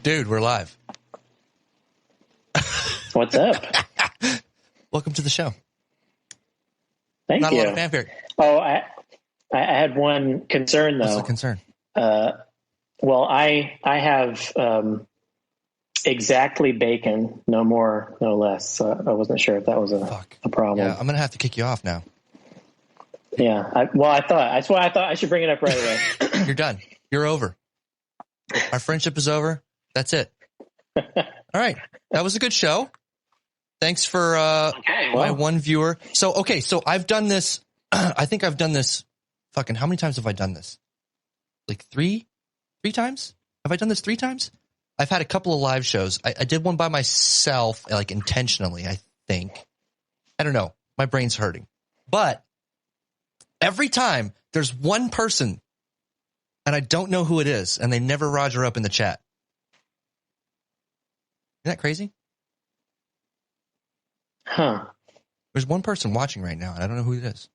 Dude, we're live. What's up? Welcome to the show. Thank Not you. a lot of fanfare. Oh, I had one concern though. What's the concern? Well, I have exactly bacon, no more, no less. So I wasn't sure if that was a problem. Yeah, I'm gonna have to kick you off now. Yeah. That's why I thought I should bring it up right away. You're done. You're over. Our friendship is over. That's it. All right. That was a good show. Thanks for my one viewer. So I've done this. I think I've done this. Fucking, how many times have I done this? Like three times? Have I done this 3 times? I've had a couple of live shows. I did one by myself, like intentionally, I think. I don't know. My brain's hurting. But every time there's one person and I don't know who it is and they never Roger up in the chat. Isn't that crazy? Huh. There's one person watching right now and I don't know who it is.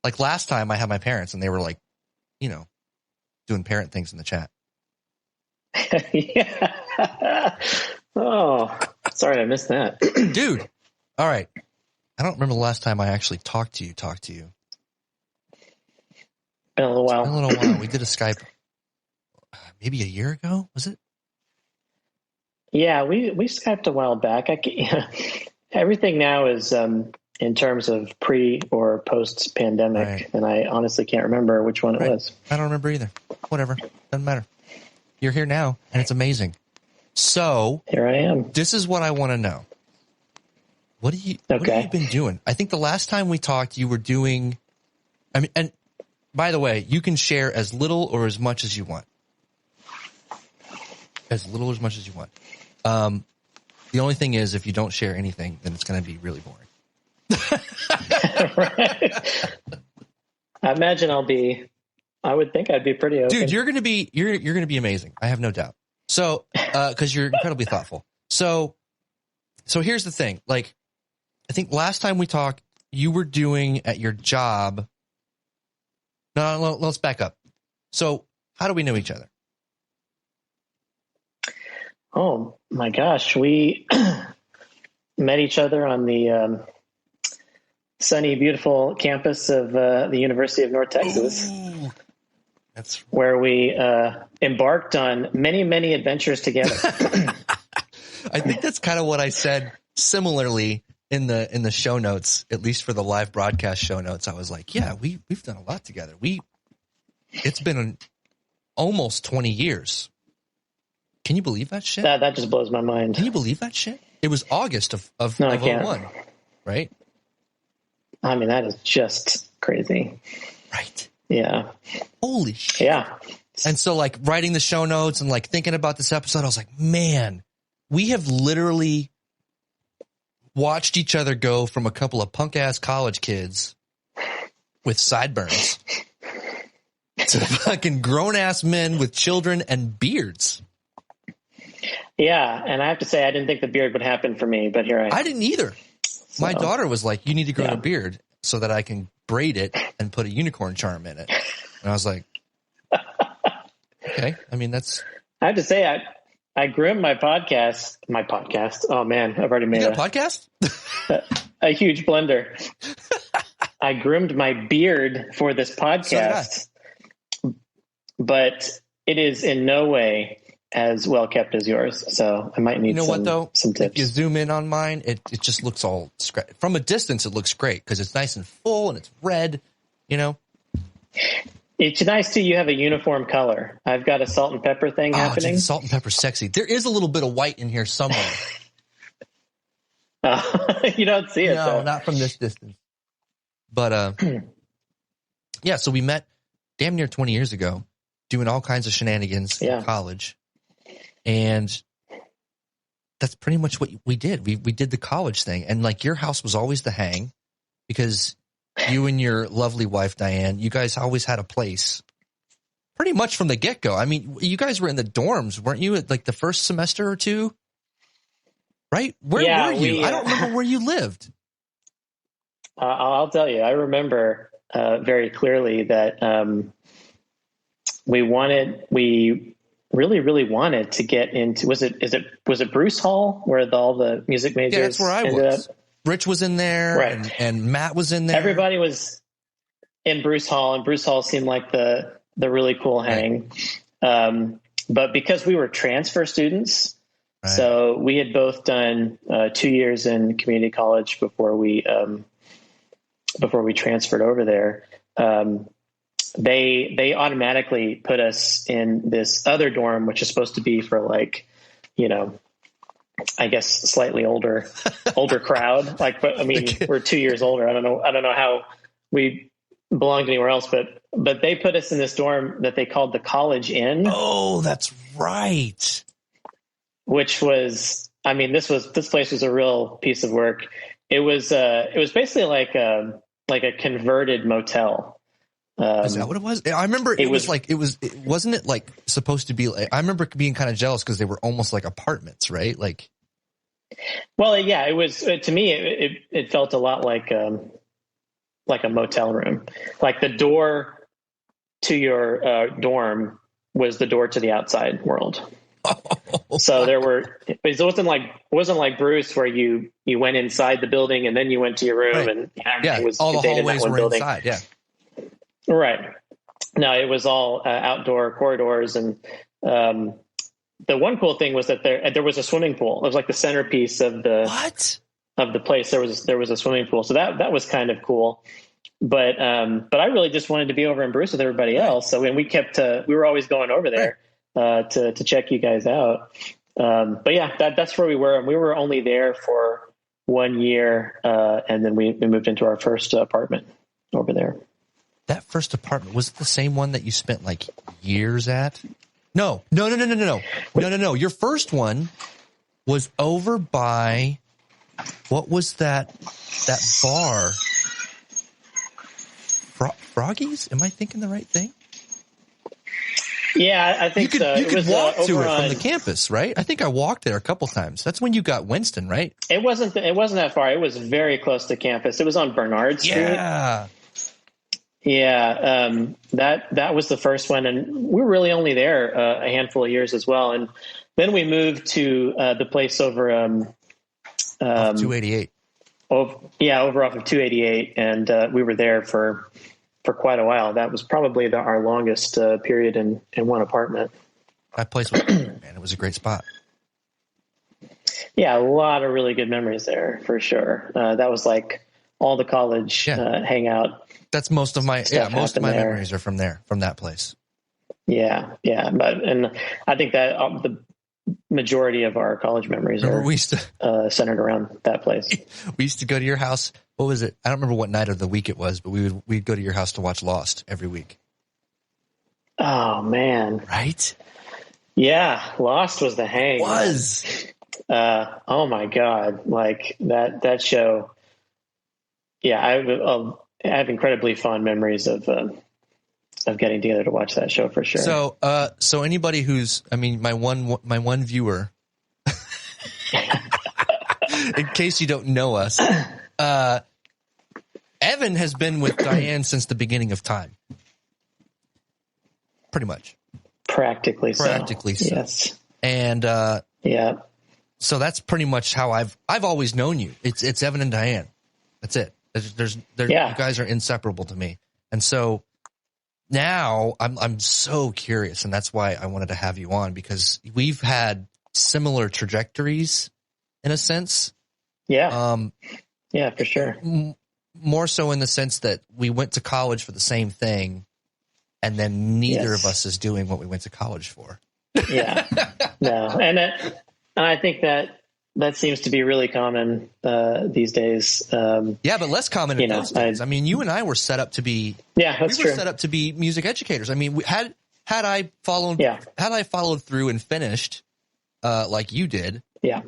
Like last time I had my parents and they were like, doing parent things in the chat. Yeah. Oh, sorry I missed that. Dude. All right. I don't remember the last time I actually talked to you. Been a little while. It's been a little while. We did a Skype maybe a year ago, was it? Yeah, we Skyped a while back. Everything now is in terms of pre or post pandemic, right. And I honestly can't remember which one it was. I don't remember either. Whatever, doesn't matter. You're here now, and it's amazing. So here I am. This is what I want to know. What have you been doing? I think the last time we talked, you were doing. I mean, and by the way, you can share as little or as much as you want. As little or as much as you want. The only thing is, if you don't share anything, then it's going to be really boring. Right. I imagine I would think I'd be pretty open. Dude, you're going to be amazing. I have no doubt. So, cause you're incredibly thoughtful. So here's the thing. Like, I think last time we talked, you were doing at your job. No, let's back up. So how do we know each other? Oh my gosh. We met each other on the, sunny, beautiful campus of the University of North Texas. Ooh, that's where we embarked on many, many adventures together. I think that's kind of what I said similarly in the show notes, at least for the live broadcast show notes. I was like, yeah, we've done a lot together. It's been almost 20 years. Can you believe that shit? That just blows my mind. Can you believe that shit? It was August of I can't. 01, right? I mean, that is just crazy. Right. Yeah. Holy shit. Yeah. And so like writing the show notes and like thinking about this episode, I was like, man, we have literally watched each other go from a couple of punk ass college kids with sideburns to fucking grown ass men with children and beards. Yeah. And I have to say, I didn't think the beard would happen for me, but here I am. I didn't either. So, my daughter was like, you need to grow a beard so that I can braid it and put a unicorn charm in it. And I was like, okay. I mean, I have to say, I groomed my podcast. Oh man, I've already made a podcast? a huge blunder. I groomed my beard for this podcast, but it is in no way as well kept as yours. So I might need some tips. If you zoom in on mine, it just looks all from a distance. It looks great because it's nice and full and it's red, It's nice too. You have a uniform color. I've got a salt and pepper thing happening. Dude, salt and pepper sexy. There is a little bit of white in here somewhere. You don't see it. No, though. Not from this distance. But yeah, so we met damn near 20 years ago doing all kinds of shenanigans in college. And that's pretty much what we did. We did the college thing. And like your house was always the hang because you and your lovely wife, Diane, you guys always had a place pretty much from the get-go. I mean, you guys were in the dorms, weren't you, at like the first semester or two? Right? Where were you? I don't remember where you lived. I'll tell you. I remember very clearly that we really, really wanted to get into, was it Bruce Hall where all the music majors? Yeah, that's where I was. Rich was in there, right. and Matt was in there. Everybody was in Bruce Hall, and Bruce Hall seemed like the really cool hang. Right. But because we were transfer students, right. So we had both done 2 years in community college before we transferred over there. They automatically put us in this other dorm, which is supposed to be for like, I guess slightly older crowd. Like, but I mean, we're 2 years older. I don't know how we belonged anywhere else, but they put us in this dorm that they called the College Inn. Oh, that's right. Which was, I mean, this place was a real piece of work. It was basically like a converted motel. Is that what it was? I remember wasn't it like supposed to be like, I remember being kind of jealous because they were almost like apartments, right? Like, well, yeah, it was, to me, it felt a lot like a motel room. Like the door to your dorm was the door to the outside world. Oh, so it wasn't like Bruce where you went inside the building and then you went to your room, right. And everything was all the hallways were building. Inside. Yeah. Right. No, it was all outdoor corridors, and the one cool thing was that there was a swimming pool. It was like the centerpiece of the place. There was a swimming pool, so that was kind of cool. But I really just wanted to be over in Bruce with everybody else. So when we were always going over there to check you guys out. But yeah, that's where we were, and we were only there for 1 year, and then we moved into our first apartment over there. That first apartment, was it the same one that you spent like years at? No. Your first one was over by, what was that bar? Froggies? Am I thinking the right thing? Yeah, I think so. You could walk to it from the campus, right? I think I walked there a couple times. That's when you got Winston, right? It wasn't that far. It was very close to campus. It was on Bernard Street. Yeah. Yeah, that was the first one, and we were really only there a handful of years as well. And then we moved to the place over 288. Over off of 288, and we were there for quite a while. That was probably our longest period in one apartment. That place was man, it was a great spot. Yeah, a lot of really good memories there for sure. That was like all the college hangout. That's most of my memories are from that place. Yeah, and I think that the majority of our college memories are centered around that place. We used to go to your house. What was it? I don't remember what night of the week it was, but we'd go to your house to watch Lost every week. Oh man! Right? Yeah, Lost was the hang. It was. Oh my God! Like that show. Yeah, I have incredibly fond memories of getting together to watch that show for sure. So anybody my one viewer, in case you don't know us, Evan has been with Diane since the beginning of time. Pretty much. Practically so. Yes. And so that's pretty much how I've always known you. It's Evan and Diane. That's it. You guys are inseparable to me. And so now I'm so curious, and that's why I wanted to have you on, because we've had similar trajectories in a sense. Yeah. Yeah, for sure. More so in the sense that we went to college for the same thing, and then neither of us is doing what we went to college for. Yeah. No. And I think that seems to be really common these days. But less common in those days. I mean, you and I were set up to be. Yeah, that's true. We were set up to be music educators. I mean, had I followed through and finished like you did. Yeah.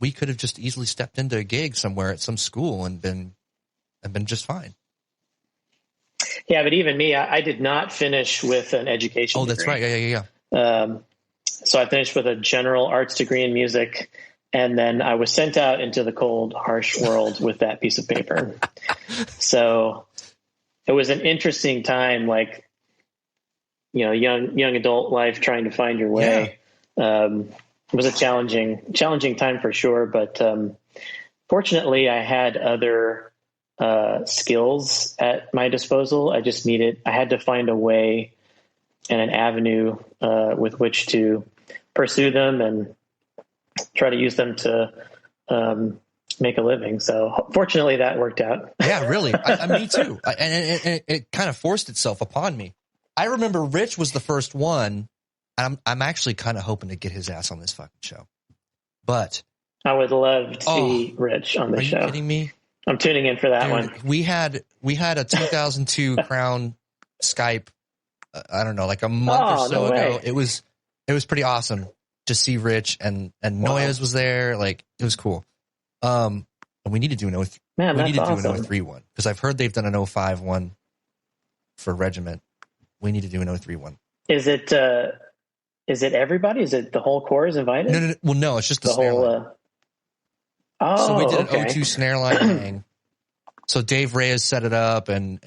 We could have just easily stepped into a gig somewhere at some school and been just fine. Yeah, but even me, I did not finish with an education degree. That's right. Yeah. So I finished with a general arts degree in music, and then I was sent out into the cold, harsh world with that piece of paper. So it was an interesting time. Like young adult life, trying to find your way. It was a challenging time for sure. But fortunately, I had other skills at my disposal. I had to find a way and an avenue with which to pursue them and try to use them to make a living. So fortunately that worked out. Yeah, really. Me too. And it kind of forced itself upon me. I remember Rich was the first one. I'm actually kind of hoping to get his ass on this fucking show, but I would love to see Rich on the show. Are you kidding me? I'm tuning in for that one. We had a 2002 Crown Skype. I don't know, like a month or so ago. It was pretty awesome to see Rich and Noyes was there. Like, it was cool. And we need to do an 03 one because I've heard they've done an 05 one for Regiment. We need to do an 03 one. Is it everybody? Is it the whole corps is invited? No. Well, no, it's just the snare line. So we did an 02 snare line thing. So Dave Reyes set it up and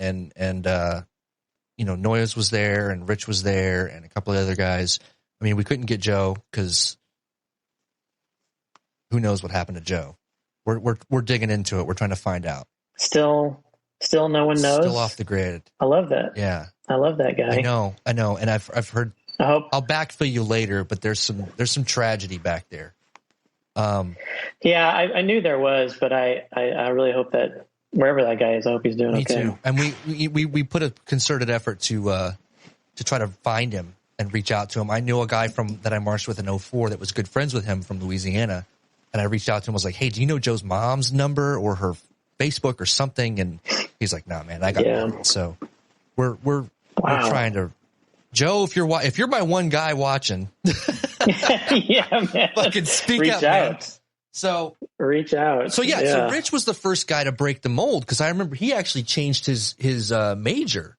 Noyes was there and Rich was there and a couple of other guys. I mean, we couldn't get Joe because who knows what happened to Joe. We're digging into it. We're trying to find out. Still no one knows. Still off the grid. I love that. Yeah. I love that guy. I know. And I've heard, I'll backfill you later, but there's some tragedy back there. Yeah, I knew there was, but I really hope that wherever that guy is, I hope he's doing okay. Me too. And we put a concerted effort to try to find him and reach out to him. I knew a guy that I marched with in 04 that was good friends with him from Louisiana. And I reached out to him, was like, hey, do you know Joe's mom's number or her Facebook or something? And he's like, nah, man, I got nothing. So we're trying to, Joe, if you're my one guy watching, yeah, man, fucking speak reach up, out. Man. So reach out. So so Rich was the first guy to break the mold because I remember he actually changed his major.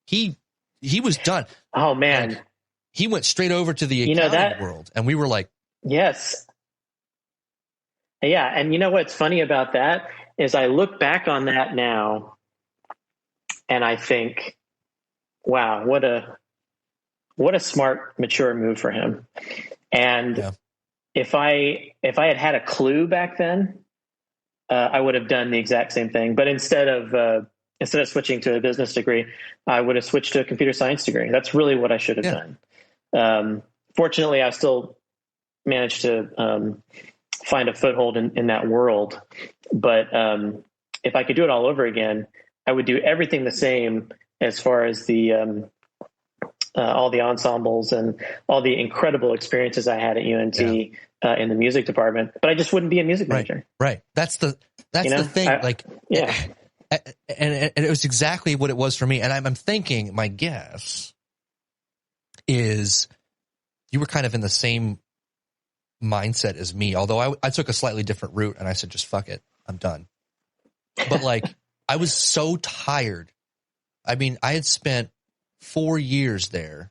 He was done. Oh man, and he went straight over to the accounting world, and we were like, yes. Yeah, and you know what's funny about that is I look back on that now and I think, wow, what a smart, mature move for him. And if I had a clue back then, I would have done the exact same thing. But instead of switching to a business degree, I would have switched to a computer science degree. That's really what I should have done. Fortunately, I still managed to find a foothold in that world. But if I could do it all over again, I would do everything the same as far as the all the ensembles and all the incredible experiences I had at UNT in the music department. But I just wouldn't be a music major. Right. That's the thing. And it was exactly what it was for me. And I'm thinking, my guess is you were kind of in the same mindset as me, although I took a slightly different route and I said, just fuck it, I'm done. But I was so tired. I mean, I had spent 4 years there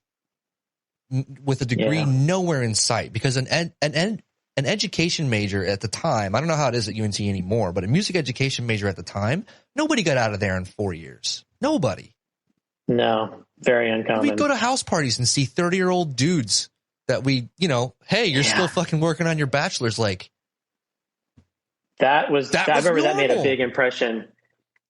with a degree nowhere in sight because an education major at the time, I don't know how it is at UNT anymore, but a music education major at the time, nobody got out of there in 4 years. Nobody. No, very uncommon. We'd go to house parties and see 30-year-old dudes that hey, you're still fucking working on your bachelor's. Like I remember that made a big impression.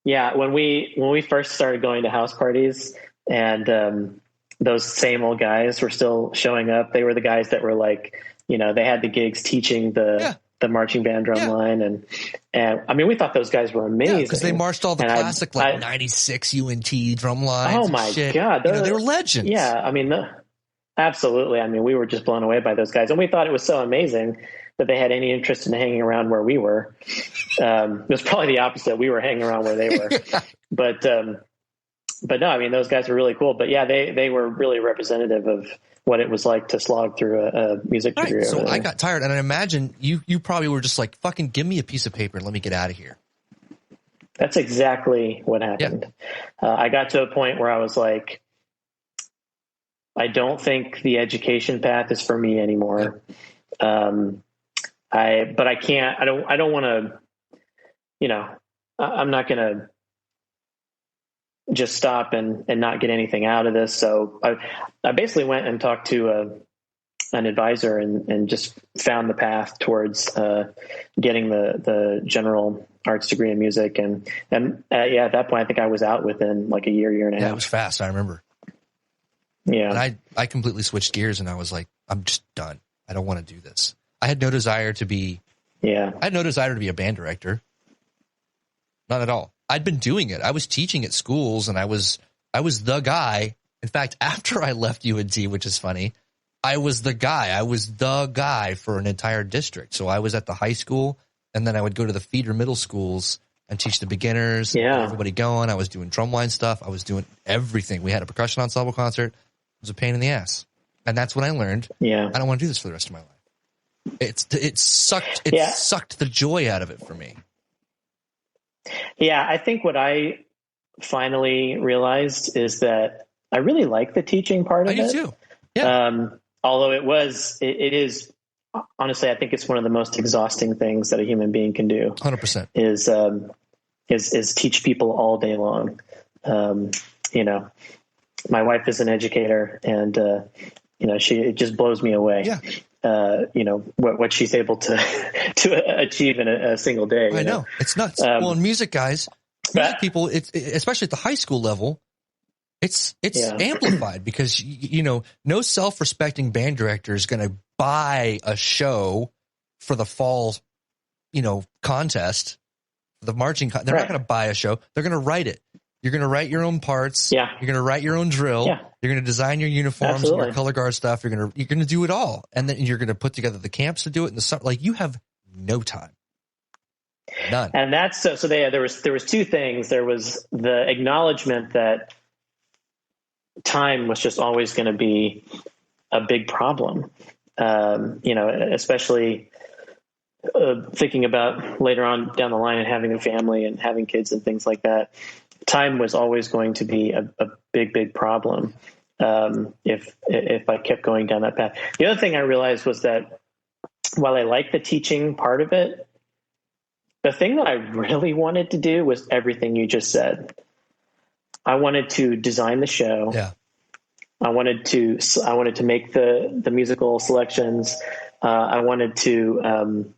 Yeah. When we first started going to house parties and, those same old guys were still showing up. They were the guys that were they had the gigs teaching the marching band drum line. And I mean, we thought those guys were amazing because they marched all the classic 96 UNT drum lines. Oh my God. They were legends. Yeah. I mean, absolutely. I mean, we were just blown away by those guys and we thought it was so amazing that they had any interest in hanging around where we were. It was probably the opposite. We were hanging around where they were, but no, I mean, those guys were really cool, but yeah, they were really representative of what it was like to slog through a music degree. So I got tired and I imagine you probably were just like, fucking give me a piece of paper and let me get out of here. That's exactly what happened. Yeah. I got to a point where I was like, I don't think the education path is for me anymore. Yeah. But I can't, I don't want to, I'm not going to just stop and not get anything out of this. So I basically went and talked to an advisor and just found the path towards getting the general arts degree in music. And at that point, I think I was out within like a year and a half. Yeah, it was fast. I remember. Yeah. And I completely switched gears and I was like, I'm just done. I don't want to do this. I had no desire to be a band director. Not at all. I'd been doing it. I was teaching at schools and I was the guy. In fact, after I left UNT, which is funny, I was the guy for an entire district. So I was at the high school and then I would go to the feeder middle schools and teach the beginners, get everybody going. I was doing drumline stuff. I was doing everything. We had a percussion ensemble concert. It was a pain in the ass. And that's when I learned, I don't want to do this for the rest of my life. It sucked the joy out of it for me. Yeah, I think what I finally realized is that I really like the teaching part of it. I do too. Yeah. Although it is honestly, I think it's one of the most exhausting things that a human being can do. 100% is teach people all day long. My wife is an educator, and it just blows me away. Yeah. What she's able to achieve in a single day. I know. It's nuts. Well, in music people, especially at the high school level, it's amplified because, no self-respecting band director is going to buy a show for the fall, contest, the marching. They're not going to buy a show. They're going to write it. You're going to write your own parts. Yeah. You're going to write your own drill. Yeah. You're going to design your uniforms and your color guard stuff. You're going to do it all. And then you're going to put together the camps to do it in the summer. Like, you have no time. None. And that's so there was two things. There was the acknowledgement that time was just always going to be a big problem. Especially thinking about later on down the line and having a family and having kids and things like that. Time was always going to be a big problem if I kept going down that path. The other thing I realized was that while I like the teaching part of it, the thing that I really wanted to do was everything you just said. I wanted to design the show. Yeah. I wanted to make the musical selections. I wanted to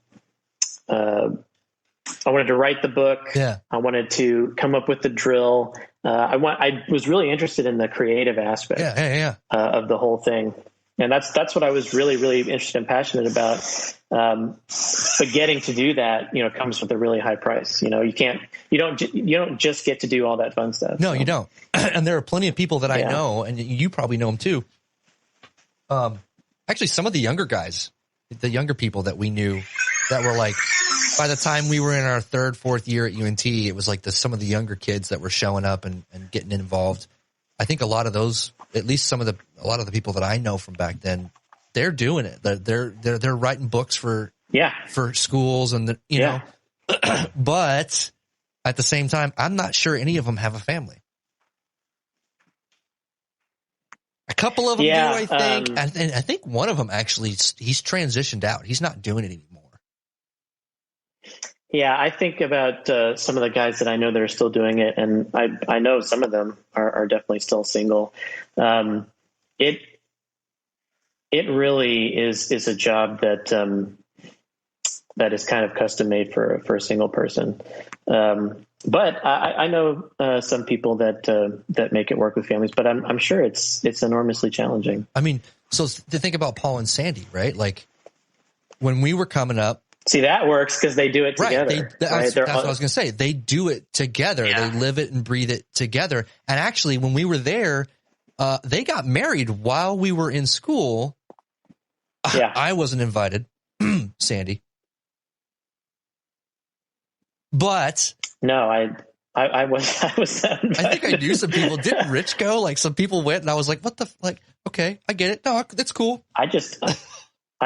write the book. Yeah. I wanted to come up with the drill. I was really interested in the creative aspect of the whole thing. And that's what I was really, really interested and passionate about. But getting to do that, comes with a really high price. You don't just get to do all that fun stuff. No, you don't. And there are plenty of people that I know, and you probably know them too. Actually, some of the younger guys, the younger people that we knew that were like, by the time we were in our third, fourth year at UNT, it was like some of the younger kids that were showing up and getting involved. I think a lot of those, at least a lot of the people that I know from back then, they're doing it. They're writing books for schools and know, but at the same time, I'm not sure any of them have a family. A couple of them do, I think. And I think one of them actually, he's transitioned out. He's not doing it anymore. Yeah, I think about some of the guys that I know that are still doing it, and I know some of them are definitely still single. It really is a job that is kind of custom made for a single person. But I know some people that make it work with families, but I'm sure it's enormously challenging. I mean, so to think about Paul and Sandy, right? Like when we were coming up. See, that works because they do it together. Right. That's what I was going to say. They do it together. Yeah. They live it and breathe it together. And actually, when we were there, they got married while we were in school. Yeah. I wasn't invited, Sandy. But no, I was. I think I knew some people. Didn't Rich go? Like some people went, and I was like, "What the like?" Okay, I get it. No, that's cool. I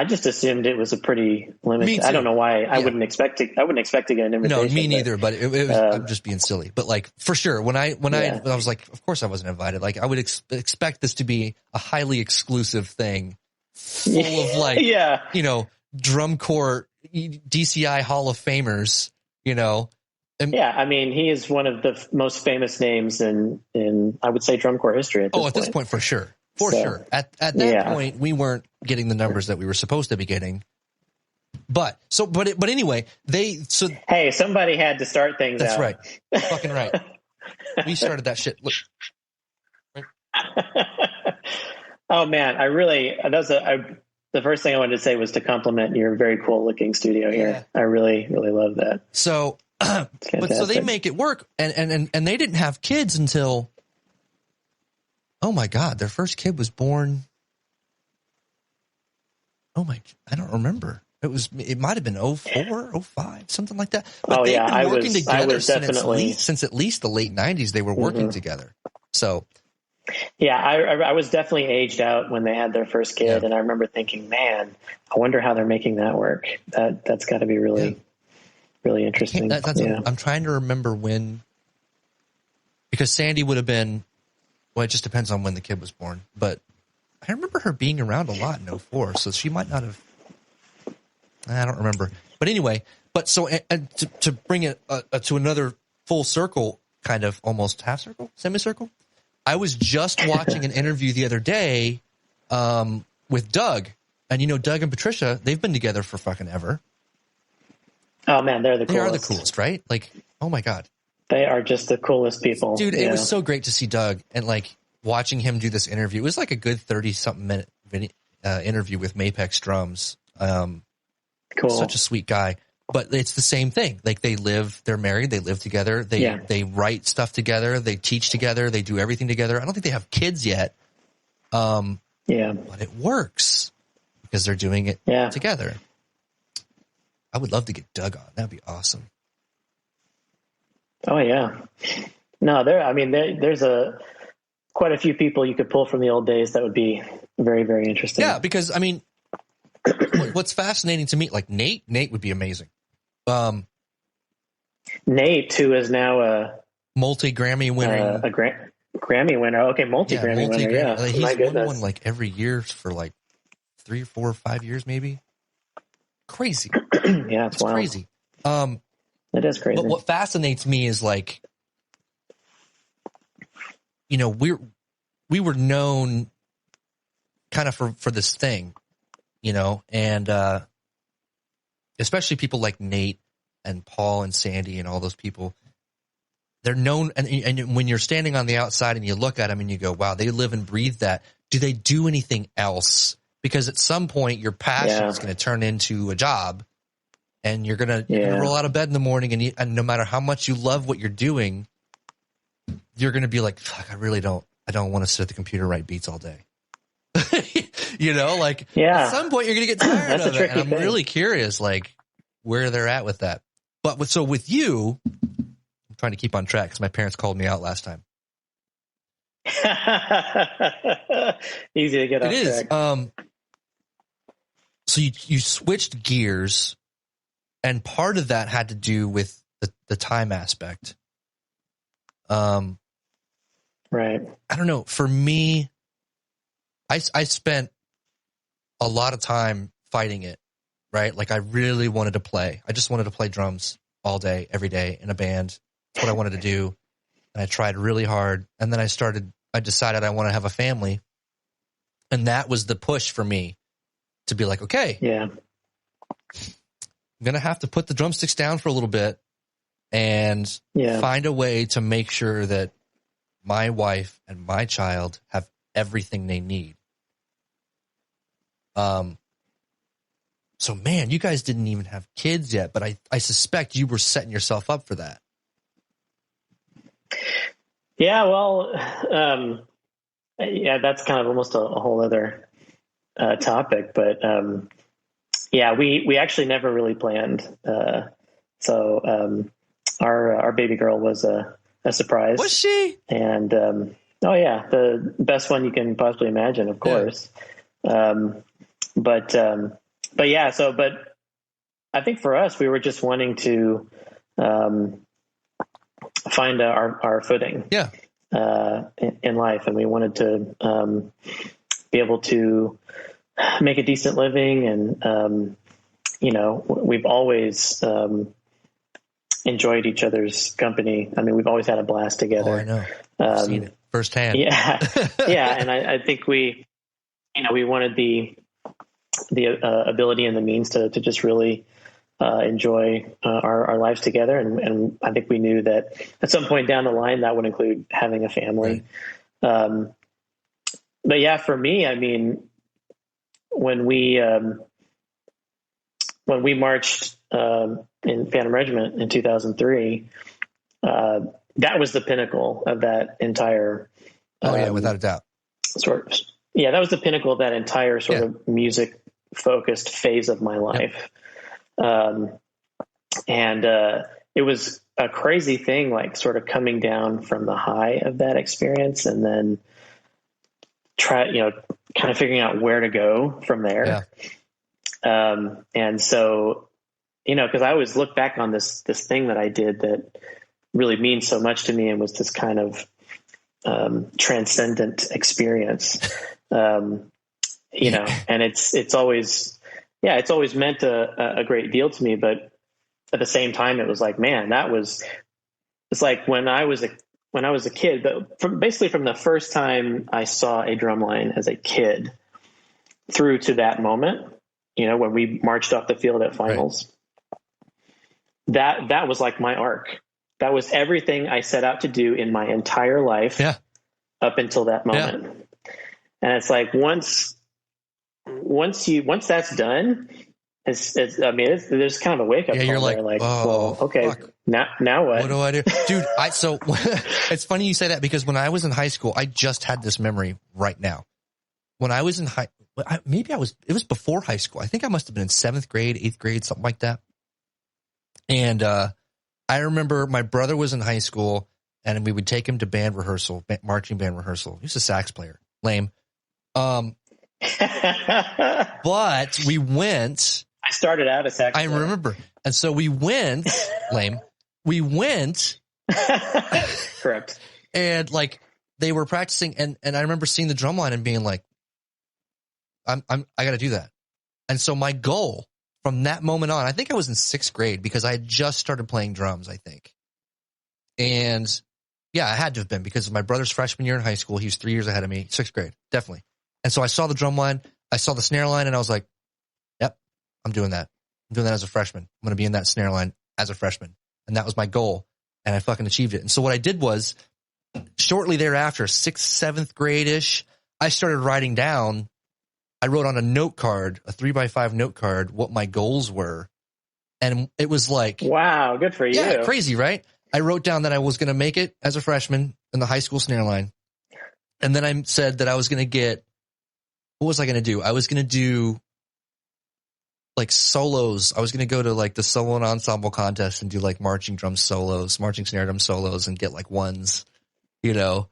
just assumed it was a pretty limited. I don't know why. I wouldn't expect to. I wouldn't expect to get an invitation. No, me neither. But it was, I'm just being silly. But like for sure, when I was like, of course I wasn't invited. Like I would expect this to be a highly exclusive thing, full of like, drum corps, DCI Hall of Famers, Yeah, I mean, he is one of the most famous names in I would say drum corps history at this point. This point, for sure. Sure. At that point, we weren't getting the numbers that we were supposed to be getting. But anyway, hey, somebody had to start things That's out. Right. Fucking right. We started that shit. Look. Right. Oh man, the first thing I wanted to say was to compliment your very cool looking studio here. Yeah. I really, really love that. So, but so they make it work, and they didn't have kids until, oh my God, their first kid was born. I don't remember. It might have been 04, 05, something like that. But they've been working together since at least the late 90s. They were working together. So, yeah, I was definitely aged out when they had their first kid, and I remember thinking, man, I wonder how they're making that work. That's got to be really, really interesting. I'm trying to remember when, because Sandy would have been, well, it just depends on when the kid was born, but I remember her being around a lot in 04, so she might not have. I don't remember. But anyway, and to bring it to another full circle, kind of almost half circle, semicircle, I was just watching an interview the other day with Doug. And Doug and Patricia, they've been together for fucking ever. Oh, man, they're the coolest. They are the coolest, right? Like, oh, my God. They are just the coolest people. Dude, it was so great to see Doug and, like, watching him do this interview. It was like a good 30-something minute interview with Mapex Drums. Cool. Such a sweet guy. But it's the same thing. Like, they're married, they live together, they write stuff together, they teach together, they do everything together. I don't think they have kids yet. But it works because they're doing it together. I would love to get Doug on. That'd be awesome. Oh yeah. No, there's quite a few people you could pull from the old days that would be very, very interesting. Yeah, because I mean, what's fascinating to me, like Nate would be amazing. Nate, who is now a multi-Grammy winning, Grammy winner. Okay, multi-Grammy winner. Yeah, he's won one like every year for like 3 or 4 or 5 years, maybe. Crazy. Yeah, it's wild. Crazy. It is crazy. But what fascinates me is like, we were known kind of for this thing, and especially people like Nate and Paul and Sandy and all those people. They're known, and when you're standing on the outside and you look at them and you go, wow, they live and breathe that. Do they do anything else? Because at some point your passion is going to turn into a job, and you're going to roll out of bed in the morning, and no matter how much you love what you're doing, you're going to be like, fuck, I don't want to sit at the computer and write beats all day. At some point you're going to get tired of it. And I'm really curious, like, where they're at with that. But with you, I'm trying to keep on track because my parents called me out last time. Easy to get off track. It is. So you switched gears, and part of that had to do with the time aspect. Right. I don't know. For me, I spent a lot of time fighting it, right? Like, I really wanted to play. I just wanted to play drums all day, every day in a band. That's what I wanted to do. And I tried really hard. And then I decided I want to have a family. And that was the push for me to be like, okay, I'm going to have to put the drumsticks down for a little bit and find a way to make sure that my wife and my child have everything they need. So man, you guys didn't even have kids yet, but I suspect you were setting yourself up for that. Yeah, well, that's kind of almost a whole other topic, but we actually never really planned. So our baby girl was a surprise. Was she? And the best one you can possibly imagine, of course. But I think for us, we were just wanting to find our footing in life, and we wanted to be able to make a decent living, and we've always enjoyed each other's company. I mean, we've always had a blast together. Oh, I know. I've seen it firsthand. Yeah. Yeah. And I think we wanted the ability and the means to just really enjoy our lives together. And I think we knew that at some point down the line, that would include having a family. Right. But yeah, for me, I mean, when we marched in Phantom Regiment in 2003, that was the pinnacle of that entire. Without a doubt. That was the pinnacle of that entire sort of music focused phase of my life. Yep. And it was a crazy thing, like sort of coming down from the high of that experience and then kind of figuring out where to go from there. Yeah. And so, cause I always look back on this thing that I did that really means so much to me and was this kind of, transcendent experience, and it's always meant a great deal to me, but at the same time, it was like, man, it's like when I was a kid, but from the first time I saw a drumline as a kid through to that moment, when we marched off the field at finals, right. That was like my arc. That was everything I set out to do in my entire life up until that moment. Yeah. And it's like, once that's done, there's kind of a wake up. Yeah, you're like, like, well, okay, fuck. Now what? What do I do? Dude, so it's funny you say that because when I was in high school, I just had this memory right now. When I was in it was before high school. I think I must have been in 7th grade, 8th grade, something like that. And, I remember my brother was in high school and we would take him to band rehearsal, marching band rehearsal. He was a sax player. Lame. But we went. I started out a sax player. I remember. And so we went. Lame. We went. Correct. And like they were practicing and I remember seeing the drum line and being like, I got to do that. And so my goal from that moment on, I think I was in 6th grade because I had just started playing drums, I think. And yeah, I had to have been because of my brother's freshman year in high school. He was 3 years ahead of me, 6th grade, definitely. And so I saw the drum line, I saw the snare line, and I was like, yep, I'm doing that. I'm doing that as a freshman. I'm going to be in that snare line as a freshman. And that was my goal. And I fucking achieved it. And so what I did was shortly thereafter, 6th, 7th grade-ish, I started writing down. I wrote on a note card, a 3x5 note card, what my goals were. And it was like, wow, good for you. Yeah, crazy, right? I wrote down that I was going to make it as a freshman in the high school snare line. And then I said that I was going to get, what was I going to do? I was going to do like solos. I was going to go to like the solo and ensemble contest and do like marching drum solos, marching snare drum solos and get like ones, and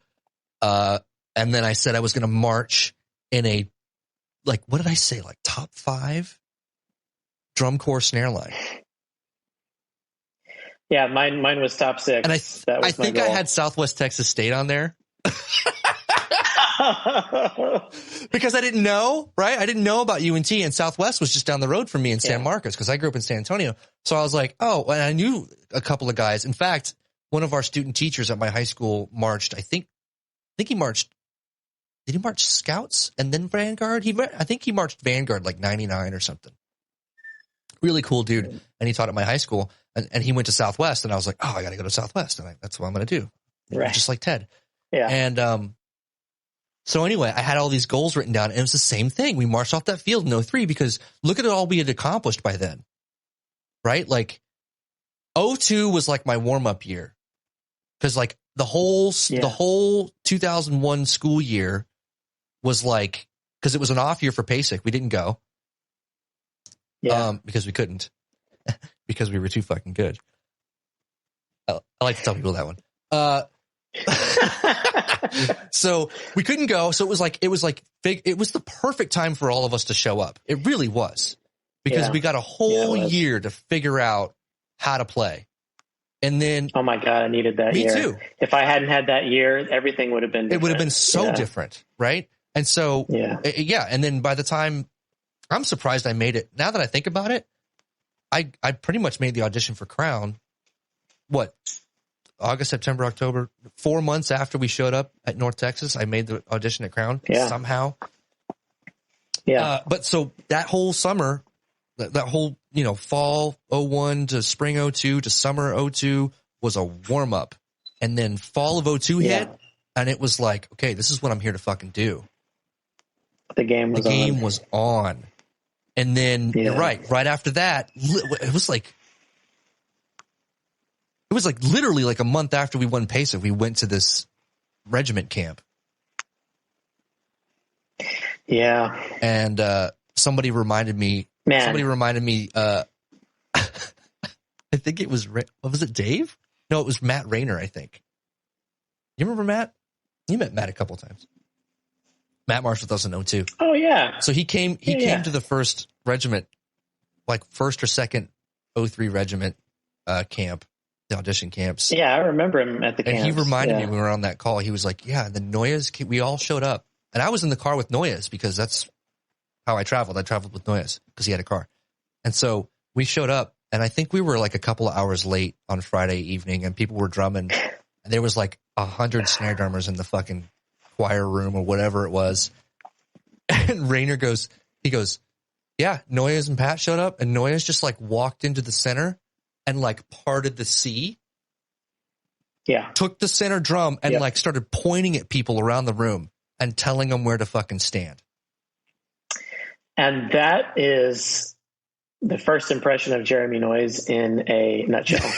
then I said I was going to march in a, like, what did I say? Like top 5 drum corps snare line. Yeah, mine was top 6. And I think I had Southwest Texas State on there. Because I didn't know, right? I didn't know about UNT, and Southwest was just down the road from me in San Marcos because I grew up in San Antonio. So I was like, oh, and I knew a couple of guys. In fact, one of our student teachers at my high school marched, I think he marched. Did he march Scouts and then Vanguard? I think he marched Vanguard like 99 or something. Really cool dude. And he taught at my high school. And he went to Southwest. And I was like, oh, I got to go to Southwest. And that's what I'm going to do. Right. Just like Ted. Yeah. And so anyway, I had all these goals written down. And it was the same thing. We marched off that field in 2003 because look at all we had accomplished by then. Right? Like 2002 was like my warm-up year. Because like the whole 2001 school year was like, because it was an off year for PASIC. We didn't go. Because we couldn't. Because we were too fucking good. I like to tell people that one. So we couldn't go. So it was the perfect time for all of us to show up. It really was. Because we got a whole year to figure out how to play. And then, oh my God, I needed that year. Me too. If I hadn't had that year, everything would have been different. It would have been so different, right? And so, and then by the time, I'm surprised I made it. Now that I think about it, I pretty much made the audition for Crown what, August, September, October, 4 months after we showed up at North Texas, I made the audition at Crown somehow. Yeah. But so that whole summer, that whole, fall 01 to spring 02 to summer 02 was a warm up. And then fall of 02 hit, and it was like, okay, this is what I'm here to fucking do. The game was on. And then you're right after that, it was like literally like a month after we won PASIC, we went to this regiment camp. Yeah. And somebody reminded me, I think it was, what was it, Dave? No, it was Matt Rayner, I think. You remember Matt? You met Matt a couple times. Matt marched with us in 02. Oh, yeah. So he came to the first regiment, like first or second 03 regiment camp, the audition camps. Yeah, I remember him at the camp. And he reminded me when we were on that call, he was like, yeah, the Noyes, we all showed up. And I was in the car with Noyes because that's how I traveled. I traveled with Noyes because he had a car. And so we showed up, and I think we were like a couple of hours late on Friday evening, and people were drumming. And there was like 100 snare drummers in the fucking choir room or whatever it was. And Rayner goes, yeah, Noyes and Pat showed up, and Noyes just like walked into the center and like parted the C. Yeah. Took the center drum and like started pointing at people around the room and telling them where to fucking stand. And that is the first impression of Jeremy Noyes in a nutshell.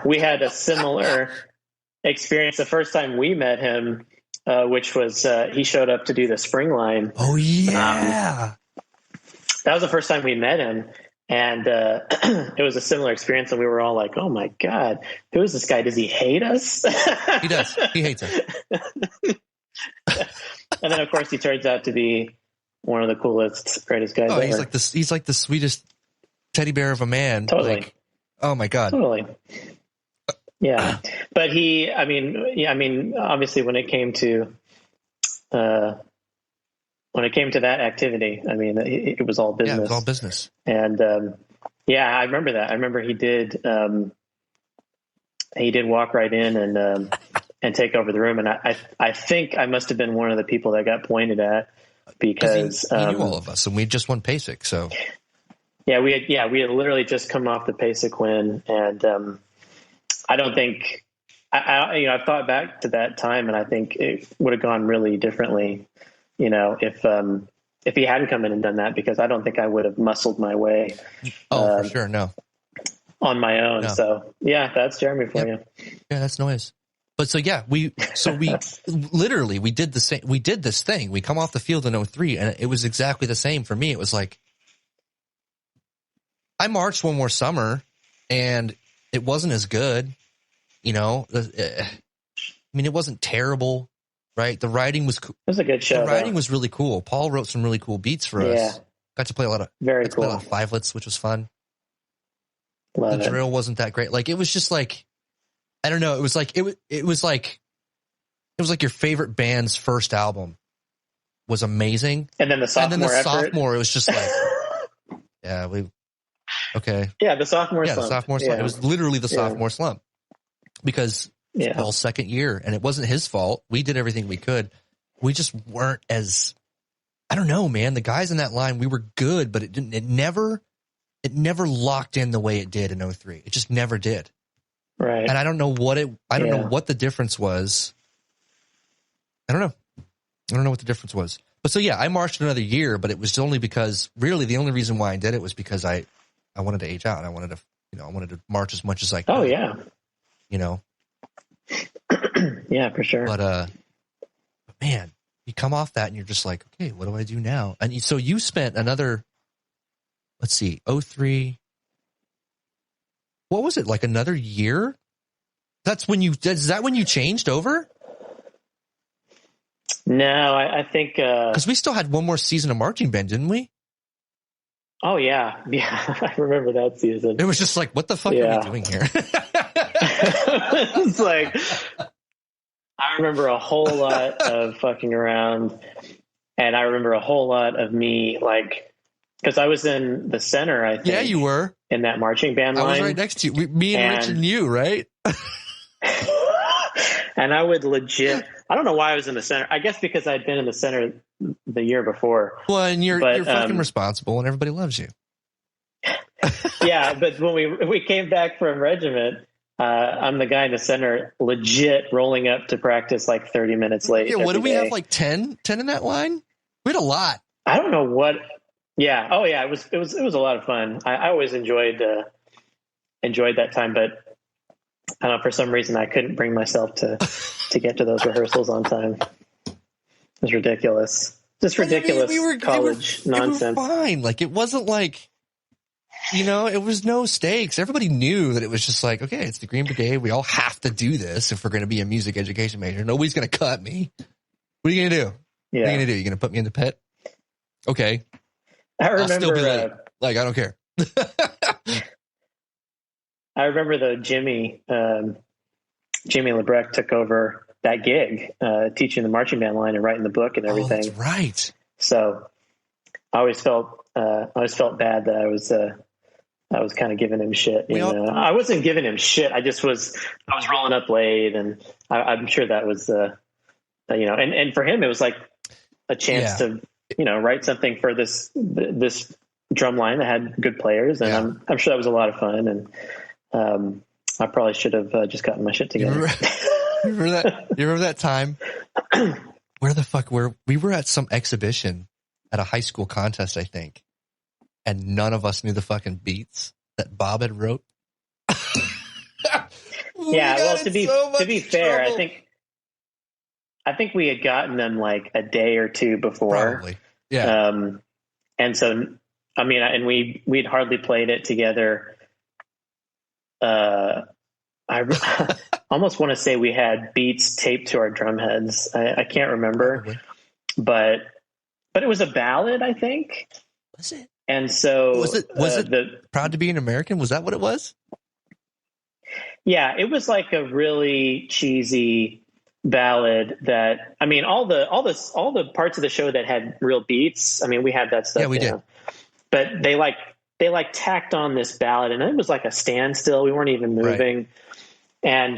We had a similar experience the first time we met him, which was he showed up to do the spring line. Oh, yeah. That was the first time we met him. And it was a similar experience, and we were all like, oh, my God, who is this guy? Does he hate us? He does. He hates us. And then, of course, he turns out to be one of the coolest, greatest guys ever. He's like the sweetest teddy bear of a man. Totally. Like, oh, my God. Totally. Yeah. But obviously, when it came to that activity, I mean, it was all business. Yeah, it was all business. And I remember that. I remember he did walk right in and take over the room. And I think I must have been one of the people that got pointed at because he knew all of us, and we just won PASIC. So we had literally just come off the PASIC win, and I don't think I've thought back to that time, and I think it would have gone really differently, if he hadn't come in and done that, because I don't think I would have muscled my way. Oh, for sure. No. On my own. No. So that's Jeremy for you. Yeah, that's Noyes. But we literally, we did the same. We did this thing. We come off the field in 03, and it was exactly the same for me. It was like, I marched one more summer, and it wasn't as good. I mean, it wasn't terrible, right? The writing was cool. It was a good show. The writing was really cool. Paul wrote some really cool beats for us. Got to play a lot of fivelets, which was fun. The drill wasn't that great. Like, it was just like, I don't know. It was like your favorite band's first album was amazing. And then the sophomore it was just like, okay. Yeah, the sophomore slump. The sophomore slump. It was literally the sophomore slump because it's Paul's second year, and it wasn't his fault. We did everything we could. We just weren't as, I don't know, man. The guys in that line, we were good, but it never locked in the way it did in 03. It just never did. Right. And I don't know what know what the difference was. I don't know what the difference was. But so I marched another year, but it was only because, really, the only reason why I did it was because I wanted to age out. I wanted to march as much as I could. Oh yeah. Yeah, for sure. But man, you come off that and you're just like, okay, what do I do now? And so you spent another, let's see, 03. What was it, like another year? Is that when you changed over? No, I think because we still had one more season of marching band, didn't we? Oh yeah, I remember that season. It was just like, what the fuck are we doing here? It's like, I remember a whole lot of fucking around, and I remember a whole lot of me like because I was in the center, I think. Yeah, you were. In that marching band line. I was right next to you. Me and Rich and you, right? And I would legit, I don't know why I was in the center. I guess because I'd been in the center the year before. Well, and you're fucking responsible and everybody loves you. Yeah, but when we came back from regiment, I'm the guy in the center, legit rolling up to practice like 30 minutes late. Yeah, what did we have, like 10 in that line? We had a lot. I don't know what. Yeah. Oh yeah. It was a lot of fun. I always enjoyed that time, but I don't know, for some reason I couldn't bring myself to get to those rehearsals on time. It was ridiculous. Just ridiculous college nonsense. We were fine. Like, it wasn't like, it was no stakes. Everybody knew that it was just like, okay, it's the Green Brigade. We all have to do this if we're going to be a music education major. Nobody's going to cut me. What are you going to do? Yeah. What are you going to do? You going to put me in the pit? Okay. I remember, I'll still be late. Like, I don't care. I remember though, Jimmy Lebrecht took over that gig, teaching the marching band line and writing the book and everything. Oh, that's right. So I always felt bad that I was kind of giving him shit. I wasn't giving him shit. I was rolling up late, and I'm sure that was, and for him, it was like a chance to, write something for this drum line that had good players. And I'm sure that was a lot of fun. And, I probably should have just gotten my shit together. You remember that time where the fuck we were at some exhibition at a high school contest, I think, and none of us knew the fucking beats that Bob had wrote. Yeah, well, to be fair, I think we had gotten them like a day or two before. Probably. Yeah. And so, I mean, and we'd hardly played it together. I almost want to say we had beats taped to our drum heads. I can't remember, probably. but it was a ballad, I think. Was it? And so was it Proud to Be an American? Was that what it was? Yeah, it was like a really cheesy ballad that, I mean, all the parts of the show that had real beats. I mean, we had that stuff. Yeah, we did. But they tacked on this ballad, and it was like a standstill. We weren't even moving. Right. And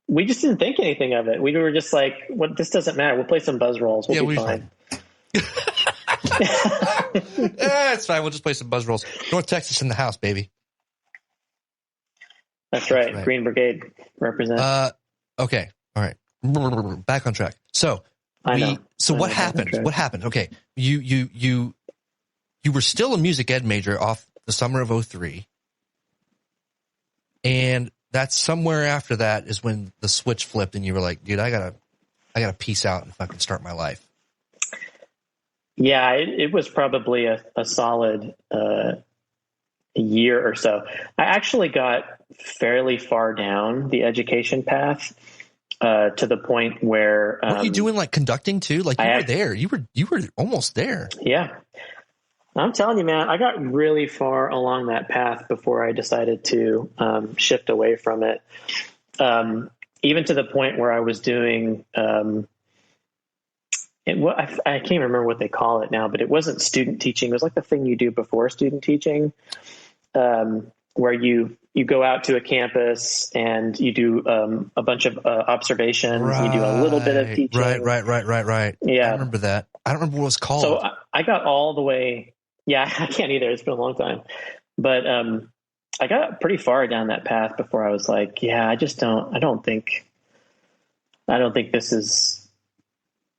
we just didn't think anything of it. We were just like, "What? This doesn't matter. We'll play some buzz rolls. We'll be fine." It's fine. We'll just play some buzz rolls. North Texas in the house, baby. That's right. Green Brigade represent. Okay. All right. Back on track. So what happened? What happened? Okay. You were still a music ed major off the summer of 2003. And that's somewhere after that is when the switch flipped and you were like, dude, I gotta peace out and fucking start my life. Yeah, it was probably a solid year or so. I actually got fairly far down the education path to the point where were you doing like conducting too? Like you were there. You were almost there. Yeah. I'm telling you, man, I got really far along that path before I decided to shift away from it. Even to the point where I was doing I can't remember what they call it now, but it wasn't student teaching. It was like the thing you do before student teaching, where you go out to a campus and you do a bunch of observations. Right, you do a little bit of teaching. Right. Yeah. I remember that. I don't remember what it was called. So I got all the way. Yeah, I can't either. It's been a long time. But I got pretty far down that path before I was like, yeah, I don't think this is,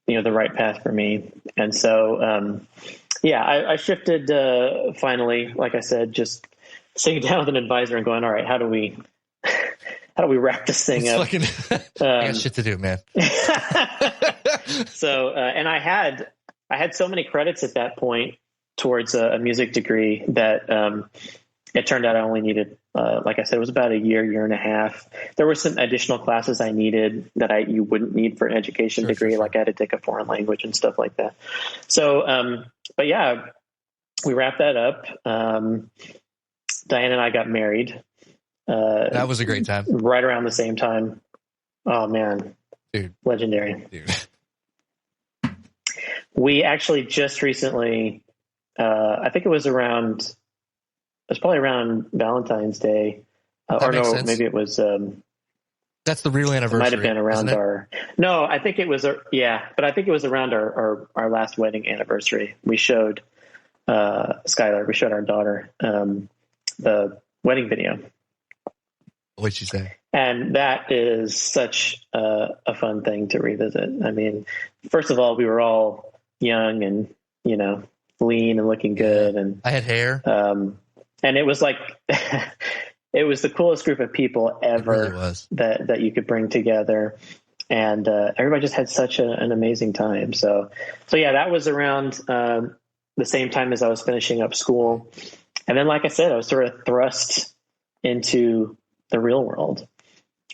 the right path for me. And so, I shifted finally, like I said, just sitting down with an advisor and going, all right, how do we wrap this thing up? I got shit to do, man. So, and I had so many credits at that point towards a music degree that it turned out I only needed, like I said, it was about a year and a half. There were some additional classes I needed that you wouldn't need for an education degree. Sure. Like I had to take a foreign language and stuff like that. So, but yeah, we wrapped that up. Diane and I got married. That was a great time. Right around the same time. Oh man, dude, legendary. Dude. We actually just recently I think it was probably around Valentine's Day. Or no, sense. Maybe it was, that's the real anniversary. It might have been around no, I think it was, but I think it was around our last wedding anniversary. We showed, Skylar, we showed our daughter, the wedding video. What'd she say? And that is such a fun thing to revisit. I mean, first of all, we were all young and, lean and looking good. And I had hair. And it was like, it was the coolest group of people ever. It really was. that you could bring together. And everybody just had such an amazing time. So yeah, that was around the same time as I was finishing up school. And then, like I said, I was sort of thrust into the real world.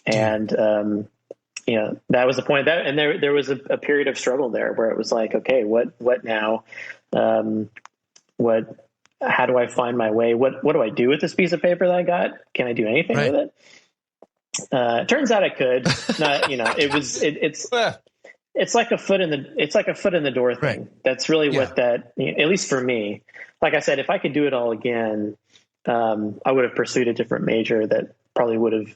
And, that was the point and there was a period of struggle there where it was like, okay, what now? How do I find my way? What do I do with this piece of paper that I got? Can I do anything with it? It turns out I could. Not, it's like a foot in the door thing. Right. That's really what at least for me, like I said, if I could do it all again, I would have pursued a different major that probably would have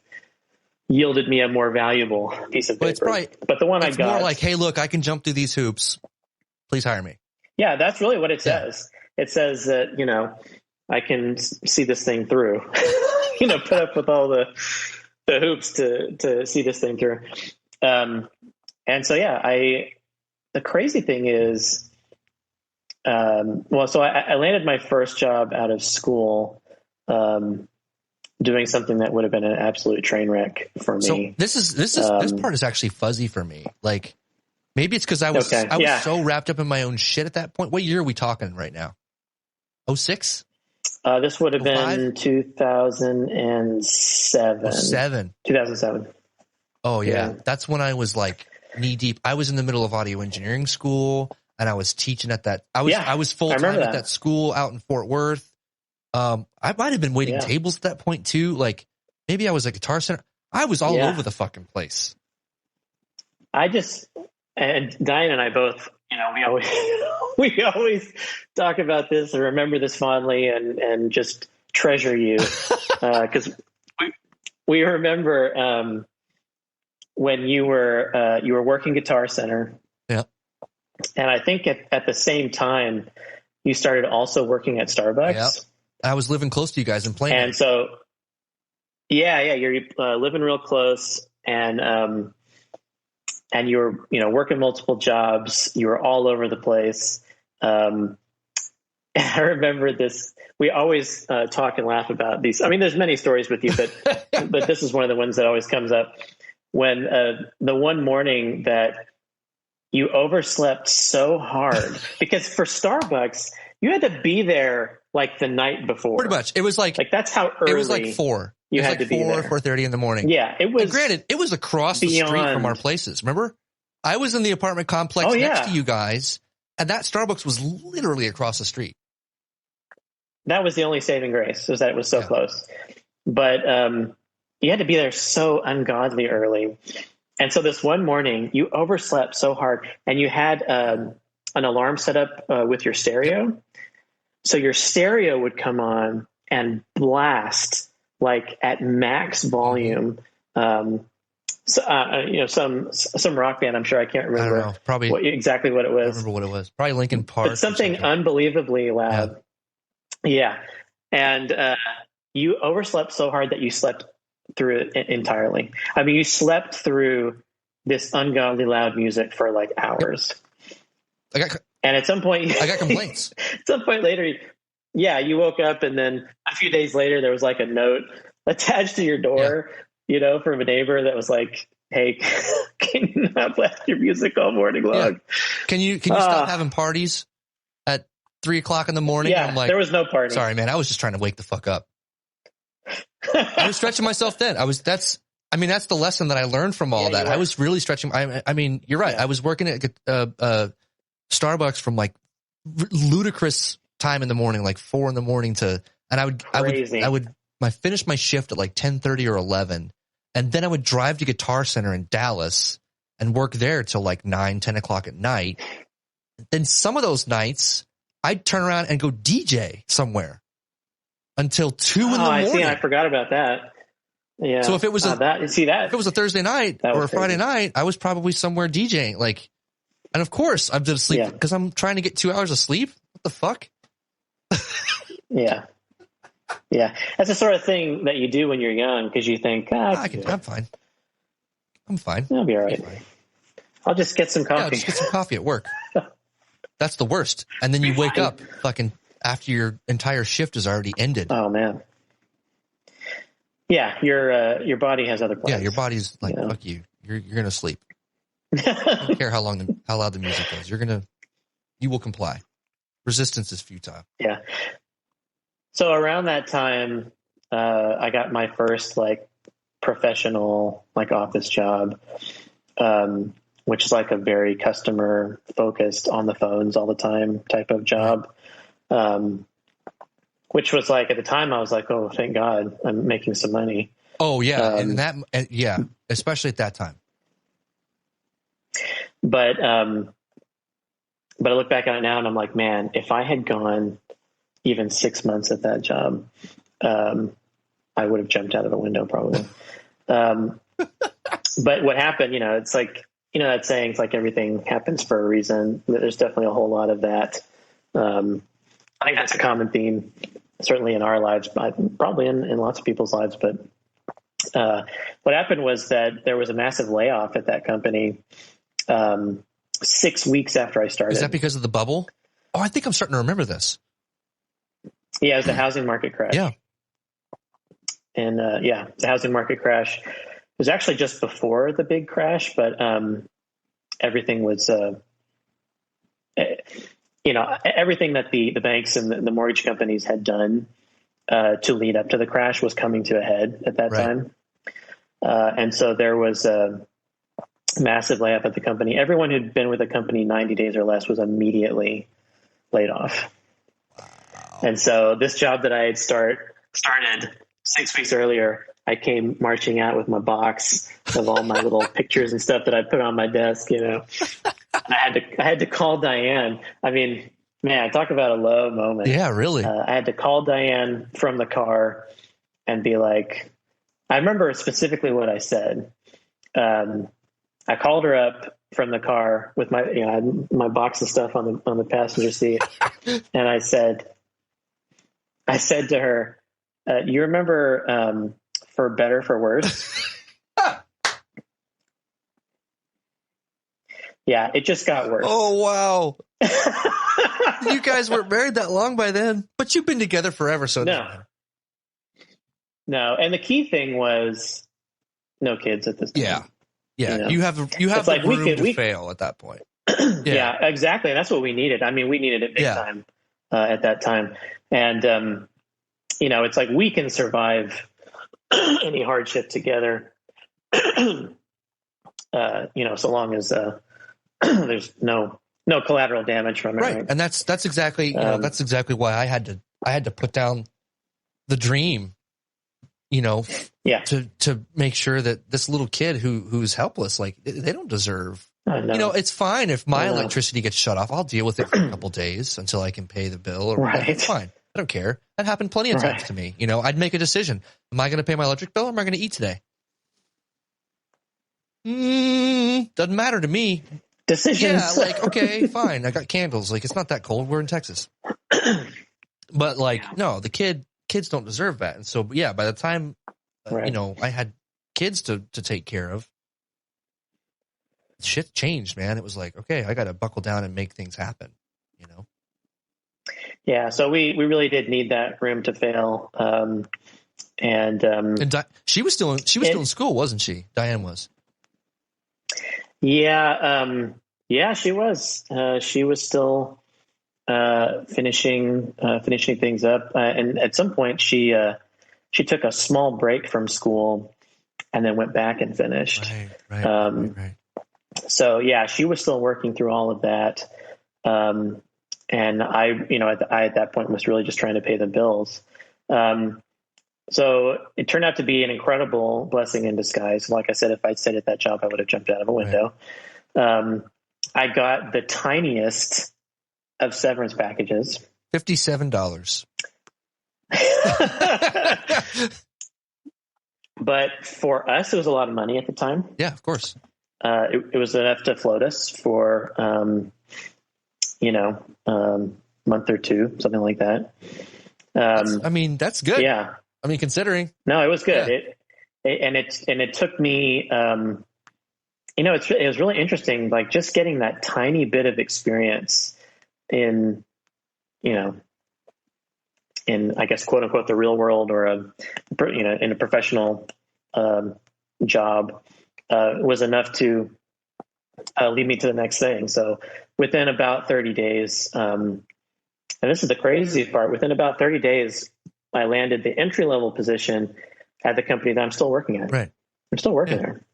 yielded me a more valuable piece of paper. But the one I got, more like, hey, look, I can jump through these hoops. Please hire me. Yeah, that's really what it says. It says that, I can see this thing through, put up with all the hoops to see this thing through. And so, the crazy thing is, so I landed my first job out of school, doing something that would have been an absolute train wreck for me. So this part is actually fuzzy for me. Like, maybe it's because I was so wrapped up in my own shit at that point. What year are we talking right now? 06? This would have been 2007. 2007. Oh yeah. That's when I was like knee deep. I was in the middle of audio engineering school and I was teaching at that. I was full time at that school out in Fort Worth. I might have been waiting tables at that point too. Like maybe I was at Guitar Center. I was all over the fucking place. And Diane and I both, we always talk about this and remember this fondly and just treasure you. Cause we remember, when you were working Guitar Center. Yeah. And I think at the same time you started also working at Starbucks. Yeah. I was living close to you guys in Plano. And so, you're living real close and you were, working multiple jobs. You were all over the place. I remember this. We always talk and laugh about these. I mean, there's many stories with you, but this is one of the ones that always comes up. When the one morning that you overslept so hard, because for Starbucks, you had to be there like the night before. Pretty much. It was like that's how early. It was like 4. You had to be there. 4:30 in the morning. Yeah, it was. And granted, it was across the street from our places. Remember, I was in the apartment complex next to you guys, and that Starbucks was literally across the street. That was the only saving grace, was that it was so close. But you had to be there so ungodly early. And so this one morning, you overslept so hard, and you had an alarm set up with your stereo. So your stereo would come on and blast like at max volume. Some rock band. I'm sure I can't remember. I don't know. Probably exactly what it was. I don't remember what it was. Probably Linkin Park. But something unbelievably loud. Yeah. And you overslept so hard that you slept through it entirely. I mean, you slept through this ungodly loud music for like hours. And at some point, I got complaints. At some point later, you woke up, and then a few days later, there was like a note attached to your door, from a neighbor that was like, "Hey, can you not blast your music all morning long? Yeah. Can you stop having parties at 3:00 in the morning?" Yeah, I'm like, there was no party. Sorry, man. I was just trying to wake the fuck up. I was stretching myself then. That's the lesson that I learned from all that. I was really stretching. I mean, you're right. Yeah. I was working at Starbucks from like ludicrous time in the morning, like 4 a.m. I would finish my shift at like 10:30 or 11. And then I would drive to Guitar Center in Dallas and work there till like 9, 10 o'clock at night. Then some of those nights I'd turn around and go DJ somewhere until 2 in the morning. I see. I forgot about that. Yeah. So if it was if it was a Thursday night or a Friday night, I was probably somewhere DJing. Like, and of course I'm to sleep because I'm trying to get 2 hours of sleep. What the fuck? Yeah. Yeah. That's the sort of thing that you do when you're young because you think, I'm fine. I'll be all right. I'll just get some coffee. Yeah, just get some coffee at work. That's the worst. And then you wake up fucking after your entire shift has already ended. Oh man. Yeah, your body has other plans. Yeah, your body's like, fuck you. You're gonna sleep. I don't care how loud the music is. You will comply. Resistance is futile. Yeah. So around that time, I got my first like professional like office job, which is like a very customer focused on the phones all the time type of job. Which was like, at the time I was like, oh, thank God I'm making some money. Oh yeah. Especially at that time. But I look back on it now and I'm like, man, if I had gone even 6 months at that job, I would have jumped out of a window probably. But what happened, it's like, that saying, it's like everything happens for a reason. There's definitely a whole lot of that. I think that's a common theme, certainly in our lives, but probably in lots of people's lives. But what happened was that there was a massive layoff at that company 6 weeks after I started. Is that because of the bubble? Oh, I think I'm starting to remember this. Yeah, it was the housing market crash. Yeah. And the housing market crash was actually just before the big crash, but everything was, everything that the banks and the mortgage companies had done to lead up to the crash was coming to a head at that time. And so there was a massive layoff at the company. Everyone who'd been with the company 90 days or less was immediately laid off. Wow. And so this job that I had started 6 weeks earlier, I came marching out with my box of all my little pictures and stuff that I put on my desk, And I had to call Diane. I mean, man, talk about a low moment. Yeah, really. I had to call Diane from the car and be like, I remember specifically what I said. I called her up from the car with my, I had my box of stuff on the passenger seat, and I said to her, "You remember For Better, For Worse?" Yeah, it just got worse. Oh, wow. You guys weren't married that long by then, but you've been together forever. So no. And the key thing was no kids at this time. Yeah. Yeah. You have the like room to fail at that point. Yeah, exactly. And that's what we needed. I mean, we needed it big time at that time. And, it's like we can survive any hardship together, so long as there's no collateral damage from it. Right. And that's exactly, that's exactly why I had to put down the dream, to make sure that this little kid who's helpless, like they don't deserve, it's fine if my electricity gets shut off. I'll deal with it for a couple days until I can pay the bill. It's fine. I don't care. That happened plenty of times to me. I'd make a decision. Am I going to pay my electric bill or am I going to eat today? Doesn't matter to me. Decisions. Yeah, like, okay, fine. I got candles. Like, it's not that cold. We're in Texas. But no, the kids don't deserve that. And so, by the time, I had kids to take care of, shit changed, man. It was like, okay, I got to buckle down and make things happen, Yeah. So we really did need that room to fail. And she was still in school, wasn't she? Diane was. Yeah. She was. She was still finishing things up, and at some point she took a small break from school and then went back and finished. Right. So she was still working through all of that, and I at that point was really just trying to pay the bills. So it turned out to be an incredible blessing in disguise. Like I said, if I'd stayed at that job, I would have jumped out of a window. I got the tiniest of severance packages. $57. But for us, it was a lot of money at the time. Yeah, of course. It was enough to float us for, month or two, something like that. That's good. Yeah. Considering. No, it was good. Yeah. It took me, it was really interesting, like just getting that tiny bit of experience in I guess, quote unquote, the real world, or in a professional job, was enough to lead me to the next thing. So within about 30 days, and this is the crazy part, within about 30 days, I landed the entry-level position at the company that I'm still working at. Right. I'm still working there,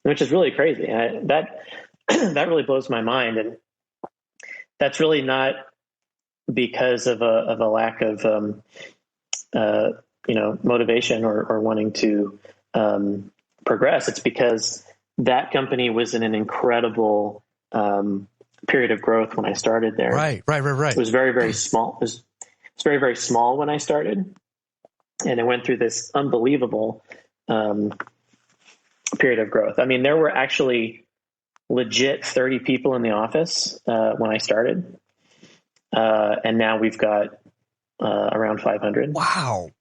which is really crazy. That really blows my mind. And that's really not because of a lack of, motivation or wanting to progress. It's because that company was in an incredible period of growth when I started there. Right. It was very, very small. It was very, very small when I started, and it went through this unbelievable period of growth. There were actually legit 30 people in the office when I started. And now we've got around 500. Wow.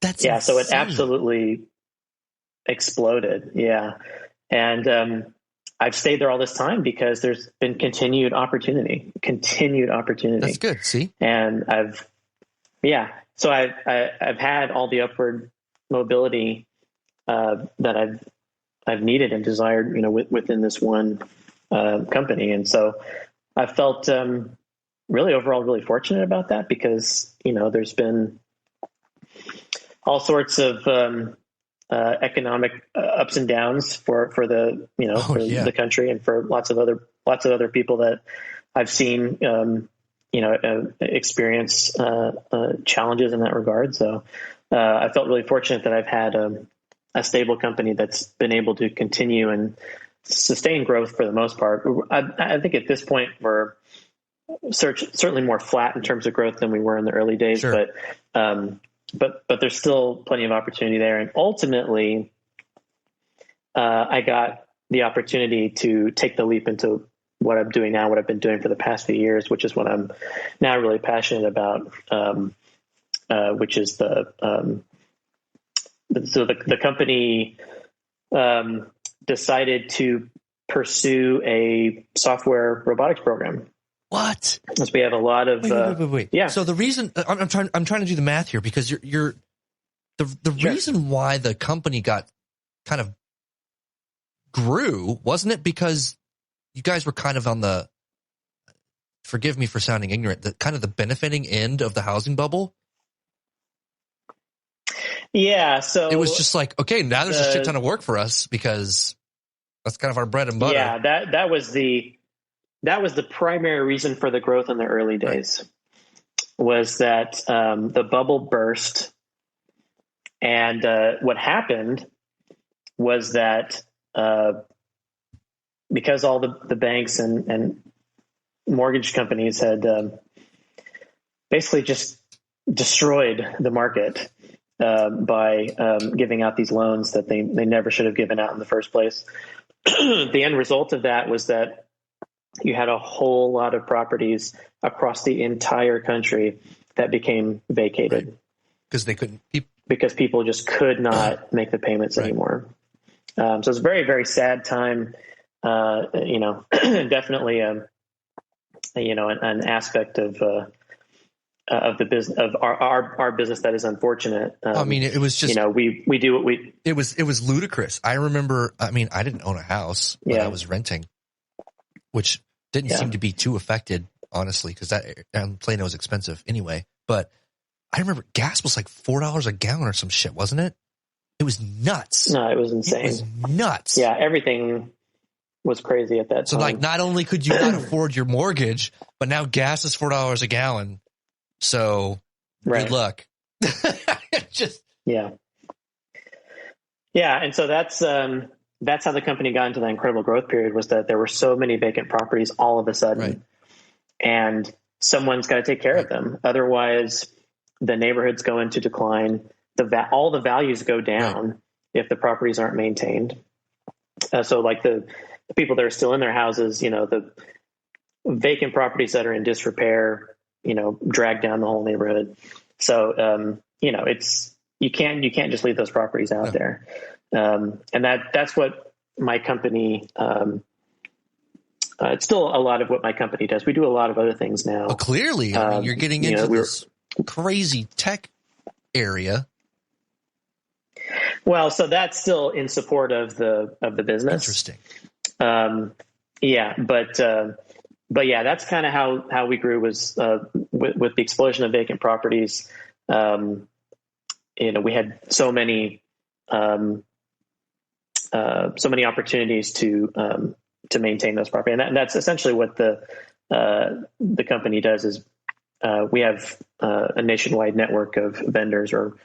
That's insane. So it insane. absolutely exploded. Yeah. And I've stayed there all this time because there's been continued opportunity. That's good. See? And I've had all the upward mobility that I've needed and desired, within this one company. And so I felt really overall really fortunate about that, because there's been all sorts of economic ups and downs for the the country, and for lots of other people that I've seen experience challenges in that regard. So I felt really fortunate that I've had a stable company that's been able to continue and sustain growth for the most part. I think at this point we're certainly more flat in terms of growth than we were in the early days, sure. but there's still plenty of opportunity there. And ultimately, I got the opportunity to take the leap into what I'm doing now, what I've been doing for the past few years, which is what I'm now really passionate about, which is the company decided to pursue a software robotics program. What? Because we have a lot of wait. Yeah. So the reason I'm trying to do the math here, because you're the reason why the company got kind of grew, wasn't it because you guys were kind of on the, forgive me for sounding ignorant, the kind of the benefiting end of the housing bubble? Yeah. So it was just like, okay, now there's a shit ton of work for us because that's kind of our bread and butter. Yeah. That was the primary reason for the growth in the early days, was that the bubble burst. And what happened was that because all the banks and mortgage companies had basically just destroyed the market by giving out these loans that they never should have given out in the first place. The end result of that was that you had a whole lot of properties across the entire country that became vacated. Because they couldn't. Because people just could not make the payments anymore. So it's a very, very sad time. Definitely, an aspect of the business, of our business, that is unfortunate. It was just, we do what we. It was ludicrous. I remember. I didn't own a house, but I was renting, which didn't seem to be too affected, honestly, because Plano is expensive anyway. But I remember gas was like $4 a gallon or some shit, wasn't it? It was nuts. No, it was insane. It was nuts. Yeah, everything was crazy at that time. So, like, not only could you not afford your mortgage, but now gas is $4 a gallon. So, good luck. Yeah. And so that's how the company got into that incredible growth period, was that there were so many vacant properties all of a sudden. and someone's got to take care of them. Otherwise, the neighborhoods go into decline. All the values go down if the properties aren't maintained. So like the people that are still in their houses, the vacant properties that are in disrepair, drag down the whole neighborhood. So, you can't just leave those properties out there. And that's what my company, it's still a lot of what my company does. We do a lot of other things now. Well, clearly, I mean, you're getting into this crazy tech area. Well, so that's still in support of the business. Interesting. Yeah, but yeah, that's kind of how we grew was with the explosion of vacant properties. We had so many opportunities to maintain those properties, and that's essentially what the company does. Is we have a nationwide network of vendors or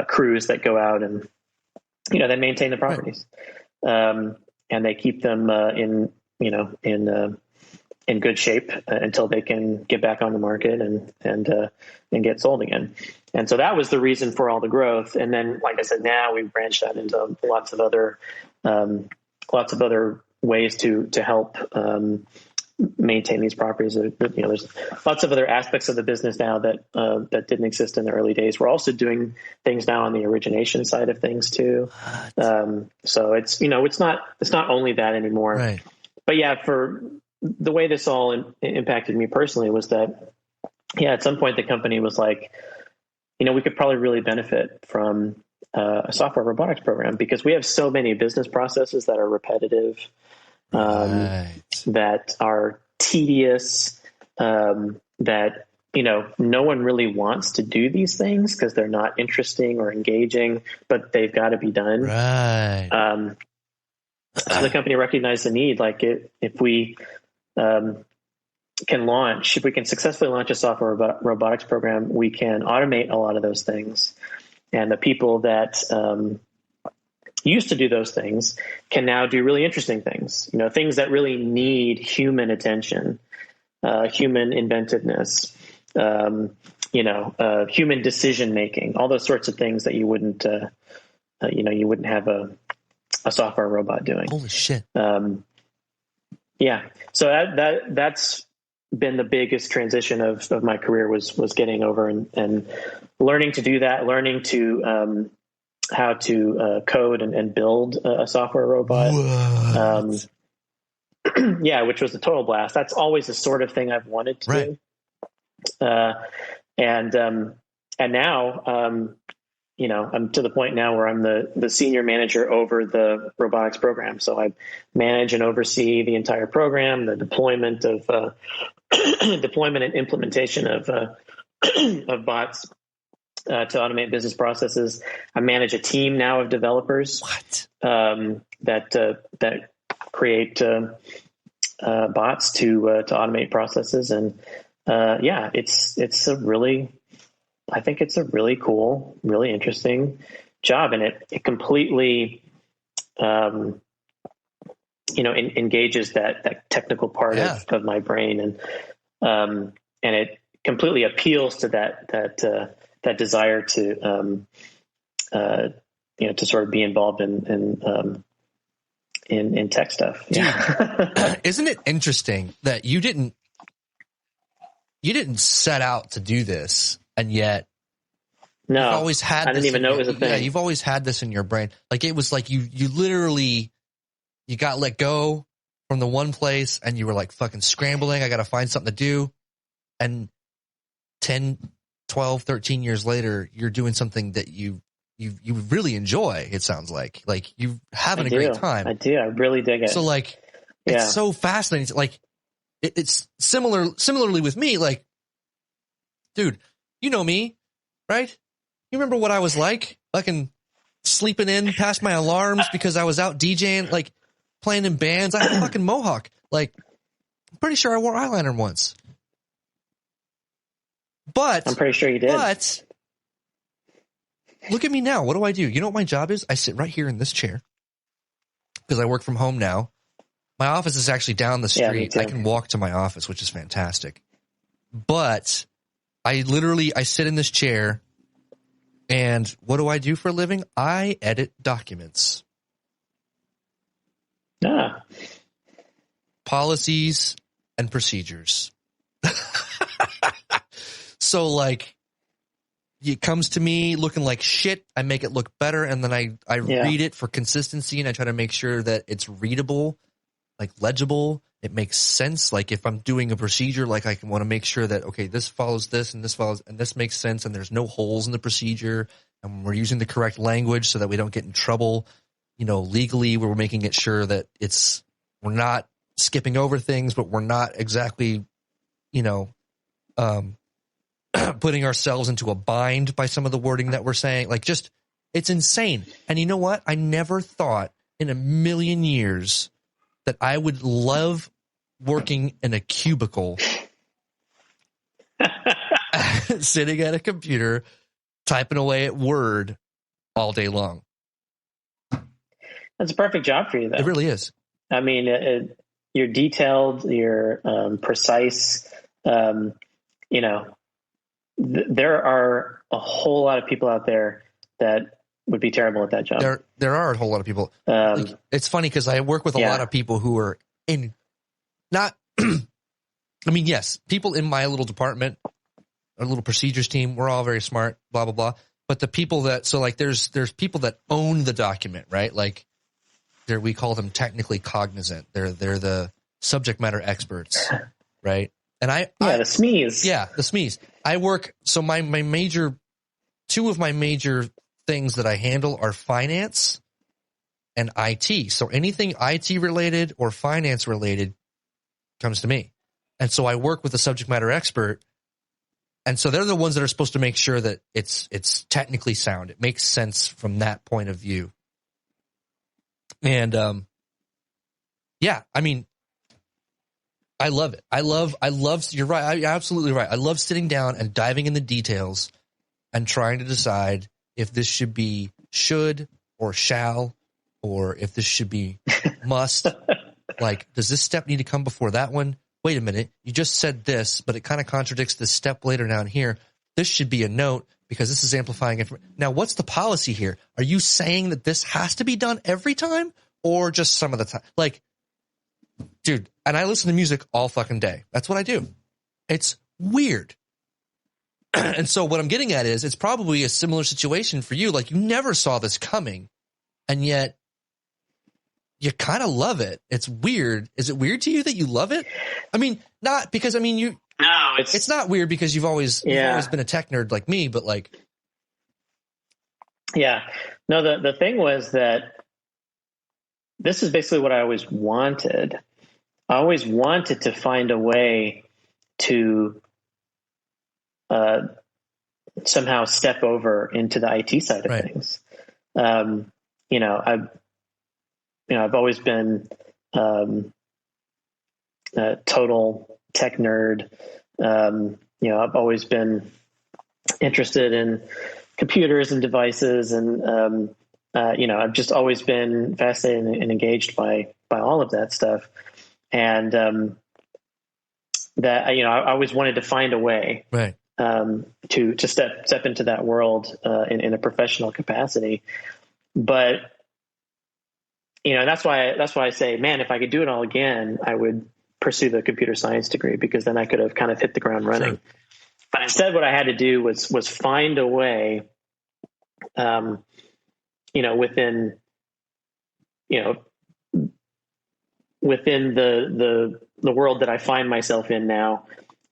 crews that go out and they maintain the properties, and they keep them in good shape until they can get back on the market and get sold again. And so that was the reason for all the growth. And then, like I said, now we've branched out into lots of other ways to help maintain these properties. There's lots of other aspects of the business now that didn't exist in the early days. We're also doing things now on the origination side of things too. So it's not only that anymore. Right. But yeah, for the way this all impacted me personally was that, at some point the company was like, we could probably really benefit from a software robotics program because we have so many business processes that are repetitive, that are tedious, that, no one really wants to do these things because they're not interesting or engaging, but they've got to be done. Right. So the company recognized the need, like if we can successfully launch a software robotics program, we can automate a lot of those things. And the people that used to do those things can now do really interesting things, things that really need human attention, human inventiveness, human decision-making, all those sorts of things that you wouldn't have a software robot doing. Holy shit. Yeah. So that's been the biggest transition of my career was getting over and learning to do that, learning to how to code and build a software robot. Yeah, which was a total blast. That's always the sort of thing I've wanted to do. And now, I'm to the point now where I'm the senior manager over the robotics program. So I manage and oversee the entire program, the deployment and implementation of bots to automate business processes. I manage a team now of developers that create bots to automate processes. And I think it's a really cool, really interesting job, and it completely, engages that technical part of my brain, and it completely appeals to that desire to sort of be involved in tech stuff. Yeah. Isn't it interesting that you didn't set out to do this? And yet, no, you've always had. I didn't even know it was a thing. Yeah, you've always had this in your brain. Like it was like you literally, you got let go from the one place, and you were like fucking scrambling. I got to find something to do. And 10, 12, 13 years later, you're doing something that you really enjoy. It sounds like you're having a great time. I do. I really dig it. So it's so fascinating. Like it's similarly with me. Like, dude. You know me, right? You remember what I was like? Fucking sleeping in past my alarms because I was out DJing, like playing in bands. I had a fucking mohawk. Like, I'm pretty sure I wore eyeliner once. But I'm pretty sure you did. But look at me now. What do? You know what my job is? I sit right here in this chair because I work from home now. My office is actually down the street. Yeah, I can walk to my office, which is fantastic. But I sit in this chair, and what do I do for a living? I edit documents. Policies and procedures. So, like, it comes to me looking like shit. I make it look better, and then I read it for consistency, and I try to make sure that it's readable, like legible. It makes sense. Like, if I'm doing a procedure, like, I want to make sure that, okay, this follows this, and this follows, and this makes sense, and there's no holes in the procedure, and we're using the correct language so that we don't get in trouble, legally. We're making it sure that we're not skipping over things, but we're not exactly, putting ourselves into a bind by some of the wording that we're saying. Like, just, it's insane. And you know what? I never thought in a million years that I would love working in a cubicle, sitting at a computer, typing away at Word all day long. That's a perfect job for you, though. It really is. I mean, you're detailed, you're precise. There are a whole lot of people out there that would be terrible at that job. There are a whole lot of people. It's funny because I work with a lot of people who are yes, people in my little department, our little procedures team, we're all very smart, blah, blah, blah. But the people there's people that own the document, right? Like, we call them technically cognizant. They're the subject matter experts, right? And the SMEs. Yeah, the SMEs. I work, so two of my major things that I handle are finance and IT. So anything IT related or finance related comes to me. And so I work with a subject matter expert. And so they're the ones that are supposed to make sure that it's technically sound. It makes sense from that point of view. And, I mean, I love it. You're right. You're absolutely right. I love sitting down and diving in the details and trying to decide if this should be should or shall, or if this should be must. Like, does this step need to come before that one? Wait a minute. You just said this, but it kind of contradicts this step later down here. This should be a note because this is amplifying information. Now, what's the policy here? Are you saying that this has to be done every time or just some of the time? Like, dude, and I listen to music all fucking day. That's what I do. It's weird. And so what I'm getting at is it's probably a similar situation for you. Like, you never saw this coming, and yet you kind of love it. It's weird. Is it weird to you that you love it? I mean, not because, no, it's not weird because you've always been a tech nerd like me, but like. Yeah. No, the thing was that this is basically what I always wanted. I always wanted to find a way to somehow step over into the IT side of things. I've always been a total tech nerd. I've always been interested in computers and devices, and I've just always been fascinated and engaged by all of that stuff. And I always wanted to find a way, right, to step into that world in a professional capacity. But that's why I say, man, if I could do it all again, I would pursue the computer science degree, because then I could have kind of hit the ground running. Sure. But instead, what I had to do was find a way, within the world that I find myself in now,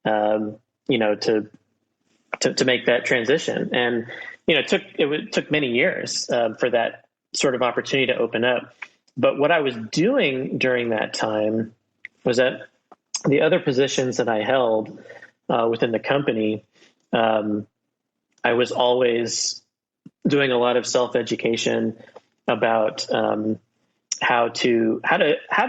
to make that transition. And, it took many years for that sort of opportunity to open up. But what I was doing during that time was that the other positions that I held within the company, I was always doing a lot of self-education about how to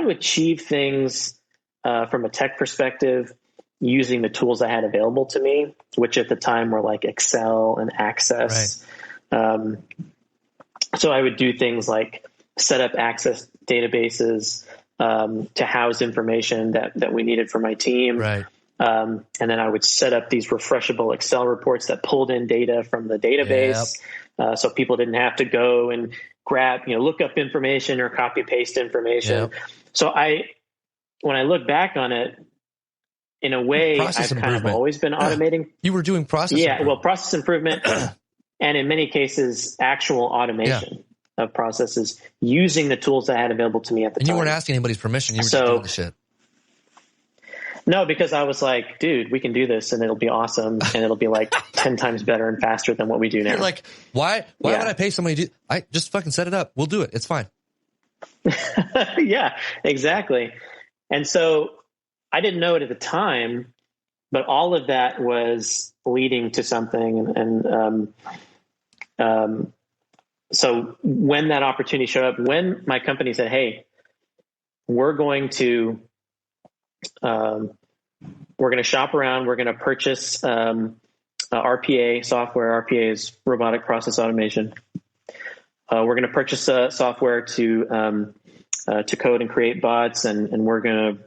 achieve things from a tech perspective using the tools I had available to me, which at the time were like Excel and Access. Right. So I would do things like set up Access databases, to house information that we needed for my team. Right. And then I would set up these refreshable Excel reports that pulled in data from the database. Yep. So people didn't have to go and grab, look up information or copy paste information. Yep. So when I look back on it, in a way, I've kind of always been automating. You were doing process improvement. Well, process improvement and in many cases, actual automation of processes using the tools I had available to me at the time. And you weren't asking anybody's permission. You were just doing the shit. No, because I was like, dude, we can do this and it'll be awesome. And it'll be like 10 times better and faster than what we do now. You're like, why would I pay somebody to do? I just fucking set it up. We'll do it. It's fine. Yeah, exactly. And so I didn't know it at the time, but all of that was leading to something. And so when that opportunity showed up, when my company said, hey, we're going to shop around, we're going to purchase RPA software. RPA is robotic process automation. We're going to purchase software to code and create bots, and we're going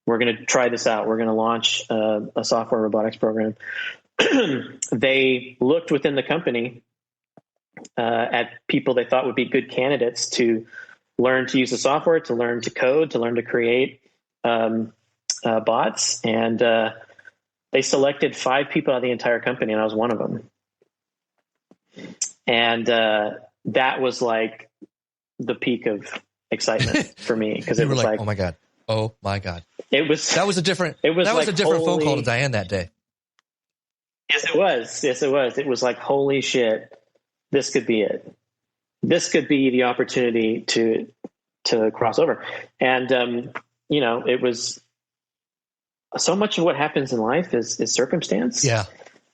to try this out. We're going to launch a software robotics program. They looked within the company at people they thought would be good candidates to learn to use the software, to learn to code, to learn to create bots. And they selected 5 people out of the entire company, and I was one of them. And that was like the peak of excitement for me, because it was like, oh my God. Oh my God. That was a different phone call to Diane that day. Yes, it was. It was like, holy shit, this could be it. This could be the opportunity to cross over. And, it was so much of what happens in life is circumstance. Yeah.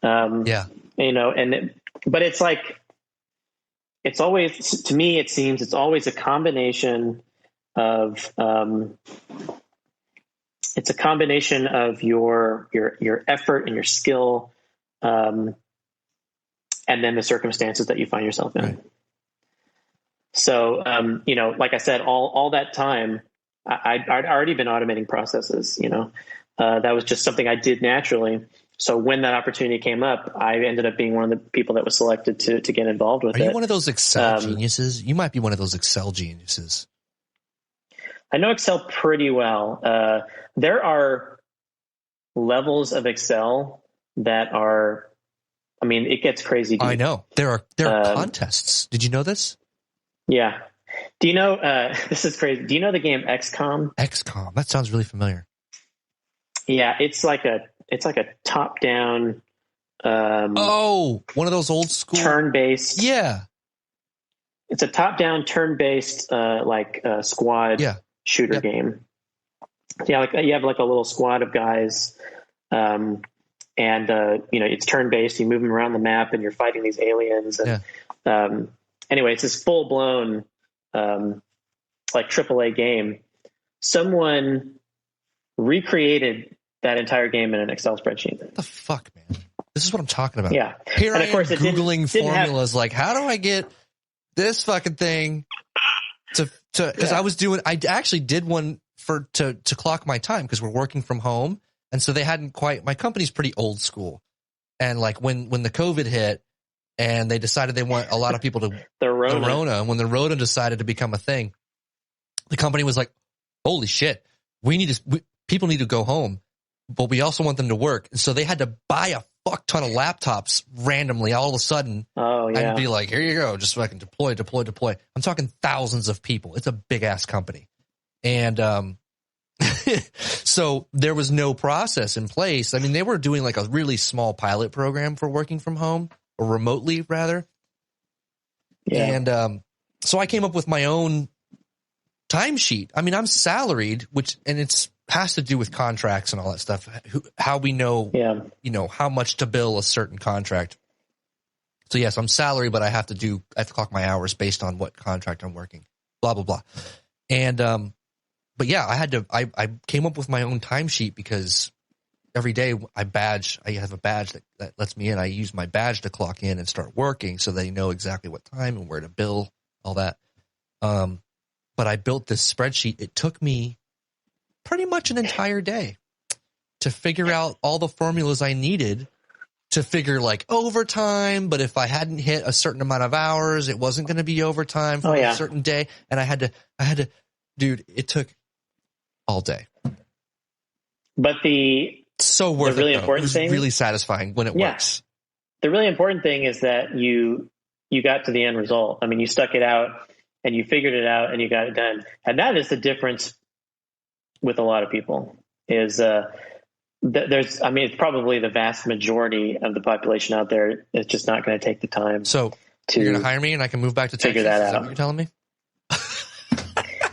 But it's like, it's always, to me, it seems it's always a combination of, it's a combination of your effort and your skill, and then the circumstances that you find yourself in. Right. So, like I said, all that time, I'd already been automating processes. That was just something I did naturally. So when that opportunity came up, I ended up being one of the people that was selected to get involved with it. Are you one of those Excel geniuses? You might be one of those Excel geniuses. I know Excel pretty well. There are levels of Excel that are, it gets crazy deep. I know. There are contests. Did you know this? Yeah. Do you know, this is crazy. Do you know the game XCOM? XCOM. That sounds really familiar. Yeah. It's like a top down, one of those old school turn-based. Yeah. It's a top down turn-based, squad shooter game. Yeah. Like you have like a little squad of guys. It's turn-based. You move them around the map and you're fighting these aliens. And, anyway, it's this full blown, AAA game. Someone recreated that entire game in an Excel spreadsheet. What the fuck, man? This is what I'm talking about. Yeah. Here and I am Googling formulas like, how do I get this fucking thing because I actually did one to clock my time because we're working from home. And so they hadn't quite, my company's pretty old school. And like when the COVID hit and they decided they want a lot of people to the Rona, when the Rona decided to become a thing, the company was like, holy shit, people need to go home, but we also want them to work. And so they had to buy a fuck ton of laptops randomly all of a sudden. Oh yeah. And be like, here you go. Just fucking deploy. I'm talking thousands of people. It's a big ass company. And, so there was no process in place. I mean, they were doing like a really small pilot program for working from home or remotely rather. Yeah. And, so I came up with my own timesheet. I mean, I'm salaried, and it's has to do with contracts and all that stuff. How we know, how much to bill a certain contract. So yes, I'm salary, but I have to clock my hours based on what contract I'm working, blah, blah, blah. And, but yeah, I came up with my own timesheet because every day I have a badge that lets me in. I use my badge to clock in and start working so they know exactly what time and where to bill, all that. But I built this spreadsheet. It took me pretty much an entire day to figure out all the formulas I needed to figure like overtime. But if I hadn't hit a certain amount of hours, it wasn't going to be overtime for a certain day. And I had to, dude, it took all day. But so worth the really it. Important it was thing, really satisfying when it works. The really important thing is that you got to the end result. I mean, you stuck it out and you figured it out and you got it done. And that is the difference with a lot of people is, it's probably the vast majority of the population out there is just not going to take the time. So you're going to hire me and I can move back to Texas? Figure that out. Is that what you're telling me?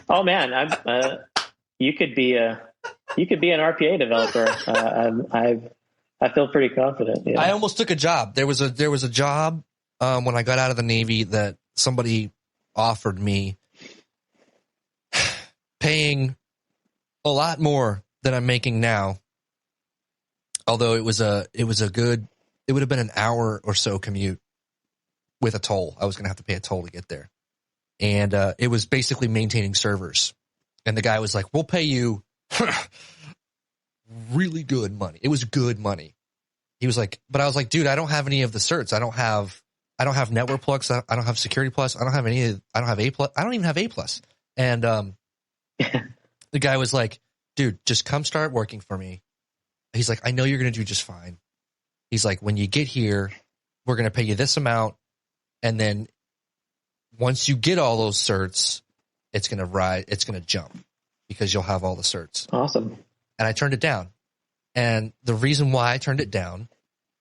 Oh man, you could be an RPA developer. I feel pretty confident. Yeah. I almost took a job. There was a job when I got out of the Navy that somebody offered me, paying a lot more than I'm making now. Although it would have been an hour or so commute with a toll. I was going to have to pay a toll to get there. And it was basically maintaining servers. And the guy was like, we'll pay you really good money. It was good money. He was like, but I was like, dude, I don't have any of the certs. I don't have Network Plus. I don't have Security Plus. I don't have A Plus. I don't even have A Plus. And the guy was like, dude, just come start working for me. He's like, I know you're going to do just fine. He's like, when you get here, we're going to pay you this amount. And then once you get all those certs, it's going to jump because you'll have all the certs. Awesome. And I turned it down. And the reason why I turned it down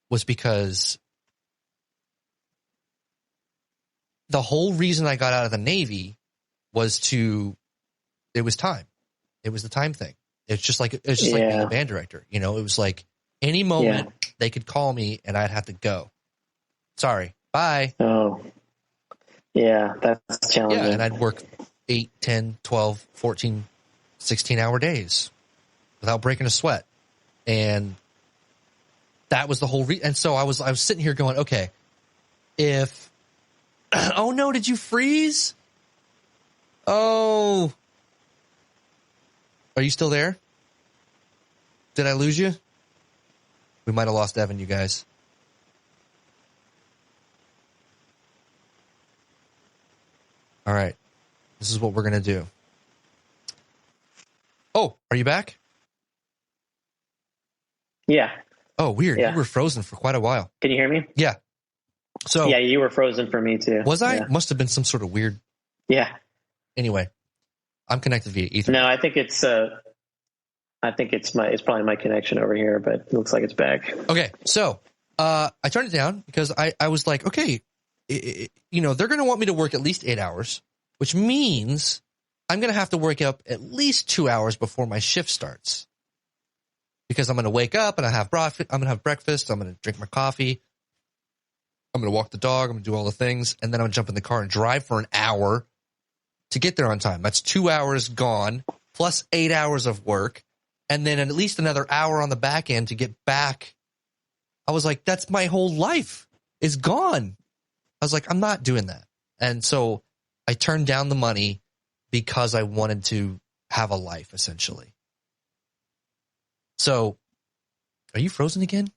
was because the whole reason I got out of the Navy was it was time. It was the time thing. It's just like being a band director. You know, it was like any moment they could call me and I'd have to go. Sorry. Bye. Oh, yeah. That's challenging. Yeah. And I'd work 8, 10, 12, 14, 16-hour days without breaking a sweat. And that was the whole reason. And so I was sitting here going, okay, oh no, did you freeze? Oh, are you still there? Did I lose you? We might have lost Evan, you guys. All right. This is what we're going to do. Oh, are you back? Yeah. Oh, weird. Yeah. You were frozen for quite a while. Can you hear me? Yeah. So yeah, you were frozen for me too. Was I? Yeah. Must have been some sort of weird. Yeah. Anyway, I'm connected via Ethernet. No, I think it's probably my connection over here, but it looks like it's back. Okay. So, I turned it down because I was like, okay, they're going to want me to work at least 8 hours, which means I'm going to have to wake up at least 2 hours before my shift starts. Because I'm going to wake up and I'm going to have breakfast. I'm going to drink my coffee. I'm going to walk the dog. I'm going to do all the things. And then I'm going to jump in the car and drive for an hour to get there on time. That's 2 hours gone plus 8 hours of work. And then at least another hour on the back end to get back. I was like, that's my whole life is gone. I was like, I'm not doing that. And so I turned down the money because I wanted to have a life, essentially. So, are you frozen again?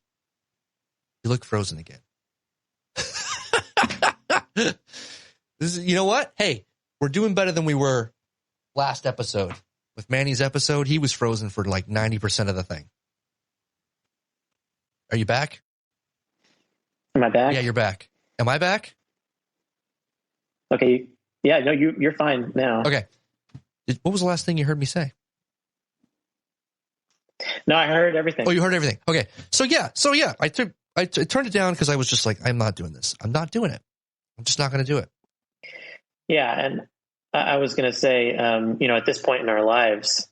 You look frozen again. You know what? Hey, we're doing better than we were last episode. With Manny's episode, he was frozen for like 90% of the thing. Are you back? Am I back? Yeah, you're back. Am I back? Okay. Yeah, no, you're fine now. Okay. What was the last thing you heard me say? No, I heard everything. Oh, you heard everything. Okay. So yeah. I turned it down because I was just like, I'm not doing this. I'm not doing it. I'm just not going to do it. Yeah. And I was going to say, at this point in our lives,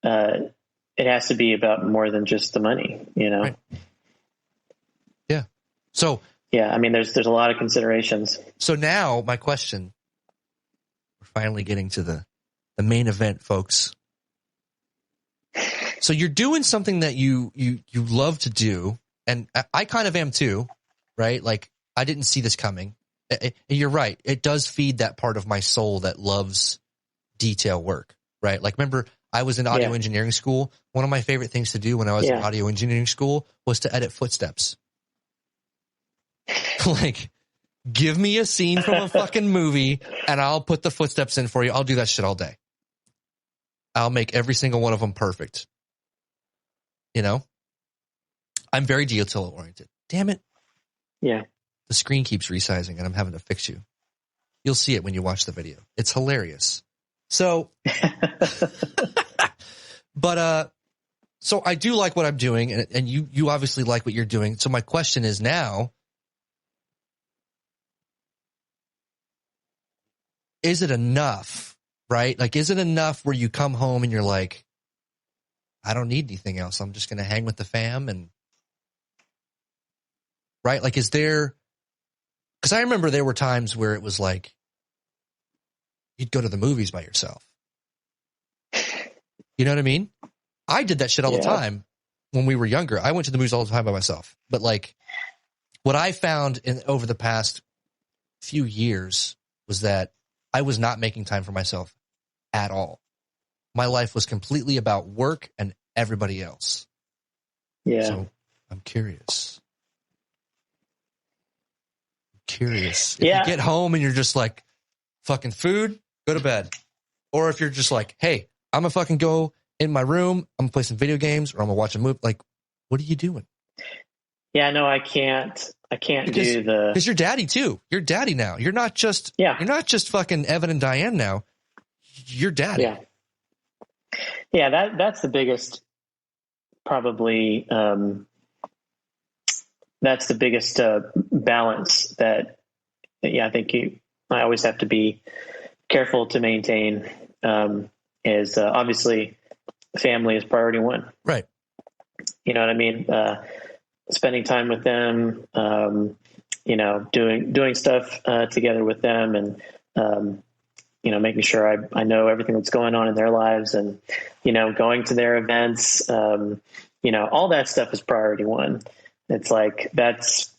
it has to be about more than just the money, Right. Yeah. So, yeah, I mean, there's a lot of considerations. So now my question, we're finally getting to the main event, folks. So you're doing something that you love to do, and I kind of am too, right? Like, I didn't see this coming. You're right. It does feed that part of my soul that loves detail work, right? Like, remember, I was in audio engineering school. One of my favorite things to do when I was in audio engineering school was to edit footsteps. Like, give me a scene from a fucking movie and I'll put the footsteps in for you. I'll do that shit all day. I'll make every single one of them perfect. You know? I'm very detail oriented. Damn it. Yeah. The screen keeps resizing and I'm having to fix you. You'll see it when you watch the video. It's hilarious. So, but, so I do like what I'm doing and you obviously like what you're doing. So my question is now, is it enough, right? Like, is it enough where you come home and you're like, I don't need anything else. I'm just going to hang with the fam and, right? Like, is there, because I remember there were times where it was like, you'd go to the movies by yourself. You know what I mean? I did that shit all the time when we were younger. I went to the movies all the time by myself. But like, what I found over the past few years was that I was not making time for myself at all. My life was completely about work and everybody else. Yeah. So I'm curious. If you get home and you're just like, fucking food, go to bed. Or if you're just like, hey, I'm going to fucking go in my room, I'm going to play some video games, or I'm going to watch a movie. Like, what are you doing? Yeah, no, I can't because you're daddy too. You're daddy now. You're not just fucking Evan and Diane now. You're daddy. Yeah. Yeah, that's the biggest, probably, that's the biggest balance that, I think I always have to be careful to maintain, is obviously family is priority one. Right. You know what I mean? Spending time with them, doing stuff together with them and, making sure I know everything that's going on in their lives and, going to their events, all that stuff is priority one. It's like, that's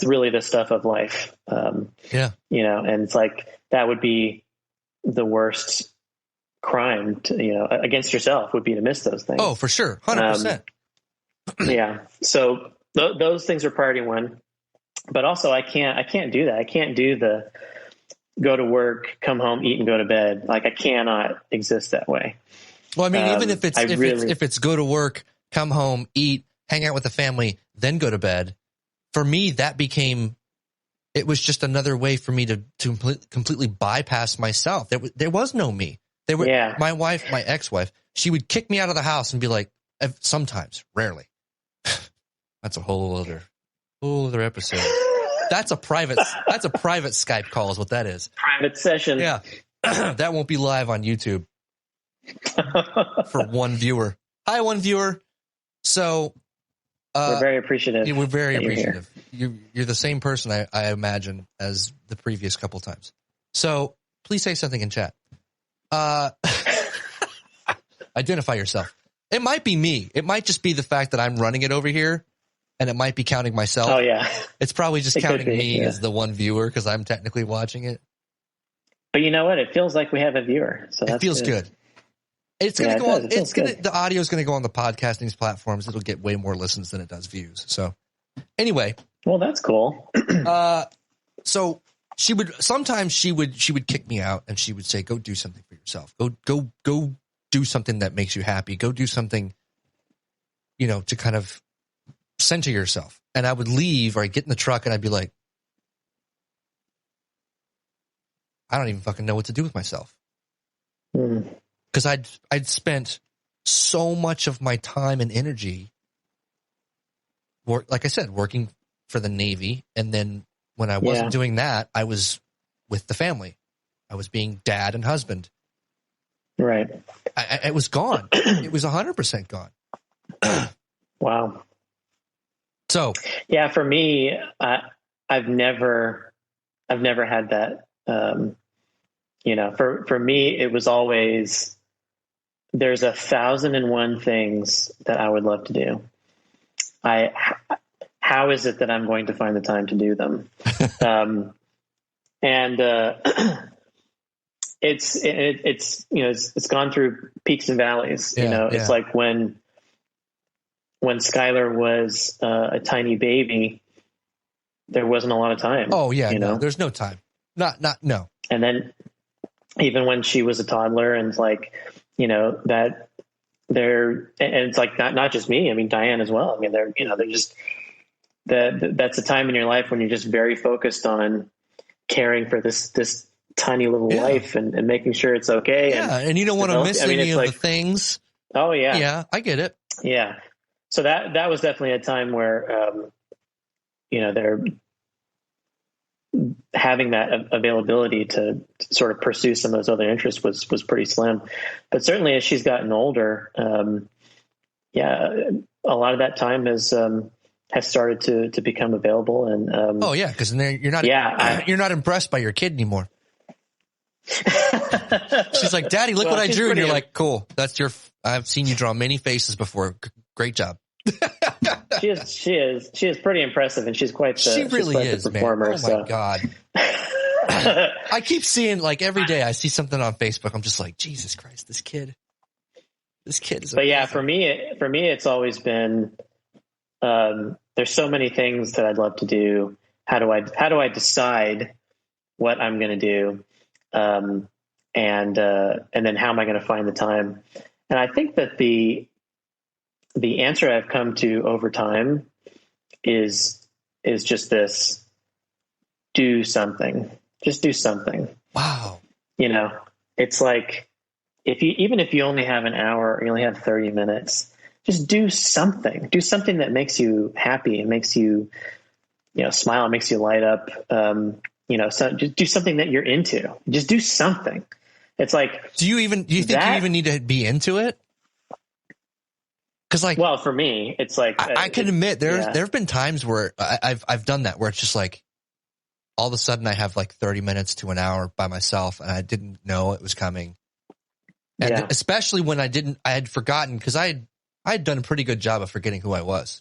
really the stuff of life. And it's like, that would be the worst crime against yourself would be to miss those things. Oh, for sure. 100%. Yeah. So those things are priority one, but also I can't do that. I can't do the go to work, come home, eat and go to bed. Like I cannot exist that way. Well, I mean, even if it's go to work, come home, eat, hang out with the family, then go to bed. For me, it was just another way for me to completely bypass myself. There was no me. My wife, my ex-wife, she would kick me out of the house and be like, sometimes, rarely. That's a whole other episode. That's a private Skype call is what that is. Private session. Yeah. That won't be live on YouTube for one viewer. Hi, one viewer. So we're very appreciative. We're very appreciative. You're the same person I imagine as the previous couple times. So please say something in chat. Identify yourself. It might be me. It might just be the fact that I'm running it over here, and it might be counting myself. Oh, yeah. It's probably just counting me as the one viewer because I'm technically watching it. But you know what? It feels like we have a viewer. So it feels good. It's going to go on. The audio is going to go on the podcasting platforms. It'll get way more listens than it does views. So anyway. Well, that's cool. So she would kick me out and she would say, go do something for yourself. Go do something that makes you happy. Go do something, to kind of center yourself. And I would leave or I'd get in the truck and I'd be like, I don't even fucking know what to do with myself. Because I'd spent so much of my time and energy, like I said, working for the Navy. And then when I wasn't doing that, I was with the family. I was being dad and husband. Right. It was gone. It was 100% gone. Wow. So yeah, for me, I've never had that. For me, it was always there's 1,001 things that I would love to do. How is it that I'm going to find the time to do them? it's gone through peaks and valleys. It's like when Skylar was a tiny baby, there wasn't a lot of time. Oh yeah, there's no time. No. And then even when she was a toddler, and like, that and it's like not just me. I mean, Diane as well. I mean, they're just that's a time in your life when you're just very focused on caring for this tiny little life and making sure it's okay. Yeah, and you don't want to miss any of the things. Oh yeah, yeah, I get it. Yeah, so that was definitely a time where they're having that availability to sort of pursue some of those other interests was pretty slim. But certainly as she's gotten older, a lot of that time has started to become available. And because you're not impressed by your kid anymore. She's like, Daddy, look what I drew. And you're like, cool. I've seen you draw many faces before. Great job. She is pretty impressive, and she's quite the performer. Man. Oh my God. I keep seeing, like, every day I see something on Facebook. I'm just like, Jesus Christ, this kid is amazing. But yeah, for me, it's always been, there's so many things that I'd love to do. How do I decide what I'm going to do? And then how am I going to find the time? And I think that the answer I've come to over time is just this: do something. Just do something. Wow. It's like, even if you only have an hour or you only have 30 minutes, just do something. Do something that makes you happy and makes you, smile, and makes you light up. So just do something that you're into. Just do something. It's like, do you think you even need to be into it? Cause like, well, for me, it's like, I can admit there have been times where I've done that, where it's just like, all of a sudden I have like 30 minutes to an hour by myself, and I didn't know it was coming. And especially when I had forgotten, cause I had done a pretty good job of forgetting who I was.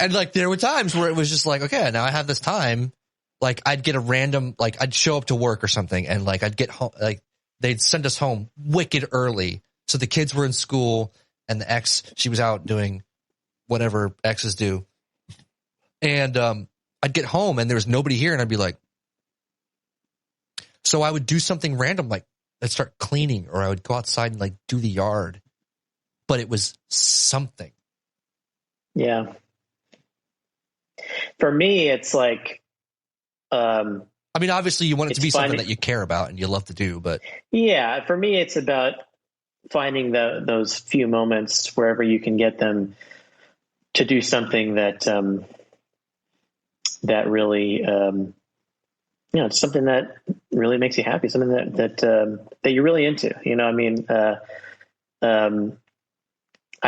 And like, there were times where it was just like, okay, now I have this time. Like, I'd get a random, like, I'd show up to work or something, and like, I'd get home, like, they'd send us home wicked early. So the kids were in school, and the ex, she was out doing whatever exes do. And I'd get home and there was nobody here, and I'd be like, so I would do something random, like I'd start cleaning, or I would go outside and like do the yard, but it was something. Yeah. For me, it's like, I mean, obviously you want it to be something that you care about and you love to do, but yeah, for me, it's about finding those few moments wherever you can get them to do something that that really it's something that really makes you happy, something that you're really into. I mean, I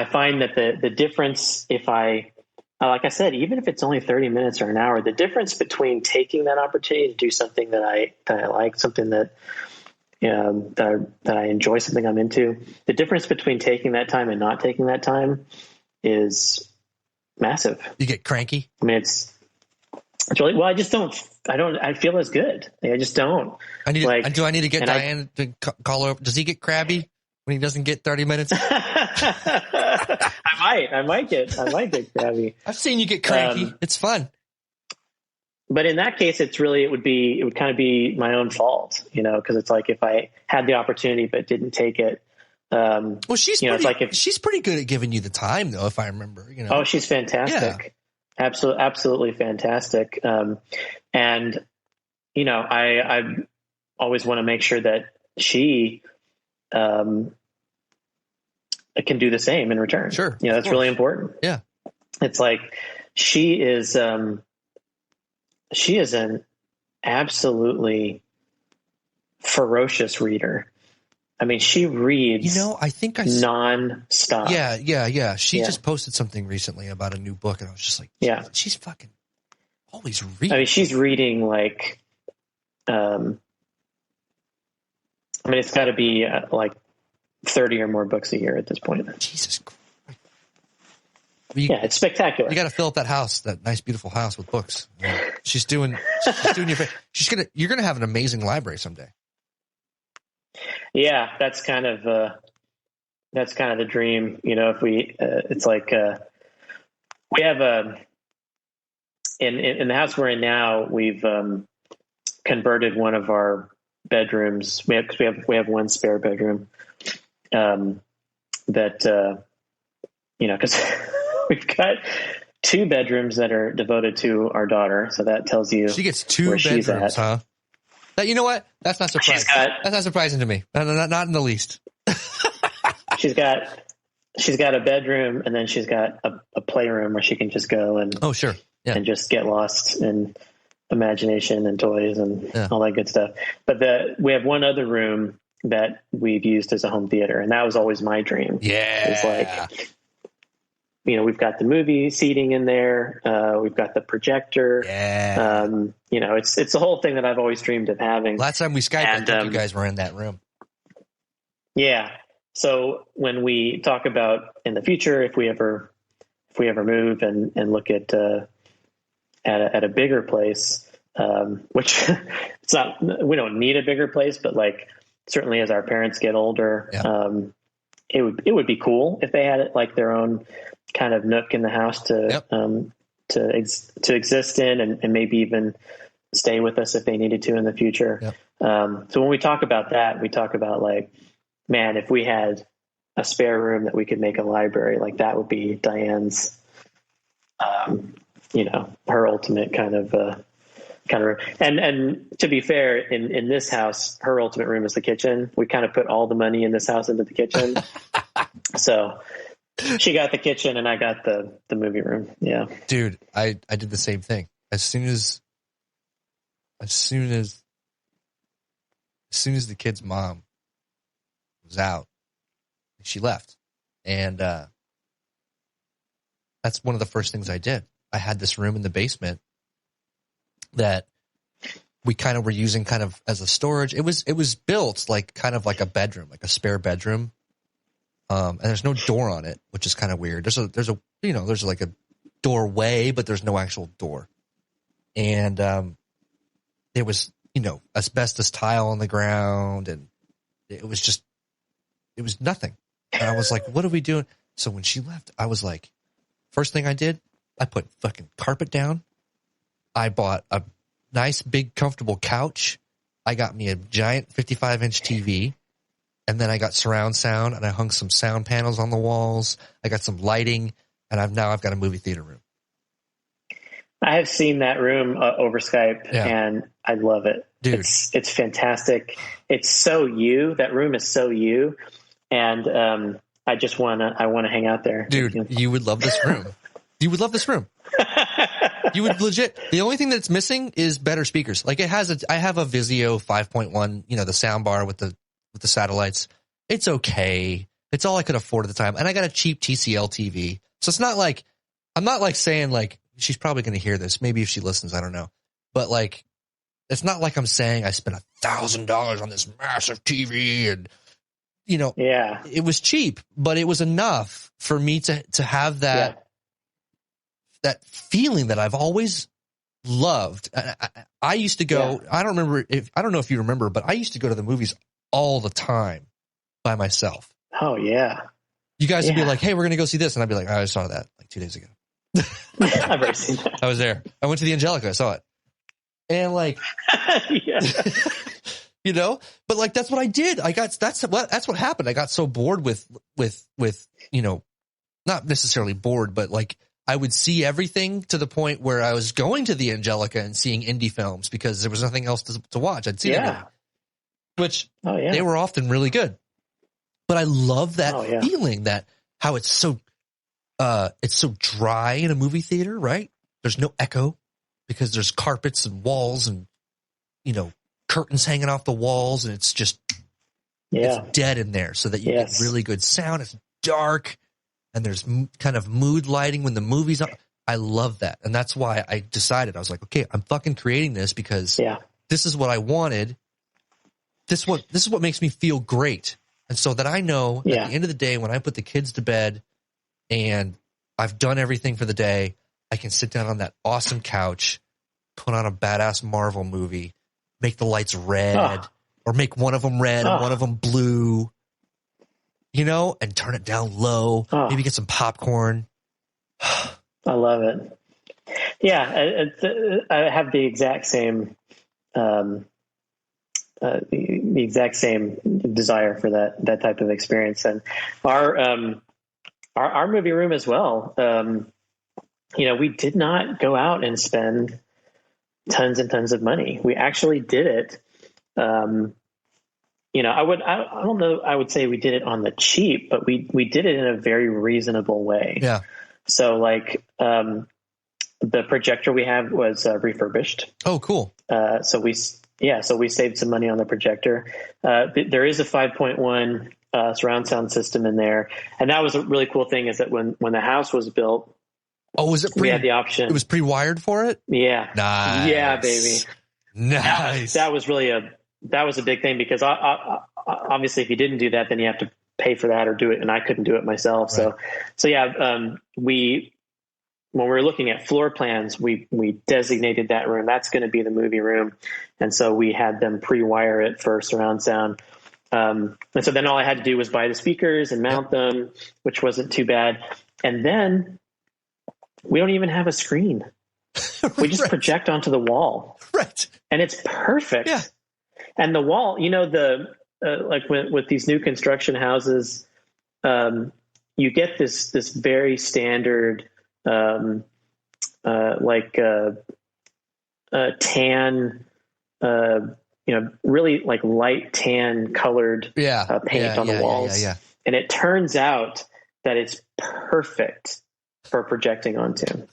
find that the difference, if like I said, even if it's only 30 minutes or an hour, the difference between taking that opportunity to do something that I like, something that that I enjoy, something I'm into, the difference between taking that time and not taking that time is massive. You get cranky? I mean, it's really, well, I feel as good. I just don't. Do I need to get Diane to call her? Does he get crabby when he doesn't get 30 minutes? I might get crabby. I've seen you get cranky. It's fun. But in that case, it would kind of be my own fault, because it's like, if I had the opportunity but didn't take it. Well, she's pretty good at giving you the time, though, if I remember. Oh, she's fantastic. Yeah. Absolutely fantastic. And I always want to make sure that she can do the same in return. Sure, that's really important. Yeah, it's like she is an absolutely ferocious reader. I mean, she reads, I think nonstop. Yeah. She just posted something recently about a new book, and I was just like, she's fucking always reading. I mean, she's reading like, it's got to be like 30 or more books a year at this point. Jesus Christ. it's spectacular. You got to fill up that house, that nice, beautiful house with books. She's doing you're going to have an amazing library someday. Yeah, that's kind of the dream. If we, it's like, we have in the house we're in now, we've converted one of our bedrooms. We have one spare bedroom, because we've got 2 bedrooms that are devoted to our daughter. So that tells you she gets 2 bedrooms, huh? You know what? That's not surprising. That's not surprising to me. Not in the least. She's got a bedroom, and then she's got a playroom where she can just go and and just get lost in imagination and toys and all that good stuff. But we have one other room that we've used as a home theater, and that was always my dream. Yeah, it's like, we've got the movie seating in there. We've got the projector. Yeah. It's the whole thing that I've always dreamed of having. Last time we Skyped, I think you guys were in that room. Yeah. So when we talk about in the future, if we ever move and look at a bigger place, which it's not, we don't need a bigger place, but like certainly as our parents get older, it would be cool if they had like their own kind of nook in the house to exist in, and maybe even stay with us if they needed to in the future. So when we talk about that, we talk about like, man, if we had a spare room that we could make a library, like that would be Diane's, her ultimate kind of room. And to be fair, in this house, her ultimate room is the kitchen. We kind of put all the money in this house into the kitchen. So she got the kitchen and I got the movie room. Yeah. Dude, I did the same thing. As soon as the kid's mom was out, she left. And that's one of the first things I did. I had this room in the basement that we kind of were using kind of as a storage. It was built like kind of like a bedroom, like a spare bedroom. And there's no door on it, which is kind of weird. There's like a doorway, but there's no actual door. And there was, asbestos tile on the ground, and it was nothing. And I was like, what are we doing? So when she left, I was like, first thing I did, I put fucking carpet down. I bought a nice, big, comfortable couch. I got me a giant 55-inch TV. And then I got surround sound, and I hung some sound panels on the walls. I got some lighting, and I've got a movie theater room. I have seen that room over Skype, and I love it. Dude. It's fantastic. It's so you. That room is so you. And I want to hang out there. Dude, you would love this room. You would love this room. You would legit. The only thing that's missing is better speakers. Like I have a Vizio 5.1, the sound bar with the satellites. It's okay. It's all I could afford at the time. And I got a cheap TCL TV. So it's not like, I'm not like saying like, she's probably going to hear this. Maybe if she listens, I don't know. But like, it's not like I'm saying I spent $1,000 on this massive TV and, it was cheap, but it was enough for me to have that feeling that I've always loved. I used to go, I don't know if you remember, but I used to go to the movies all the time by myself. Oh yeah. You guys would be like, hey, we're going to go see this. And I'd be like, I saw that like 2 days ago. I've already seen that. I was there. I went to the Angelica. I saw it. And like, but like, that's what I did. That's what happened. I got so bored with, not necessarily bored, but like I would see everything to the point where I was going to the Angelica and seeing indie films because there was nothing else to watch. I'd see them, which they were often really good. But I love that feeling that how it's so dry in a movie theater, right? There's no echo because there's carpets and walls and, curtains hanging off the walls, and it's just, it's dead in there so that you get really good sound. It's dark and there's kind of mood lighting when the movie's on. I love that. And that's why I decided, I was like, okay, I'm fucking creating this because this is what I wanted. This is what makes me feel great. And so that I know at the end of the day, when I put the kids to bed and I've done everything for the day. I can sit down on that awesome couch, put on a badass Marvel movie, make the lights red, or make one of them red and one of them blue, and turn it down low. Maybe get some popcorn. I love it. Yeah, I have the exact same desire for that type of experience, and our movie room as well. We did not go out and spend tons and tons of money. We actually did it. I don't know. I would say we did it on the cheap, but we did it in a very reasonable way. Yeah. So the projector we have was refurbished. Oh, cool. So we saved some money on the projector. There is a 5.1 surround sound system in there. And that was a really cool thing, is that when the house was built, was it we had the option. It was pre-wired for it? Yeah. Nice. Yeah, baby. Nice. That was a big thing, because obviously if you didn't do that, then you have to pay for that or do it. And I couldn't do it myself. Right. So yeah, when we were looking at floor plans, we designated that room. That's going to be the movie room. And so we had them pre-wire it for surround sound. And so then all I had to do was buy the speakers and mount them, which wasn't too bad. And then we don't even have a screen. We just project onto the wall. Right. And it's perfect. Yeah. And the wall, with these new construction houses, you get this very standard, tan, really like light tan colored paint on the walls. Yeah. And it turns out that it's perfect for projecting onto.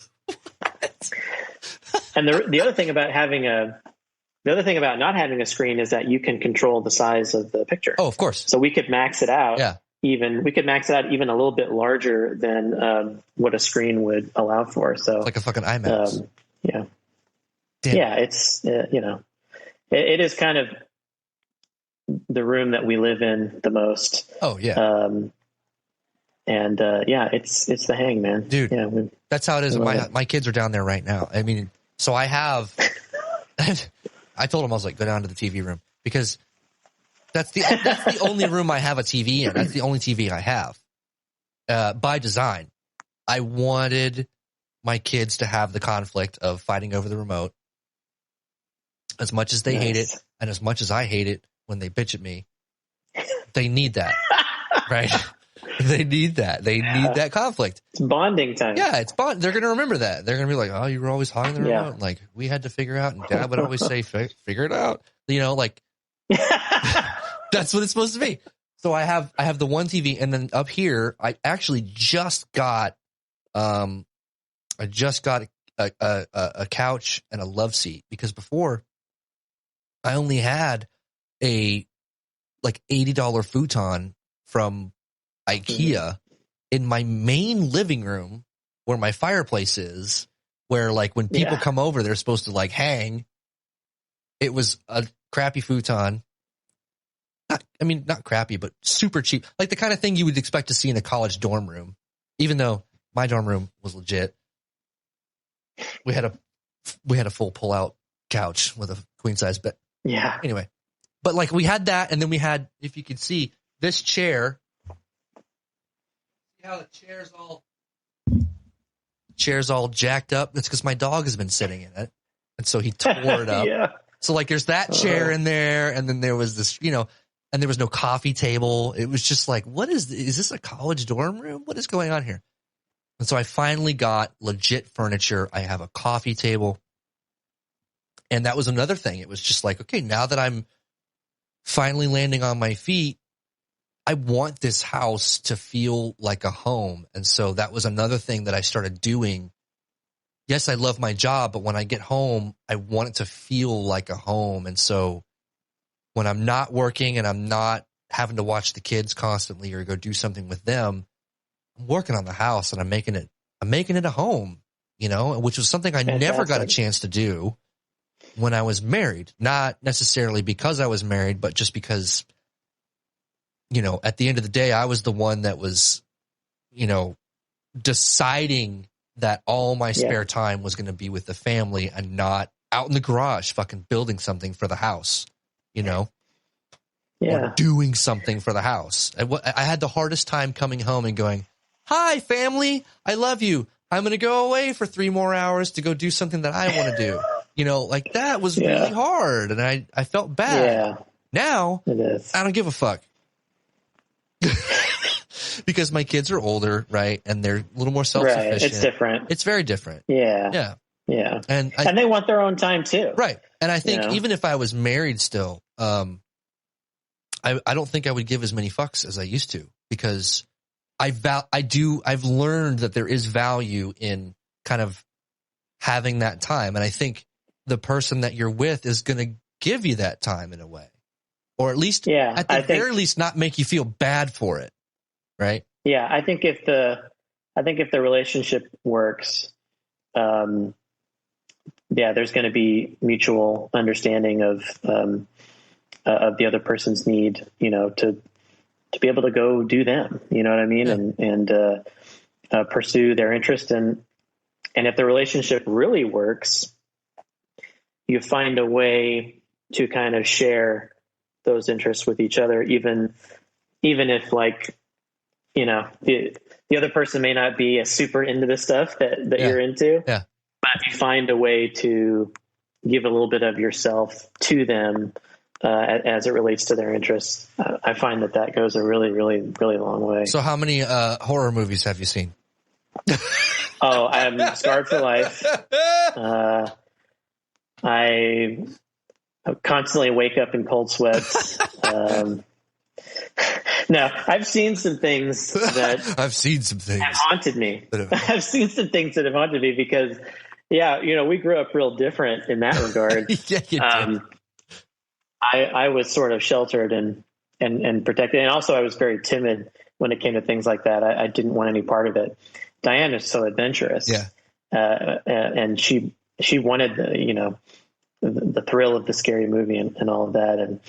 And the other thing about not having a screen is that you can control the size of the picture. Oh, of course. So we could max it out. Yeah. We could max it out even a little bit larger than what a screen would allow for. So like a fucking IMAX. Yeah. Damn. Yeah. It's, it is kind of the room that we live in the most. Oh yeah. It's the hang, man. Dude, yeah, that's how it is. My kids are down there right now. I mean, so I have, I told them, I was like, go down to the TV room, because that's the only room I have a TV in. That's the only TV I have. By design, I wanted my kids to have the conflict of fighting over the remote. As much as they hate it, and as much as I hate it when they bitch at me, they need that, right? They need that. They need that conflict. It's bonding time. Yeah, it's bond. They're going to remember that. They're going to be like, oh, you were always hogging the remote. Yeah. Like, we had to figure out, and Dad would always say, figure it out. That's what it's supposed to be. So I have the one TV, and then up here, I actually just got a couch and a love seat, because before I only had a like $80 futon from IKEA in my main living room, where my fireplace is, where like when people come over, they're supposed to like hang. It was a crappy futon. Not crappy, but super cheap. Like the kind of thing you would expect to see in a college dorm room, even though my dorm room was legit. We had a full pull-out couch with a queen size bed. Yeah. Anyway, but like we had that, and then we had, if you could see, this chair. See how the chair's all jacked up? That's because my dog has been sitting in it, and so he tore it up. Yeah. So like there's that chair in there, and then there was this, and there was no coffee table. It was just like, is this a college dorm room? What is going on here? And so I finally got legit furniture. I have a coffee table. And that was another thing. It was just like, okay, now that I'm finally landing on my feet, I want this house to feel like a home. And so that was another thing that I started doing. Yes, I love my job, but when I get home, I want it to feel like a home. And so when I'm not working and I'm not having to watch the kids constantly or go do something with them, I'm working on the house, and I'm making it a home, which was something I never got a chance to do when I was married. Not necessarily because I was married, but just because, at the end of the day, I was the one that was, deciding that all my spare time was going to be with the family and not out in the garage fucking building something for the house, or doing something for the house. I had the hardest time coming home and going, hi, family, I love you. I'm going to go away for 3 more hours to go do something that I want to do. Like that was really hard, and I felt bad. Yeah. Now, it is. I don't give a fuck. Because my kids are older, right? And they're a little more self-sufficient. Right. It's different. It's very different. Yeah. Yeah. Yeah. And they want their own time too. Right. And I think even if I was married still, I don't think I would give as many fucks as I used to, because I've learned that there is value in kind of having that time. And I think the person that you're with is going to give you that time in a way, or at least at the very least not make you feel bad for it. Right. Yeah. I think if the relationship works, there's going to be mutual understanding of the other person's need, to be able to go do them, you know what I mean? Yeah. And pursue their interest. And if the relationship really works, you find a way to kind of share those interests with each other, even if the other person may not be as super into the stuff that you're into, but you find a way to give a little bit of yourself to them as it relates to their interests. I find that goes a really, really, really long way. So how many horror movies have you seen? I'm scarred for life. I constantly wake up in cold sweats. No, I've seen some things that have haunted me. I've seen some things that have haunted me because, we grew up real different in that regard. Yeah, you did. I was sort of sheltered and protected. And also I was very timid when it came to things like that. I didn't want any part of it. Diane is so adventurous. Yeah. And she wanted the thrill of the scary movie and all of that. And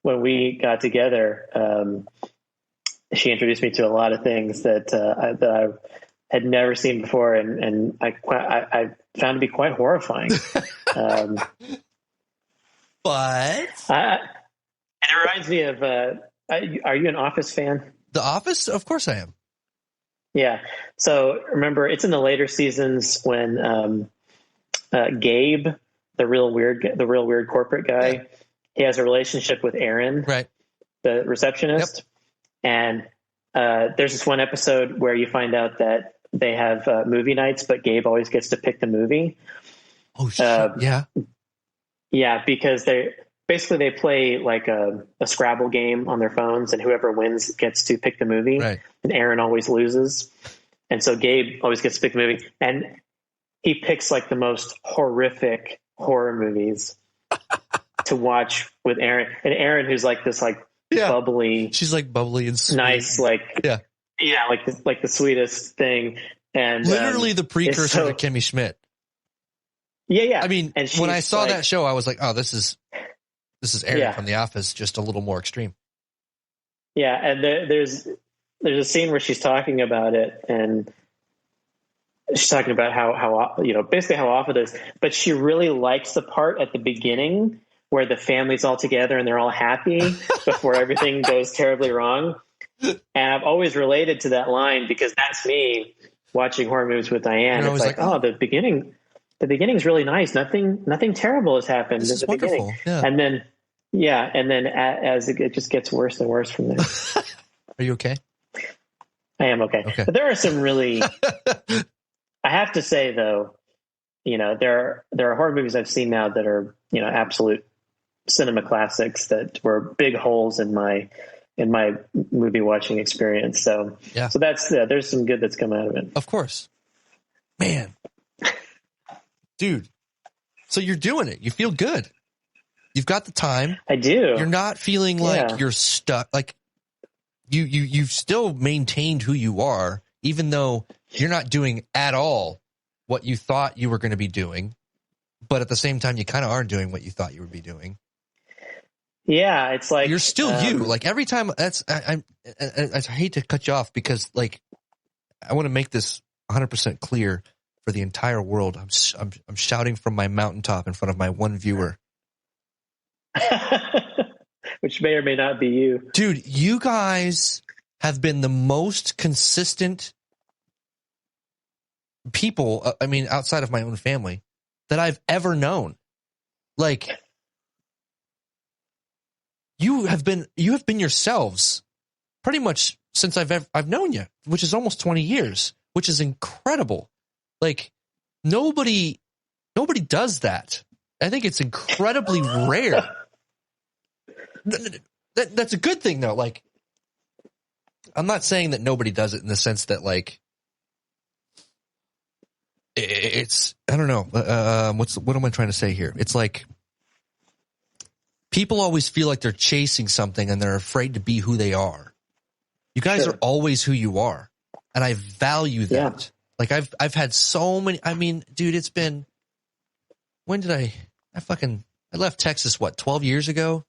when we got together, she introduced me to a lot of things that I had never seen before, and I found to be quite horrifying. But it reminds me of. Are you an Office fan? The Office, of course I am. Yeah. So remember, it's in the later seasons when Gabe, the real weird corporate guy, he has a relationship with Erin, right, the receptionist, and there's this one episode where you find out that they have movie nights, but Gabe always gets to pick the movie. Oh shit! Yeah, because they play like a Scrabble game on their phones, and whoever wins gets to pick the movie. Right. And Aaron always loses, and so Gabe always gets to pick the movie, and he picks like the most horrific horror movies to watch with Aaron. And Aaron, who's like this bubbly, she's like bubbly and sweet. Nice, like the sweetest thing, and literally the precursor to Kimmy Schmidt. Yeah. I mean, when I saw that show, I was like, oh, this is Erin from The Office, just a little more extreme. Yeah, and there's a scene where she's talking about it, and she's talking about how basically how awful it is, but she really likes the part at the beginning where the family's all together and they're all happy before everything goes terribly wrong. And I've always related to that line because that's me watching horror movies with Diane. It's like, oh, the beginning's really nice. Nothing terrible has happened in the beginning. Yeah. And then as it just gets worse and worse from there. Are you okay? I am okay. But there are some really, I have to say though, there are horror movies I've seen now that are, absolute cinema classics that were big holes in my movie watching experience. So that's, there's some good that's come out of it. Of course, man, dude. So you're doing it. You feel good. You've got the time. I do. You're not feeling like you're stuck. Like you've still maintained who you are, even though you're not doing at all what you thought you were going to be doing. But at the same time, you kind of are doing what you thought you would be doing. Yeah, it's like you're still you. Like every time, I hate to cut you off because like I want to make this 100% clear for the entire world. I'm shouting from my mountaintop in front of my one viewer, which may or may not be you, dude. You guys have been the most consistent people. I mean, outside of my own family, that I've ever known. Like. You have been yourselves pretty much since I've known you, which is almost 20 years, which is incredible. Like nobody does that. I think it's incredibly rare. That's a good thing though. Like I'm not saying that nobody does it in the sense that like it's I don't know. What am I trying to say here? It's like people always feel like they're chasing something and they're afraid to be who they are. You guys are always who you are. And I value that. Yeah. Like I've had so many, I mean, dude, it's been, when did I left Texas, 12 years ago?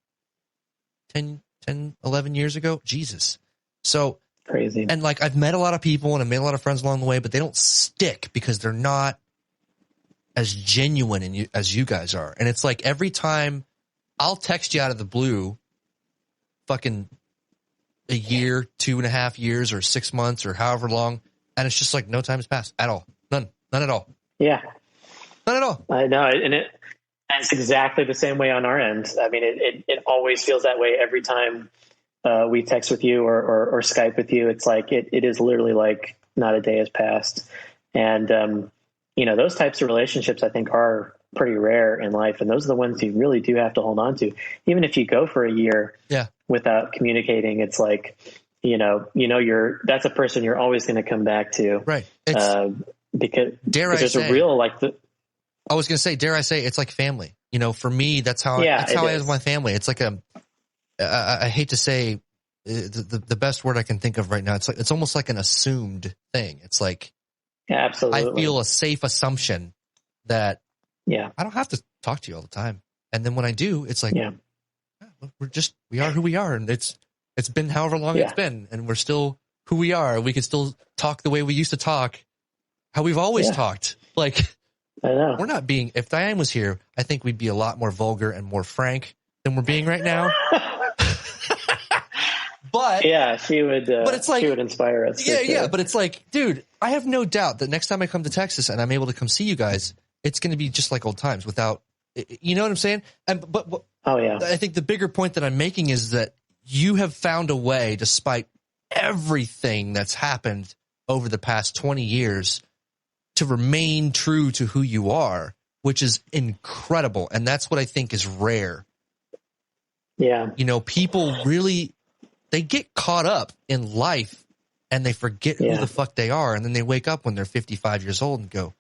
10, 11 years ago? Jesus. So crazy. And like, I've met a lot of people and I've made a lot of friends along the way, but they don't stick because they're not as genuine as you guys are. And it's like every time I'll text you out of the blue, fucking a year, 2.5 years, or 6 months, or however long, and it's just like no time has passed at all. None at all. Yeah, none at all. I know, and it's exactly the same way on our end. I mean, it always feels that way every time we text with you or Skype with you. It's like it is literally like not a day has passed, and those types of relationships I think are pretty rare in life, and those are the ones you really do have to hold on to. Even if you go for a year without communicating, it's like that's a person you're always going to come back to, right? Because there's a real like the. I was going to say, dare I say, it's like family. For me, that's how I am with my family. It's like I hate to say the best word I can think of right now. It's almost like an assumed thing. It's like absolutely. I feel a safe assumption that. Yeah. I don't have to talk to you all the time. And then when I do, it's like, we are who we are. And it's been however long it's been. And we're still who we are. We can still talk the way we used to talk, how we've always talked. Like, I know. We're not being, if Diane was here, I think we'd be a lot more vulgar and more frank than we're being right now. But yeah, she would, but it's like, she would inspire us. Yeah. But it's like, dude, I have no doubt that next time I come to Texas and I'm able to come see you guys, it's going to be just like old times without, you know what I'm saying? But oh yeah, I think the bigger point that I'm making is that you have found a way, despite everything that's happened over the past 20 years, to remain true to who you are, which is incredible. And that's what I think is rare. Yeah. People really, they get caught up in life and they forget who the fuck they are. And then they wake up when they're 55 years old and go,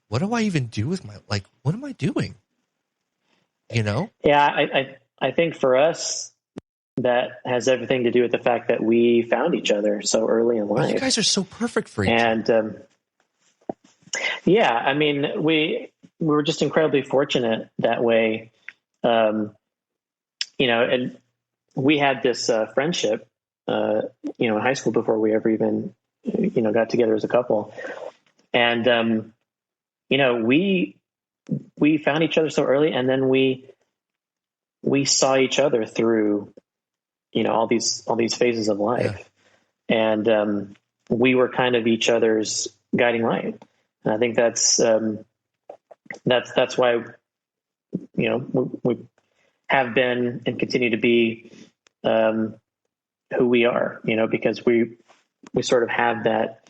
what do I even do with what am I doing? Yeah, I think for us, that has everything to do with the fact that we found each other so early in life. You guys are so perfect for each other. And I mean, we were just incredibly fortunate that way. And we had this friendship, in high school before we ever even, got together as a couple. And, we found each other so early, and then we saw each other through, all these phases of life. Yeah. And we were kind of each other's guiding light. And I think that's why, we have been and continue to be who we are, because we sort of have that,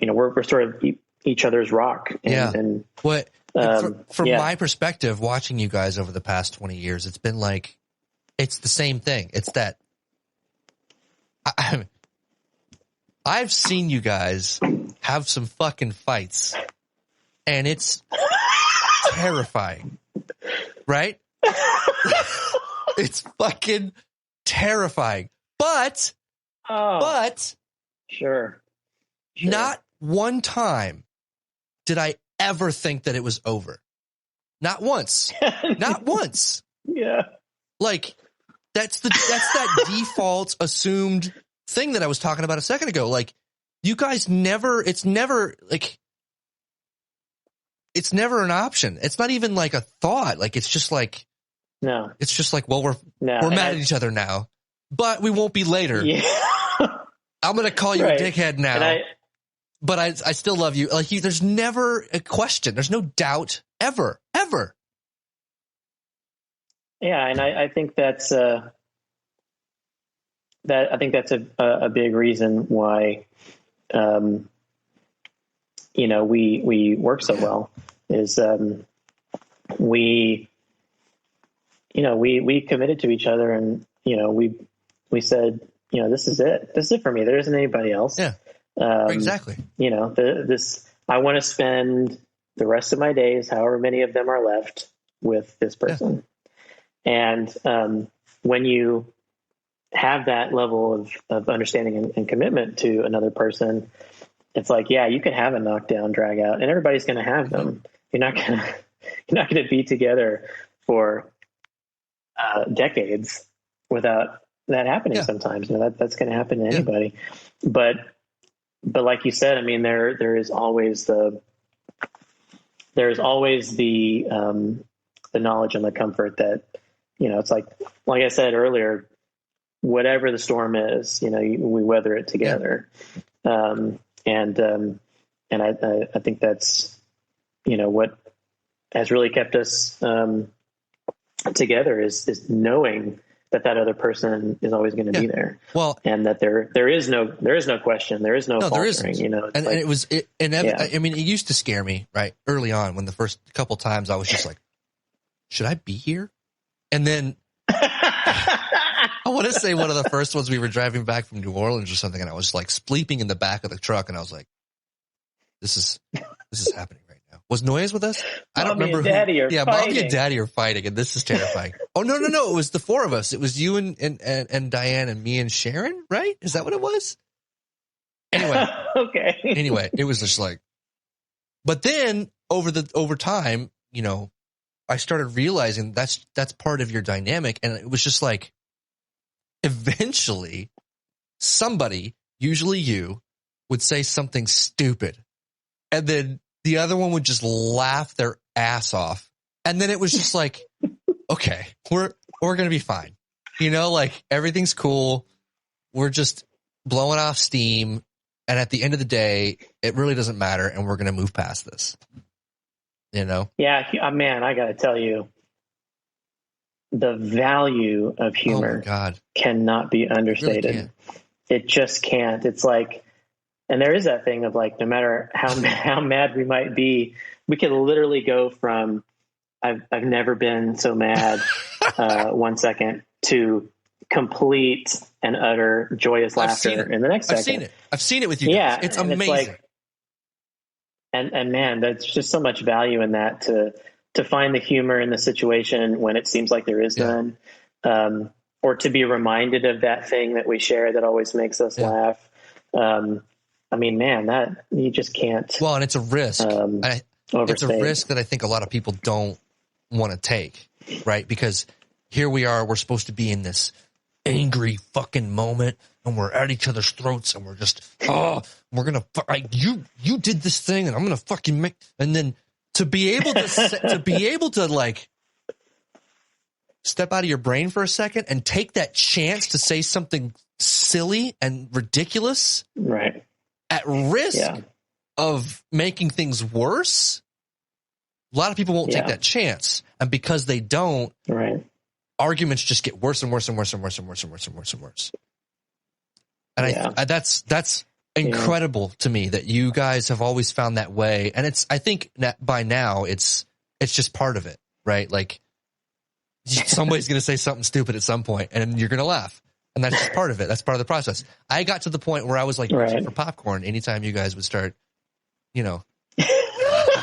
we're sort of each other's rock. And from my perspective, watching you guys over the past 20 years, it's been like, it's the same thing. It's that I've seen you guys have some fucking fights, and it's terrifying, right? It's fucking terrifying, but sure. Not one time did I ever think that it was over. Not once. Not once. Yeah. Like, that's that default assumed thing that I was talking about a second ago. Like, you guys it's never an option. It's not even like a thought. Like, it's just like, no, it's just like, well, we're mad at each other now, but we won't be later. Yeah. I'm going to call you a dickhead now, but I still love you. Like, there's never a question. There's no doubt ever. Yeah. And I think that's a big reason why, we work so well is, we committed to each other, and, we said, this is it. This is it for me. There isn't anybody else. Yeah, exactly. I want to spend the rest of my days, however many of them are left, with this person. Yeah. And when you have that level of understanding and commitment to another person, it's like, yeah, you can have a knockdown, drag out, and everybody's going to have them. You're not going to be together for decades without that happening. Sometimes, that's going to happen to anybody. But like you said, I mean, there is always the knowledge and the comfort that, it's like I said earlier, whatever the storm is, we weather it together. And I think that's, what has really kept us together is knowing that other person is always going to be there. Well, and that there is no question. There is no faltering, I mean, it used to scare me right early on when the first couple times I was just like, should I be here? And then I want to say one of the first ones, we were driving back from New Orleans or something, and I was like sleeping in the back of the truck, and I was like, this is happening right now. Was Noyes with us? I don't remember. Mommy and Daddy are fighting, and this is terrifying. Oh, no. It was the four of us. It was you and Diane and me and Sharon, right? Is that what it was? Anyway. Okay. Anyway, it was just like, but then over time, I started realizing that's part of your dynamic. And it was just like, eventually somebody, usually you, would say something stupid, and then the other one would just laugh their ass off. And then it was just like, okay, we're going to be fine. Like, everything's cool. We're just blowing off steam. And at the end of the day, it really doesn't matter. And we're going to move past this. Yeah, man, I got to tell you, the value of humor cannot be understated. It, really it just can't. It's like, and there is that thing of like, no matter how mad we might be, we could literally go from I've never been so mad 1 second to complete and utter joyous laughter in the next second. I've seen it with you. Yeah, it's amazing. It's like, and man, there's just so much value in that to find the humor in the situation when it seems like there is none, or to be reminded of that thing that we share that always makes us laugh. I mean, man, that you just can't. Well, and it's a risk. It's a risk that I think a lot of people don't want to take, right? Because here we are, we're supposed to be in this angry fucking moment, and we're at each other's throats, and we're just, we're gonna, you did this thing, and I'm gonna fucking make, and then to be able to like step out of your brain for a second and take that chance to say something silly and ridiculous, right, at risk of making things worse. A lot of people won't take that chance, and because they don't, arguments just get worse and worse and worse and worse and worse and worse and worse and worse. And that's incredible to me that you guys have always found that way. And I think that by now it's just part of it, right? Like, somebody's going to say something stupid at some point, and you're going to laugh. And that's just part of it. That's part of the process. I got to the point where I was like, reaching for popcorn anytime you guys would start,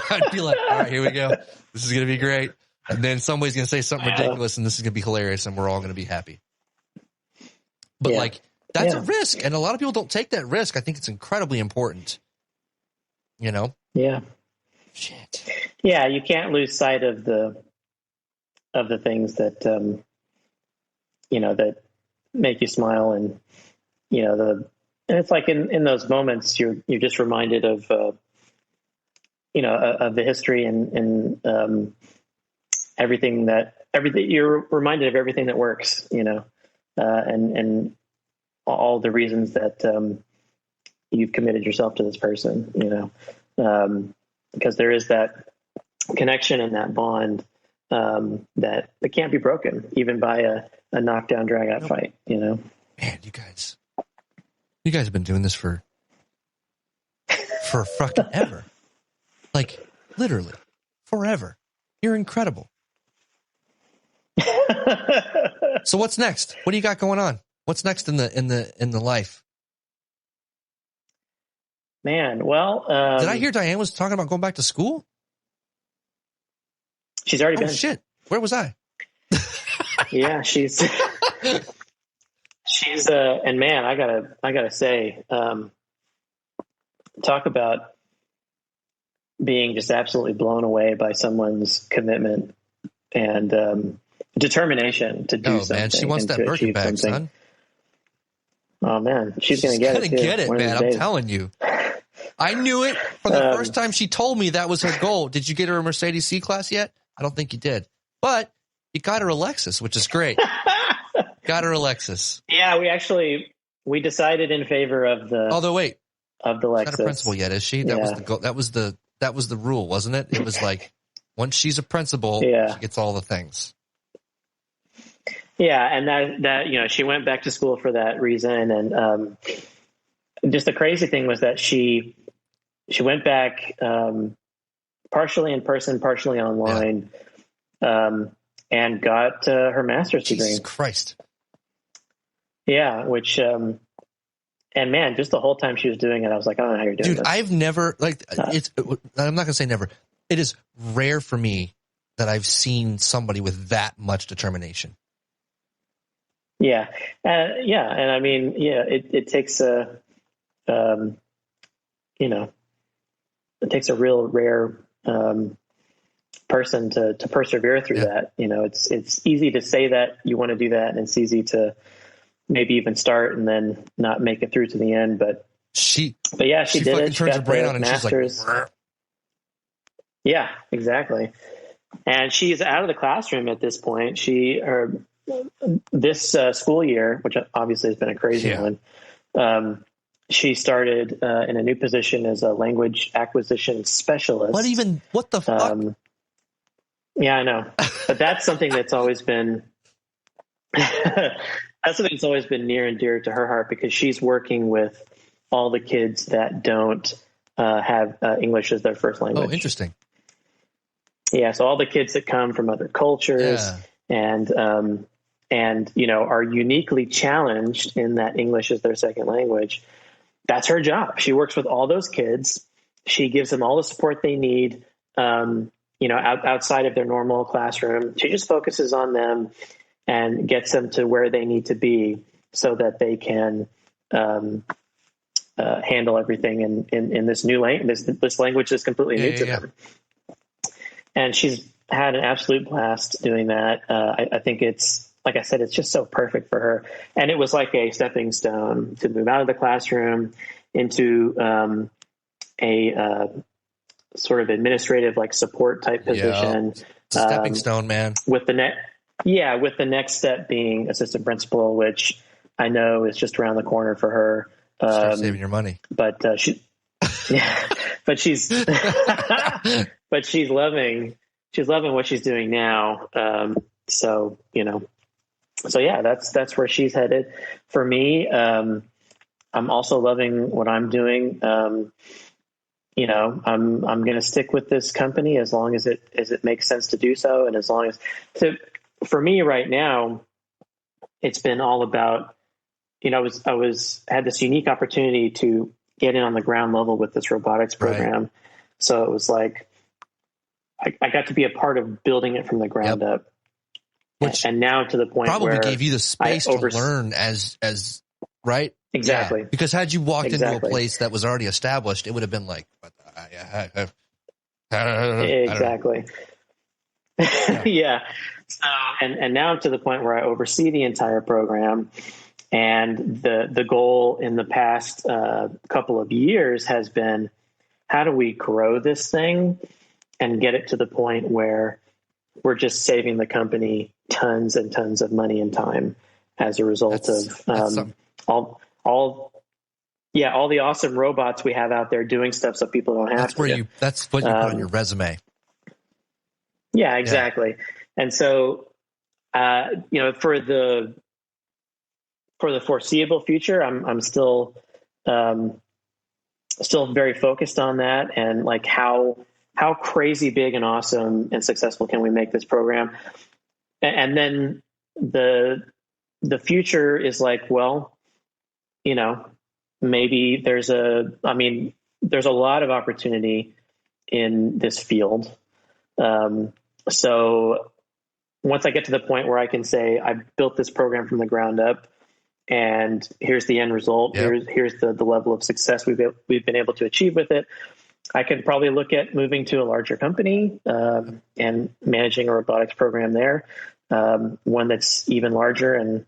I'd be like, all right, here we go. This is going to be great. And then somebody's going to say something ridiculous, and this is going to be hilarious, and we're all going to be happy. But like, that's a risk, and a lot of people don't take that risk. I think it's incredibly important. Yeah. Shit. Yeah, you can't lose sight of the things that that make you smile, and and it's like in those moments you're just reminded of of the history and everything you're reminded of everything that works, and all the reasons that you've committed yourself to this person, because there is that connection and that bond that can't be broken even by a knockdown drag out fight, Man, you guys have been doing this for fucking ever. Like literally forever. You're incredible. So what's next? What do you got going on? What's next in the life? Man, well, did I hear Diane was talking about going back to school? She's already been. Shit. Where was I? Yeah, she's and man, I gotta say, talk about being just absolutely blown away by someone's commitment and determination to do something. Man, she wants that Birkin bag, son. Oh man, she's gonna get it. Get it, man. I'm telling you. I knew it from the first time she told me that was her goal. Did you get her a Mercedes C-Class yet? I don't think you did. But you got her a Lexus, which is great. Got her a Lexus. Yeah, we decided in favor of the. Although wait, of the Lexus. She's not a principal yet, is she? That was the goal. That was the rule, wasn't it? It was like once she's a principal, she gets all the things. Yeah, and that she went back to school for that reason, and just the crazy thing was that she went back partially in person, partially online, and got her master's degree. Jesus Christ! Yeah, which and man, just the whole time she was doing it, I was like, I don't know how you're doing this. Dude, I've never I'm not gonna say never. It is rare for me that I've seen somebody with that much determination. Yeah. And I mean, it takes it takes a real rare person to persevere through that. It's easy to say that you want to do that, and it's easy to maybe even start and then not make it through to the end. But she did it. She turns her brain on and master's. She's like, yeah, exactly. And she's out of the classroom at this point. This school year, which obviously has been a crazy one, she started in a new position as a language acquisition specialist. What the fuck? Yeah, I know. But that's something that's always been near and dear to her heart, because she's working with all the kids that don't have English as their first language. Oh, interesting. Yeah, so all the kids that come from other cultures and are uniquely challenged in that English is their second language. That's her job. She works with all those kids. She gives them all the support they need, outside of their normal classroom. She just focuses on them and gets them to where they need to be so that they can handle everything in this new language. This language is completely new to them. And she's had an absolute blast doing that. I think it's, like I said, it's just so perfect for her. And it was like a stepping stone to move out of the classroom into a sort of administrative, like support type position. It's a stepping stone, man. With the next step being assistant principal, which I know is just around the corner for her. Start saving your money. But she's loving what she's doing now. So that's where she's headed. For me, I'm also loving what I'm doing. I'm going to stick with this company as long as it makes sense to do so. And as long as, for me right now, it's been all about, I had this unique opportunity to get in on the ground level with this robotics program. Right. So it was like, I got to be a part of building it from the ground up. Which and now to the point probably where gave you the space to learn as right? Exactly. Yeah. Because had you walked into a place that was already established, it would have been like, Exactly. Yeah. So, and now I'm to the point where I oversee the entire program. And the goal in the past couple of years has been, how do we grow this thing and get it to the point where we're just saving the company tons and tons of money and time as a result of all the awesome robots we have out there doing stuff so people don't have to. That's what you put on your resume. Yeah, exactly. Yeah. And so, for the foreseeable future, I'm still very focused on that, and like how crazy big and awesome and successful can we make this program? And then the future is like, well, maybe there's a lot of opportunity in this field. So once I get to the point where I can say I've built this program from the ground up, and here's the end result, here's the level of success we've been able to achieve with it, I could probably look at moving to a larger company and managing a robotics program there, one that's even larger and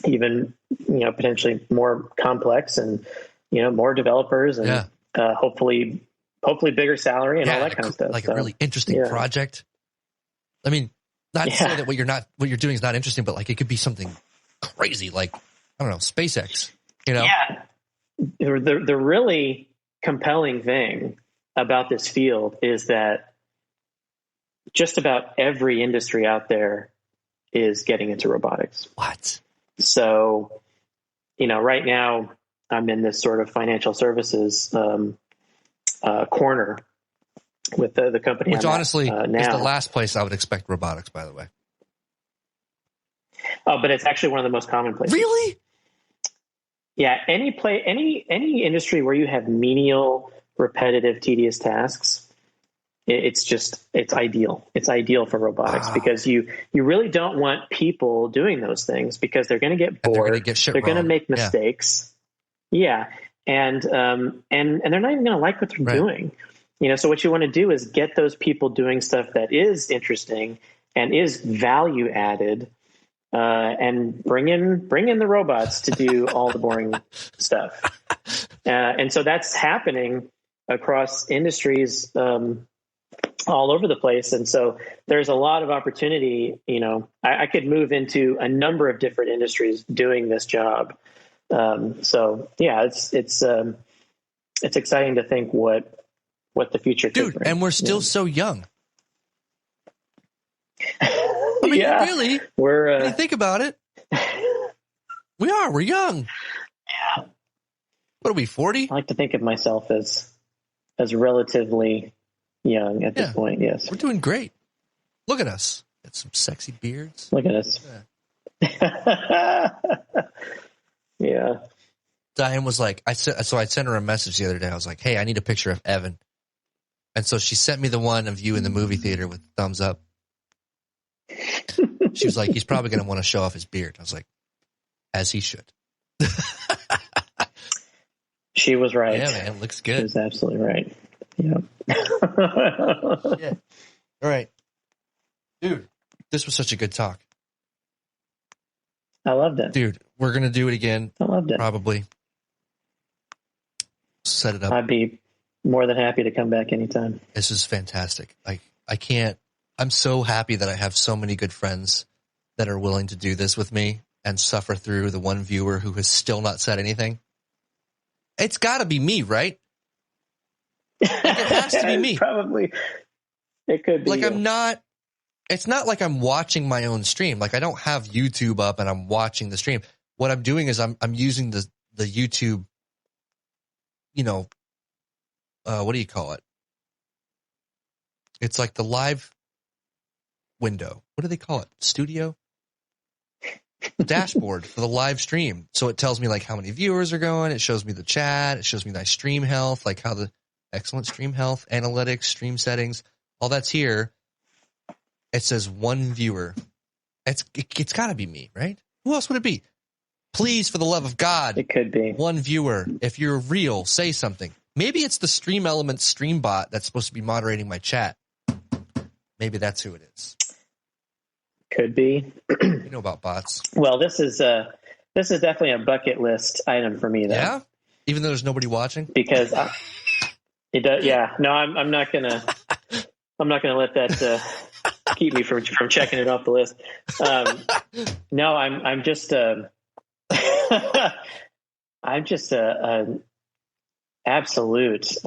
even potentially more complex, and more developers, and hopefully bigger salary and all that kind of stuff. Like a really interesting project. I mean, not to say that what you're doing is not interesting, but like it could be something crazy, like, I don't know, SpaceX. Yeah. The really compelling thing about this field is that just about every industry out there is getting into robotics. What? So, right now I'm in this sort of financial services corner with the company, which honestly is the last place I would expect robotics, by the way. Oh, but it's actually one of the most common places. Really? Yeah. Any industry where you have menial, repetitive, tedious tasks, it's ideal. It's ideal for robotics because you really don't want people doing those things because they're going to get bored. They're going to make mistakes. Yeah. And they're not even going to like what they're doing. So what you want to do is get those people doing stuff that is interesting and is value added, and bring in the robots to do all the boring stuff. And so that's happening across industries all over the place. And so there's a lot of opportunity. I could move into a number of different industries doing this job. So yeah, it's exciting to think what the future could bring. And we're still so young. I mean, really, when you think about it, we're young. Yeah. What are we, 40? I like to think of myself as relatively young at this point. Yes. We're doing great. Look at us. Got some sexy beards. Look at us. Yeah. Diane was like, I sent her a message the other day. I was like, hey, I need a picture of Evan. And so she sent me the one of you in the movie theater with the thumbs up. She was like, he's probably going to want to show off his beard. I was like, as he should. She was right. Yeah, man, looks good. She was absolutely right. Yeah. Yeah. All right. Dude, this was such a good talk. I loved it. Dude, we're going to do it again. I loved it. Probably. Set it up. I'd be more than happy to come back anytime. This is fantastic. I'm so happy that I have so many good friends that are willing to do this with me and suffer through the one viewer who has still not said anything. It's got to be me, right? Like, it has to be me. Probably. It could be. Like, it's not like I'm watching my own stream. Like, I don't have YouTube up and I'm watching the stream. What I'm doing is I'm using the YouTube, what do you call it? It's like the live window. What do they call it? Studio? The dashboard for the live stream. So it tells me like how many viewers are going. It shows me the chat. It shows me my stream health, like how the excellent stream health, analytics, stream settings, all that's here. It says one viewer. It's got to be me, right? Who else would it be? Please, for the love of God. It could be. One viewer. If you're real, say something. Maybe it's the Stream Elements stream bot that's supposed to be moderating my chat. Maybe that's who it is. Could be. You know about bots. Well, this is definitely a bucket list item for me, though. Yeah, even though there's nobody watching. Because it does. Yeah. No, I'm not gonna let that keep me from checking it off the list. No, I'm just I'm just a absolute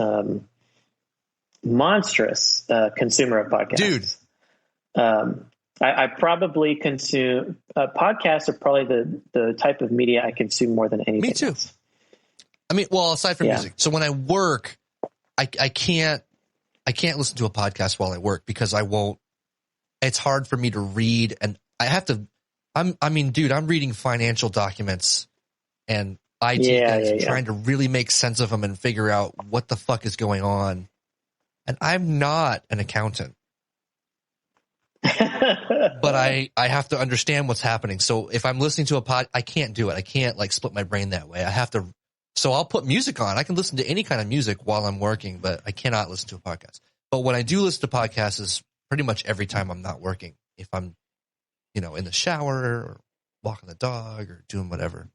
monstrous consumer of podcasts. Dude. I probably consume podcasts are probably the type of media I consume more than anything. Me too. Else. I mean, well, aside from music. So when I work, I can't listen to a podcast while I work because it's hard for me to read, and I have to, I'm reading financial documents and IT things, trying to really make sense of them and figure out what the fuck is going on. And I'm not an accountant. But I have to understand what's happening. So if I'm listening to a pod, I can't do it. I can't like split my brain that way. I have to. So I'll put music on. I can listen to any kind of music while I'm working, but I cannot listen to a podcast. But when I do listen to podcasts, is pretty much every time I'm not working. If I'm, in the shower or walking the dog or doing whatever.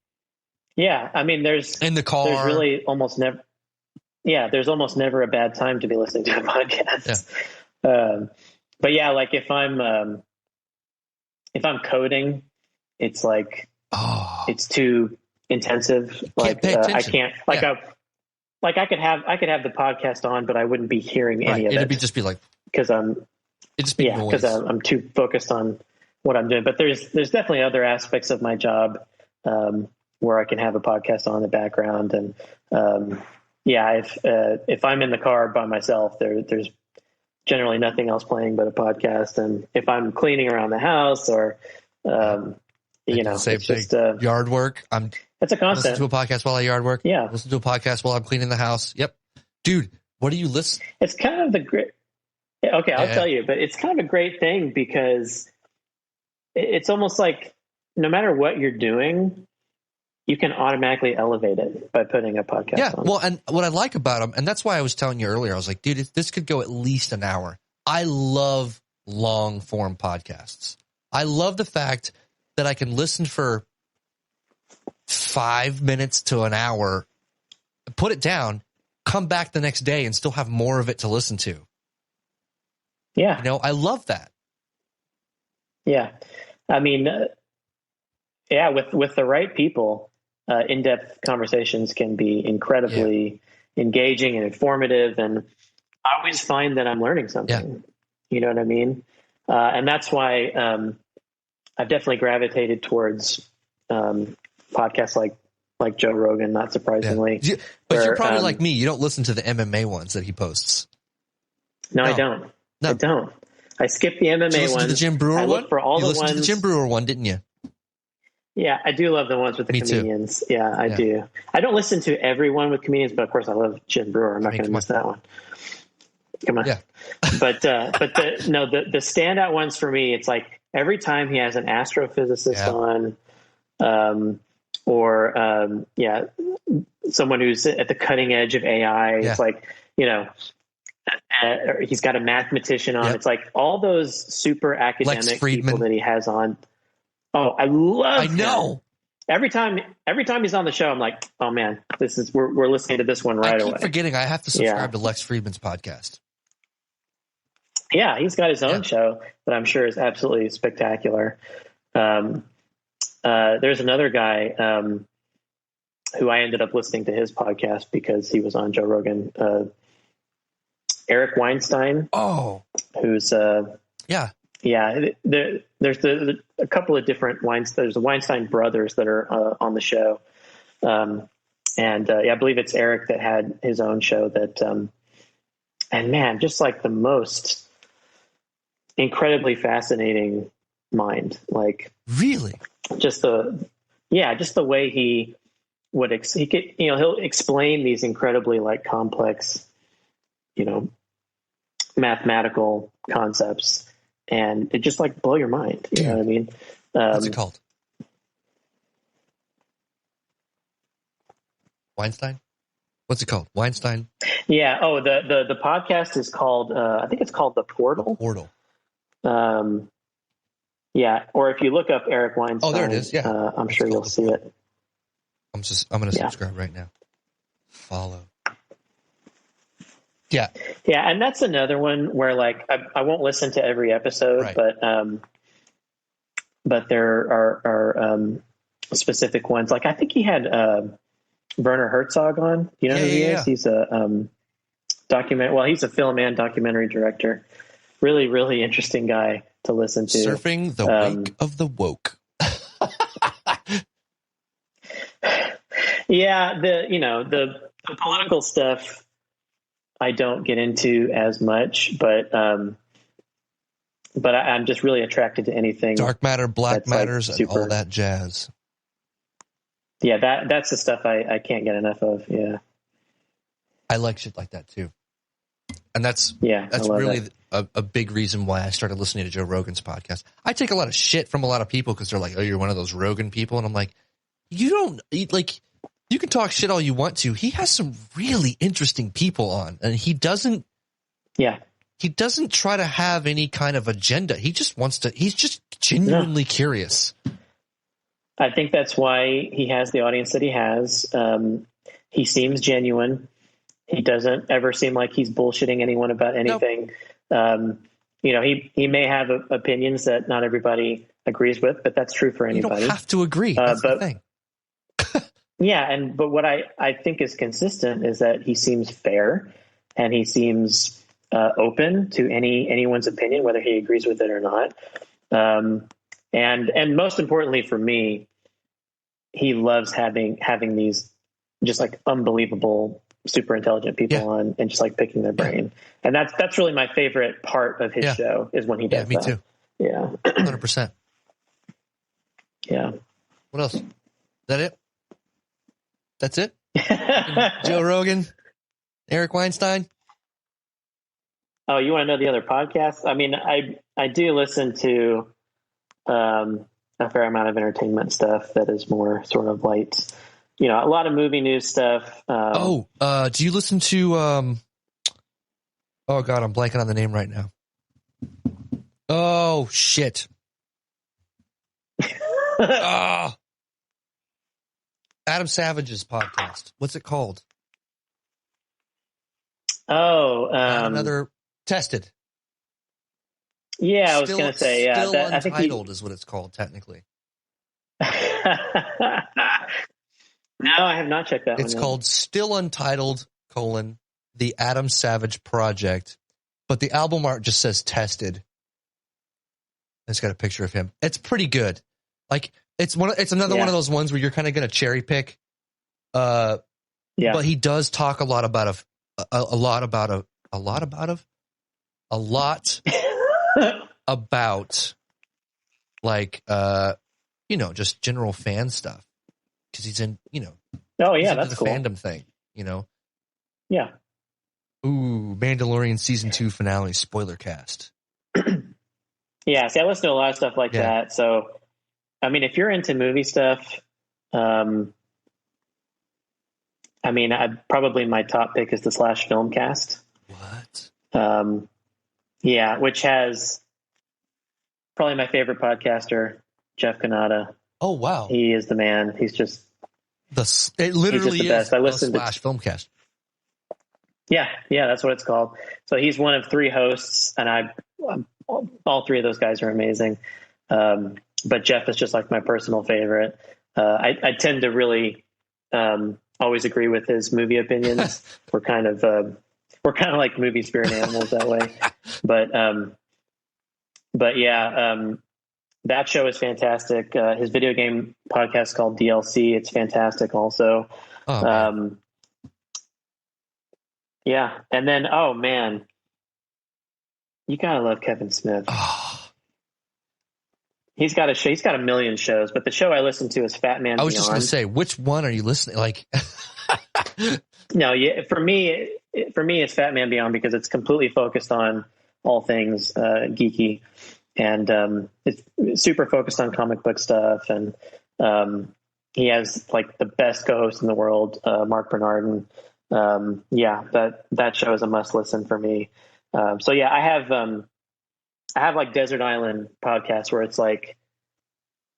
Yeah, I mean, there's in the car. There's really almost never. Yeah, there's almost never a bad time to be listening to a podcast. Yeah. But yeah, like if I'm coding, it's like it's too intensive. Like I can't. Like I could have the podcast on, but I wouldn't be hearing any of it. It'd just be like because I'm too focused on what I'm doing. But there's definitely other aspects of my job where I can have a podcast on in the background, and if I'm in the car by myself, there's generally nothing else playing but a podcast. And if I'm cleaning around the house or, it's just yard work. It's a constant. Listen to a podcast while I yard work. Yeah. Listen to a podcast while I'm cleaning the house. Yep. Dude, what do you listen? It's kind of the great. Okay. I'll tell you, but it's kind of a great thing because it's almost like no matter what you're doing, you can automatically elevate it by putting a podcast on. Well, and what I like about them, and that's why I was telling you earlier, I was like, dude, this could go at least an hour. I love long form podcasts. I love the fact that I can listen for 5 minutes to an hour, put it down, come back the next day and still have more of it to listen to. Yeah. I love that. Yeah. I mean, with the right people, in-depth conversations can be incredibly engaging and informative. And I always find that I'm learning something. Yeah. You know what I mean? And that's why I've definitely gravitated towards podcasts like Joe Rogan, not surprisingly. Yeah. But you're probably like me. You don't listen to the MMA ones that he posts. No, I don't. No. I don't. I skip the MMA ones. Did you listen to the Jim Brewer one? For all you the listened ones. To the Jim Brewer one, didn't you? Yeah, I do love the ones with the comedians. Too. Yeah, I do. I don't listen to everyone with comedians, but of course I love Jim Brewer. I'm not going to miss that one. Come on. Yeah. but the standout ones for me, it's like every time he has an astrophysicist on, or someone who's at the cutting edge of AI. It's like, he's got a mathematician on. It's like all those super academic people that he has on. Oh, I love him. Every time he's on the show, I'm like, oh man, we're listening to this one right away. I keep forgetting I have to subscribe to Lex Friedman's podcast. Yeah, he's got his own show that I'm sure is absolutely spectacular. There's another guy who I ended up listening to his podcast because he was on Joe Rogan. Eric Weinstein. Oh, who's there's a couple of different there's the Weinstein brothers that are on the show. I believe it's Eric that had his own show that, and man, just like the most incredibly fascinating mind, like really just the way he would, he'll explain these incredibly like complex, mathematical concepts. And it just like blow your mind. You know what I mean? What's it called? Weinstein? What's it called? Weinstein? Yeah. Oh, the podcast is called, I think it's called The Portal. Portal. Yeah. Or if you look up Eric Weinstein. Oh, there it is. Yeah. I'm sure you'll see it. I'm going to subscribe right now. Follow. Yeah. Yeah. And that's another one where like, I won't listen to every episode, right. but there are specific ones. Like I think he had Werner Herzog on. You know who he is? He's a he's a film and documentary director. Really, really interesting guy to listen to. Surfing the wake of the woke. Yeah, the political stuff I don't get into as much, but I'm just really attracted to anything dark matter, black matters, like and all that jazz. Yeah, that's the stuff I can't get enough of. Yeah, I like shit like that too, and that's really a big reason why I started listening to Joe Rogan's podcast. I take a lot of shit from a lot of people because they're like, "Oh, you're one of those Rogan people," and I'm like, "You don't like." You can talk shit all you want to. He has some really interesting people on, and he doesn't try to have any kind of agenda. He just wants to, he's just genuinely curious. I think that's why he has the audience that he has. He seems genuine. He doesn't ever seem like he's bullshitting anyone about anything. Nope. He may have opinions that not everybody agrees with, but that's true for anybody. You don't have to agree. That's the thing. Yeah, but what I think is consistent is that he seems fair, and he seems open to anyone's opinion, whether he agrees with it or not. And most importantly for me, he loves having these just like unbelievable, super intelligent people on, and just like picking their brain. And that's really my favorite part of his show is when he does that. Me too. Yeah, 100%. Yeah. What else? Is that it? That's it? Joe Rogan, Eric Weinstein. Oh, you want to know the other podcasts? I mean, I do listen to a fair amount of entertainment stuff that is more sort of light, a lot of movie news stuff. Do you listen to, oh God, I'm blanking on the name right now. Oh, shit. Adam Savage's podcast. What's it called? Another Tested. Yeah, I was going to say, Still Untitled is what it's called technically. No, I have not checked that one. It's called Still Untitled, The Adam Savage Project, but the album art just says Tested. It's got a picture of him. It's pretty good. Like it's another one of those ones where you're kind of going to cherry pick. But he does talk a lot about like just general fan stuff, because he's in that's the cool. fandom thing, Yeah. Ooh, Mandalorian season 2 finale spoiler cast. Yeah, see, I listen to a lot of stuff like that. So, I mean, if you're into movie stuff, probably my top pick is the Slash Filmcast. What? Which has probably my favorite podcaster, Jeff Kanata. Oh, wow. He is the man. He's just it literally the best. I listened to Slash Filmcast. Yeah, that's what it's called. So he's one of 3 hosts, and all 3 of those guys are amazing. But Jeff is just like my personal favorite. I tend to really always agree with his movie opinions. We're kind of like movie spirit animals that way. But that show is fantastic. His video game podcast is called DLC. It's fantastic also. Yeah. And then, oh man, you gotta love Kevin Smith. He's got a million shows, but the show I listen to is Fat Man Beyond. I was just going to say, which one are you listening? Like, no, for me, it's Fat Man Beyond because it's completely focused on all things geeky, and it's super focused on comic book stuff. And he has like the best co-host in the world, Mark Bernardin. that show is a must listen for me. So yeah, I have like Desert Island podcasts where it's like,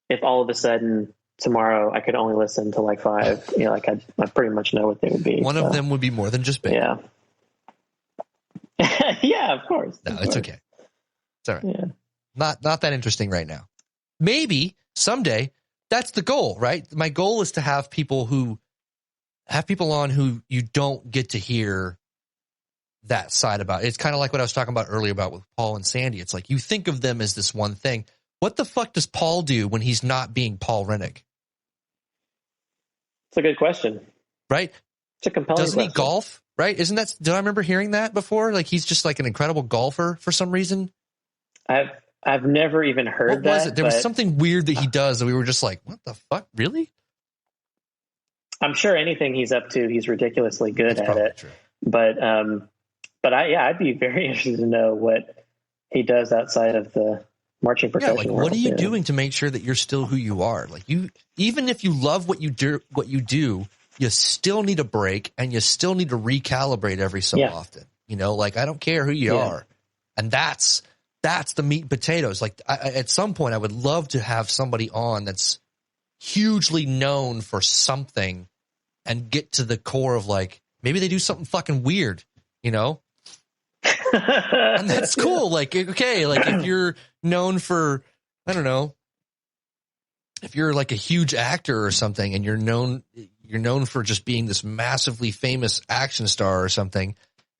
if all of a sudden tomorrow I could only listen to like 5, like I pretty much know what they would be. One of them would be More Than Just Bacon. Yeah. Yeah, of course. No, it's okay. It's all right. Yeah. Not that interesting right now. Maybe someday. That's the goal, right? My goal is to have people on who you don't get to hear that side about. It's kind of like what I was talking about earlier about with Paul and Sandy. It's like you think of them as this one thing. What the fuck does Paul do when he's not being Paul Rennick? It's a good question. Right? It's a compelling question. Doesn't he golf? Right? Isn't that, did I remember hearing that before? Like he's just like an incredible golfer for some reason. I've never even heard that. What was it? There was something weird that he does that we were just like, what the fuck? Really? I'm sure anything he's up to, he's ridiculously good at it. True. But I'd be very interested to know what he does outside of the marching profession. Yeah, like what are you doing to make sure that you're still who you are? Like even if you love what you do, you still need a break and you still need to recalibrate every so often. Like I don't care who you are, and that's the meat and potatoes. Like at some point, I would love to have somebody on that's hugely known for something and get to the core of like, maybe they do something fucking weird, and that's cool. Like, okay, like if you're known for, I don't know, if you're like a huge actor or something and you're known for just being this massively famous action star or something,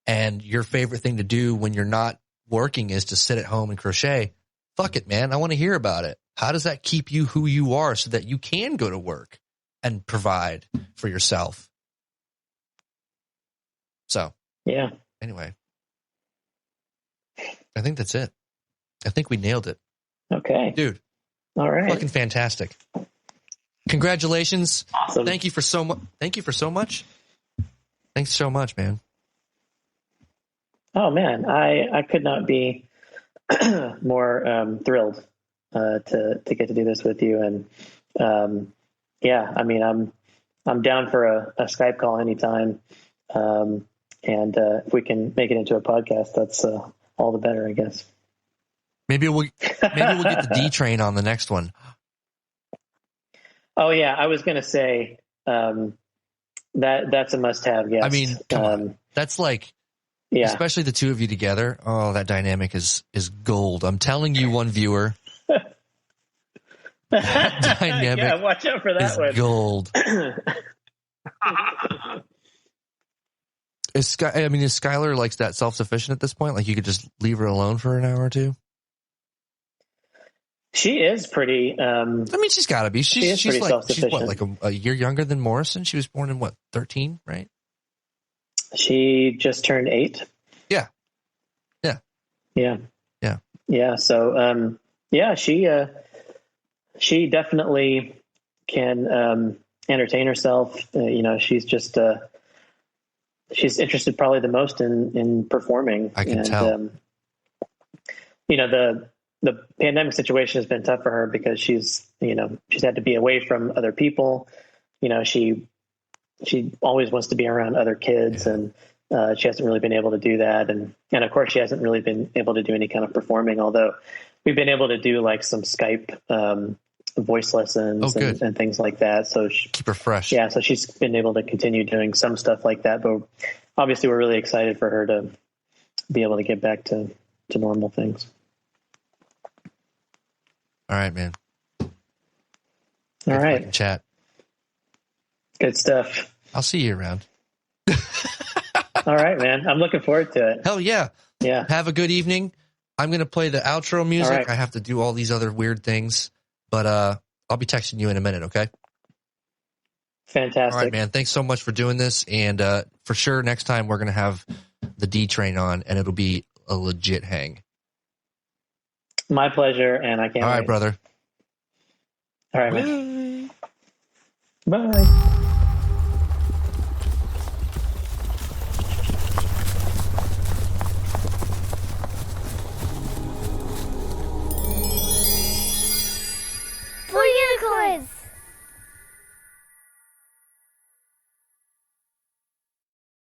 and your favorite thing to do when you're not working is to sit at home and crochet, fuck it, man. I want to hear about it. How does that keep you who you are so that you can go to work and provide for yourself? So, yeah. Anyway, I think that's it. I think we nailed it. Okay. Dude. All right. Fucking fantastic. Congratulations. Awesome. Thank you for so much. Thanks so much, man. Oh man, I could not be more thrilled to get to do this with you. And I mean, I'm down for a Skype call anytime. And if we can make it into a podcast, that's all the better, I guess. Maybe we'll get the D train on the next one. Oh yeah, I was gonna say that's a must-have. Yes, I mean, come on. That's like, especially the two of you together. Oh, that dynamic is gold. I'm telling you, one viewer. That dynamic watch out for that is one. Gold. Is Skylar like that self-sufficient at this point? Like you could just leave her alone for an hour or two? She is pretty. I mean, she's got to be. She's pretty self-sufficient. She's what, like a year younger than Morrison? She was born in what, 13, right? She just turned 8. Yeah. So, she definitely can entertain herself. She's just she's interested probably the most in performing. I can tell. The pandemic situation has been tough for her because she's had to be away from other people. She always wants to be around other kids, and she hasn't really been able to do that. And of course she hasn't really been able to do any kind of performing, although we've been able to do like some Skype voice lessons and things like that. So keep her fresh. Yeah. So she's been able to continue doing some stuff like that, but obviously we're really excited for her to be able to get back to normal things. All right, man. All right. Chat. Good stuff. I'll see you around. All right, man. I'm looking forward to it. Hell yeah. Yeah. Have a good evening. I'm going to play the outro music. Right. I have to do all these other weird things, but I'll be texting you in a minute, okay? Fantastic. All right, man. Thanks so much for doing this. And for sure, next time we're going to have the D train on, and it'll be a legit hang. My pleasure, and I can't wait. All right, brother. All right, man. Bye.